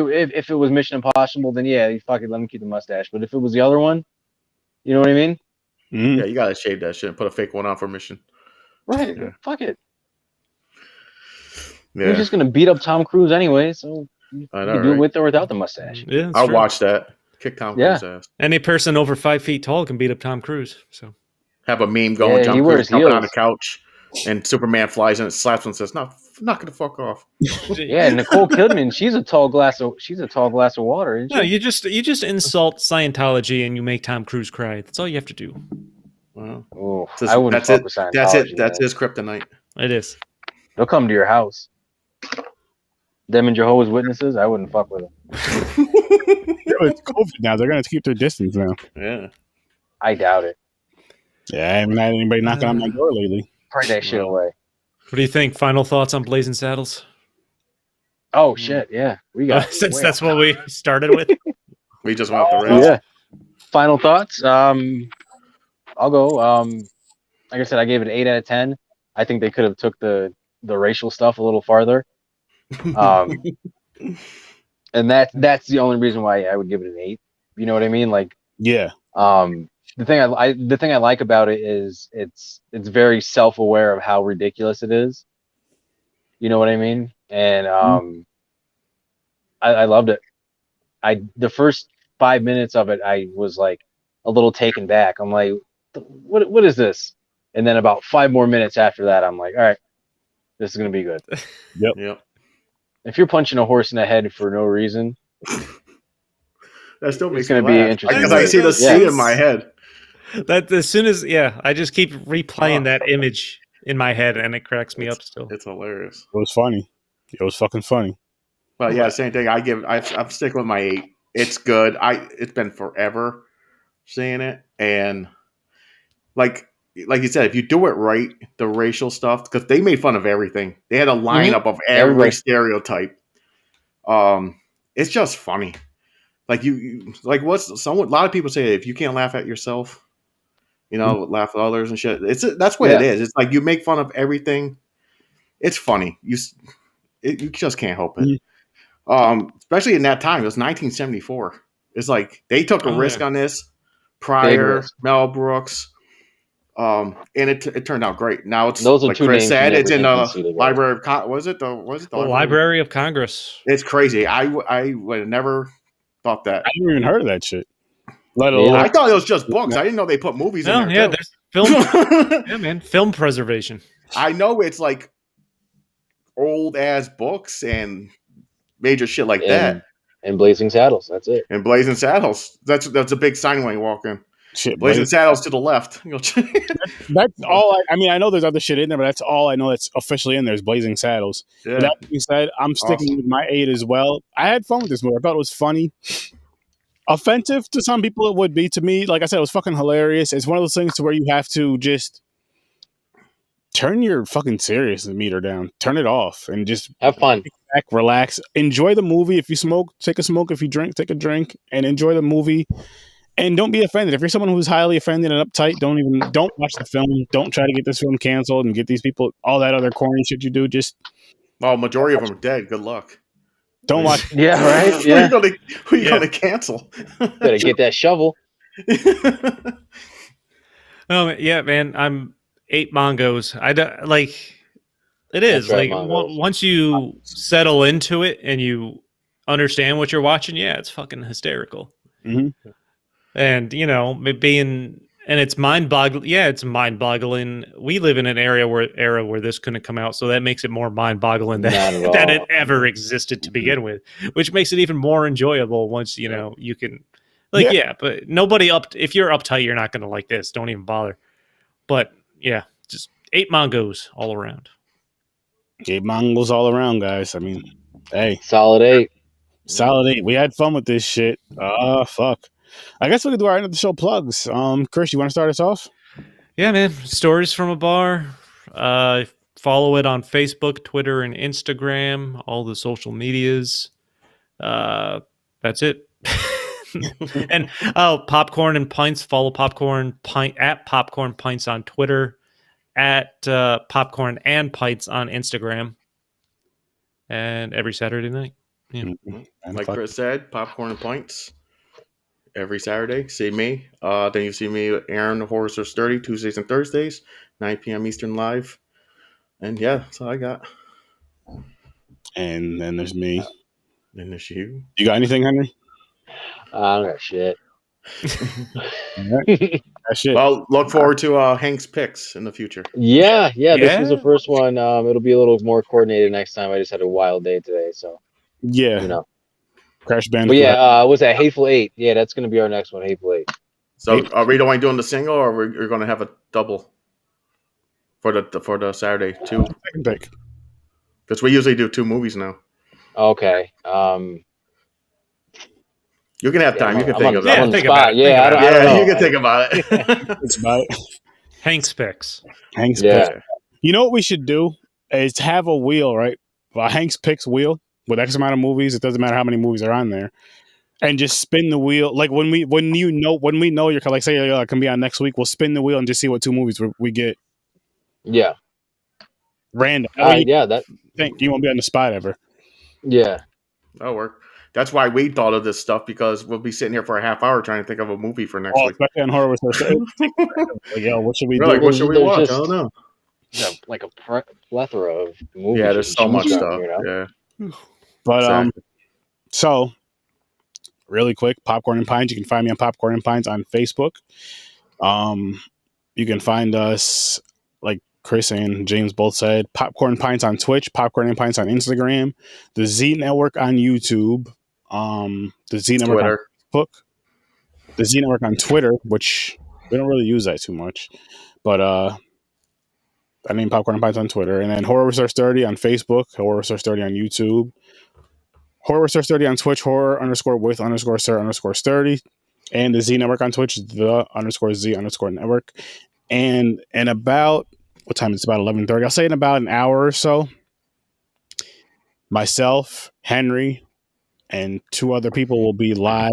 Speaker 2: it was Mission Impossible, then yeah, you fucking let him keep the mustache. But if it was the other one, you know what I mean?
Speaker 1: Yeah, you gotta shave that shit and put a fake one on for Mission.
Speaker 2: Right.
Speaker 1: Yeah.
Speaker 2: Fuck it.
Speaker 1: Yeah.
Speaker 2: You're just gonna beat up Tom Cruise anyway, so you can do it with or without the mustache.
Speaker 3: Yeah,
Speaker 1: I'll watch that. Kick Tom Cruise's ass.
Speaker 3: Any person over 5 feet tall can beat up Tom Cruise. So
Speaker 1: have a meme going. Tom Cruise jumping on the couch, and Superman flies in and slaps him and says, "No, knock the fuck off."
Speaker 2: Yeah, Nicole Kidman, she's a tall glass of water. Isn't she?
Speaker 3: No, you just insult Scientology and you make Tom Cruise cry. That's all you have to do.
Speaker 2: Wow. I wouldn't fuck with Scientology.
Speaker 1: That's it. That's his kryptonite.
Speaker 3: It is.
Speaker 2: They'll come to your house. Them and Jehovah's Witnesses, I wouldn't fuck with them.
Speaker 4: It's COVID now. They're gonna keep their distance now.
Speaker 1: Yeah.
Speaker 2: I doubt it.
Speaker 4: Yeah, I haven't had anybody knocking on my door lately.
Speaker 2: Pray that shit away.
Speaker 3: What do you think? Final thoughts on Blazing Saddles?
Speaker 2: Oh shit! Yeah, we got
Speaker 3: since that's what we started with.
Speaker 1: We just went off the rails.
Speaker 2: Yeah. Final thoughts. I'll go. Like I said, I gave it an 8 out of 10. I think they could have took the racial stuff a little farther. And that's the only reason why I would give it an 8. You know what I mean? Like,
Speaker 4: yeah.
Speaker 2: The thing I like about it is it's very self-aware of how ridiculous it is. You know what I mean? And I loved it. The first 5 minutes of it, I was like a little taken back. I'm like, what is this? And then about 5 more minutes after that, I'm like, all right, this is gonna be good.
Speaker 1: Yep.
Speaker 2: If you're punching a horse in the head for no reason,
Speaker 1: that still makes
Speaker 2: it's gonna be interesting.
Speaker 1: Because I see the scene in my head.
Speaker 3: That as soon as I just keep replaying that image in my head, and it cracks me up still.
Speaker 1: It's hilarious.
Speaker 4: It was funny. It was fucking funny.
Speaker 1: But yeah, same thing. I'm sticking with my 8. It's good. It's been forever seeing it, and like you said, if you do it right, the racial stuff, because they made fun of everything. They had a lineup of every stereotype. It's just funny. Like you like a lot of people say, if you can't laugh at yourself, laugh at others and shit. That's what it is. It's like you make fun of everything. It's funny. You just can't help it. Especially in that time, it was 1974. It's like they took a risk on this. Pryor, Mel Brooks, and it turned out great. Now it's
Speaker 2: those are
Speaker 1: like
Speaker 2: two
Speaker 1: Chris
Speaker 2: names
Speaker 1: said, it's in the
Speaker 2: the
Speaker 1: Library of the
Speaker 3: Library of Congress.
Speaker 1: It's crazy. I would have never thought that.
Speaker 4: I never even heard of that shit.
Speaker 1: I thought it was just books. I didn't know they put movies in there.
Speaker 3: Yeah, there's film. Yeah, man, film preservation.
Speaker 1: I know it's like old ass books and major shit like that.
Speaker 2: And Blazing Saddles. That's it.
Speaker 1: And Blazing Saddles. That's a big sign when you walk in.
Speaker 4: Shit,
Speaker 1: Blazing Saddles to the left.
Speaker 4: That's all. I mean, I know there's other shit in there, but that's all I know that's officially in there is Blazing Saddles.
Speaker 1: Yeah.
Speaker 4: With that being said, I'm sticking with my 8 as well. I had fun with this movie. I thought it was funny. Offensive to some people, it would be. To me, like I said, it was fucking hilarious. It's one of those things to where you have to just turn your fucking serious meter down, turn it off, and just
Speaker 2: have fun,
Speaker 4: back, relax, enjoy the movie. If you smoke, take a smoke. If you drink, take a drink, and enjoy the movie. And don't be offended. If you're someone who's highly offended and uptight, don't watch the film. Don't try to get this film canceled and get these people all that other corny shit you do. Just
Speaker 1: majority of them are dead. Good luck.
Speaker 4: Don't watch.
Speaker 2: Yeah, right. Yeah.
Speaker 1: Who are you gonna cancel?
Speaker 2: Better get that shovel.
Speaker 3: Oh yeah, man. I'm 8 mongos. It is
Speaker 2: right,
Speaker 3: like once you settle into it and you understand what you're watching. Yeah, it's fucking hysterical.
Speaker 4: Mm-hmm.
Speaker 3: And being And it's mind-boggling. Yeah, it's mind-boggling. We live in an era where this couldn't come out, so that makes it more mind-boggling
Speaker 2: Not
Speaker 3: that,
Speaker 2: at
Speaker 3: that
Speaker 2: all.
Speaker 3: it ever existed to begin with, which makes it even more enjoyable once you know you can. Like, yeah, but nobody if you're uptight, you're not going to like this. Don't even bother. But yeah, just 8 mangos all around.
Speaker 4: 8 mangos all around, guys. I mean, hey,
Speaker 2: Solid 8.
Speaker 4: solid 8. We had fun with this shit. Fuck. I guess we could do our end of the show plugs. Chris, you want to start us off?
Speaker 3: Yeah, man. Stories from a bar. Follow it on Facebook, Twitter, and Instagram. All the social medias. That's it. And Popcorn and Pints. Follow Popcorn Pint at Popcorn Pints on Twitter, at Popcorn and Pints on Instagram, and every Saturday night. Yeah.
Speaker 1: Like Chris said, Popcorn and Pints every Saturday. See me. Then you see me, Aaron, the Horror Source 30, Tuesdays and Thursdays, 9 p.m. Eastern live. And yeah, that's all I got.
Speaker 4: And then there's me.
Speaker 1: And there's you.
Speaker 4: You got anything, Henry?
Speaker 2: I don't got shit.
Speaker 4: That's shit.
Speaker 1: Well, look forward to Hank's picks in the future.
Speaker 2: Yeah. This was the
Speaker 3: Yeah.
Speaker 2: first one. It'll be a little more coordinated next time. I just had a wild day today, so
Speaker 4: Yeah.
Speaker 2: you know.
Speaker 4: Crash Band.
Speaker 2: But yeah, was that Hateful Eight? Yeah, that's gonna be our next one, Hateful Eight.
Speaker 1: So are we only doing the single, or we're going to have a double for the Saturday too?
Speaker 4: Second pick.
Speaker 1: Because we usually do 2 movies now.
Speaker 2: Okay.
Speaker 1: You can have time. You can
Speaker 2: I'm
Speaker 1: think
Speaker 2: on,
Speaker 1: of
Speaker 2: I'm
Speaker 1: that.
Speaker 2: on the
Speaker 3: think about
Speaker 2: spot.
Speaker 3: it,
Speaker 2: Yeah,
Speaker 3: think
Speaker 2: I
Speaker 3: about
Speaker 2: don't,
Speaker 3: it.
Speaker 2: I don't
Speaker 1: Yeah,
Speaker 2: know.
Speaker 1: you can think about it.
Speaker 4: It's about
Speaker 3: Hank's picks.
Speaker 4: Hank's
Speaker 2: Yeah.
Speaker 4: picks. You know what we should do is have a wheel, right? A Hank's picks wheel with X amount of movies. It doesn't matter how many movies are on there, and just spin the wheel. Like when we know you're like say can be on next week, we'll spin the wheel and just see what 2 movies we get
Speaker 2: Yeah.
Speaker 4: random.
Speaker 2: Yeah. That.
Speaker 4: Think you won't be on the spot ever.
Speaker 2: Yeah.
Speaker 1: That'll work. That's why we thought of this stuff, because we'll be sitting here for a half hour trying to think of a movie for next week.
Speaker 4: Especially on horror. Like, yo, what should we
Speaker 1: We're
Speaker 4: do?
Speaker 1: like, what should we
Speaker 2: There's
Speaker 1: watch?
Speaker 2: just-
Speaker 1: I don't know.
Speaker 2: Yeah, like a plethora of movies.
Speaker 1: Yeah,
Speaker 2: you
Speaker 1: there's
Speaker 2: can
Speaker 1: so much
Speaker 2: choose from,
Speaker 1: stuff.
Speaker 2: you know?
Speaker 1: Yeah.
Speaker 4: But
Speaker 1: Exactly.
Speaker 4: so really quick, Popcorn and Pints. You can find me on Popcorn and Pints on Facebook. You can find us, like Chris and James both said, Popcorn Pints on Twitch, Popcorn and Pints on Instagram, the Z Network on YouTube, the Z Network
Speaker 1: Twitter.
Speaker 4: on Facebook, the Z Network on Twitter, which we don't really use that too much, but I mean Popcorn and Pints on Twitter, and then Horror Source 30 on Facebook, Horror Source 30 on YouTube, Horror Source 30 on Twitch, horror_with_sir_30, and the Z Network on Twitch, the_Z_network. And in about, what time? It's about 11:30. I'll say in about an hour or so, myself, Henry, and 2 other people will be live.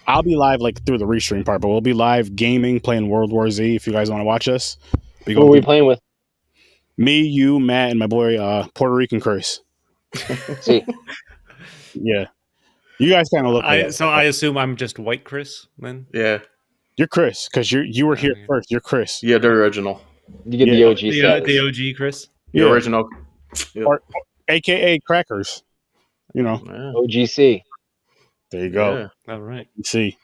Speaker 4: I'll be live like through the restream part, but we'll be live gaming, playing World War Z if you guys want to watch us.
Speaker 2: Who are we playing with?
Speaker 4: Me, you, Matt, and my boy Puerto Rican Chris.
Speaker 2: See.
Speaker 4: Yeah. You guys kind of look like
Speaker 3: So I assume I'm just white Chris then?
Speaker 1: Yeah.
Speaker 4: you're Chris because you were here
Speaker 3: yeah.
Speaker 4: first. You're Chris.
Speaker 1: Yeah, the original.
Speaker 2: You get
Speaker 4: Yeah.
Speaker 2: the OG status.
Speaker 3: The OG Chris?
Speaker 1: The
Speaker 4: Yeah.
Speaker 1: original. Yeah.
Speaker 4: Or- AKA Crackers. You know,
Speaker 1: Yeah.
Speaker 2: OGC.
Speaker 4: there you go.
Speaker 1: Yeah.
Speaker 3: All right.
Speaker 4: You see.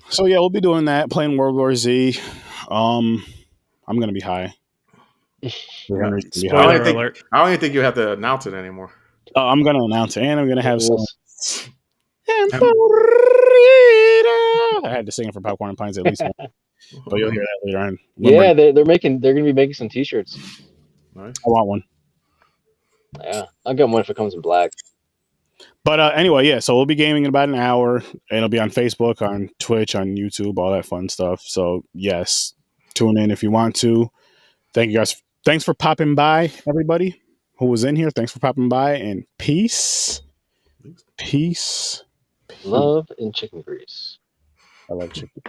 Speaker 4: So yeah, we'll be doing that, playing World War Z. I'm gonna be high. Henry's gonna be
Speaker 1: I
Speaker 3: Spoiler
Speaker 4: high.
Speaker 1: don't think-
Speaker 3: alert.
Speaker 1: I don't even think you have to announce it anymore.
Speaker 4: I'm gonna announce it, and I'm gonna have some. I had to sing it for Popcorn and Pints at least once, but you'll hear that later on.
Speaker 2: Yeah, they're gonna be making some T-shirts.
Speaker 1: Nice.
Speaker 4: I want one.
Speaker 2: Yeah, I'll get one if it comes in black.
Speaker 4: But anyway, yeah. So we'll be gaming in about an hour, and it'll be on Facebook, on Twitch, on YouTube, all that fun stuff. So yes, tune in if you want to. Thank you guys. Thanks for popping by, everybody who was in here. Thanks for popping by, and peace. Peace.
Speaker 2: Love and chicken grease.
Speaker 4: I love chicken.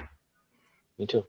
Speaker 2: Me too.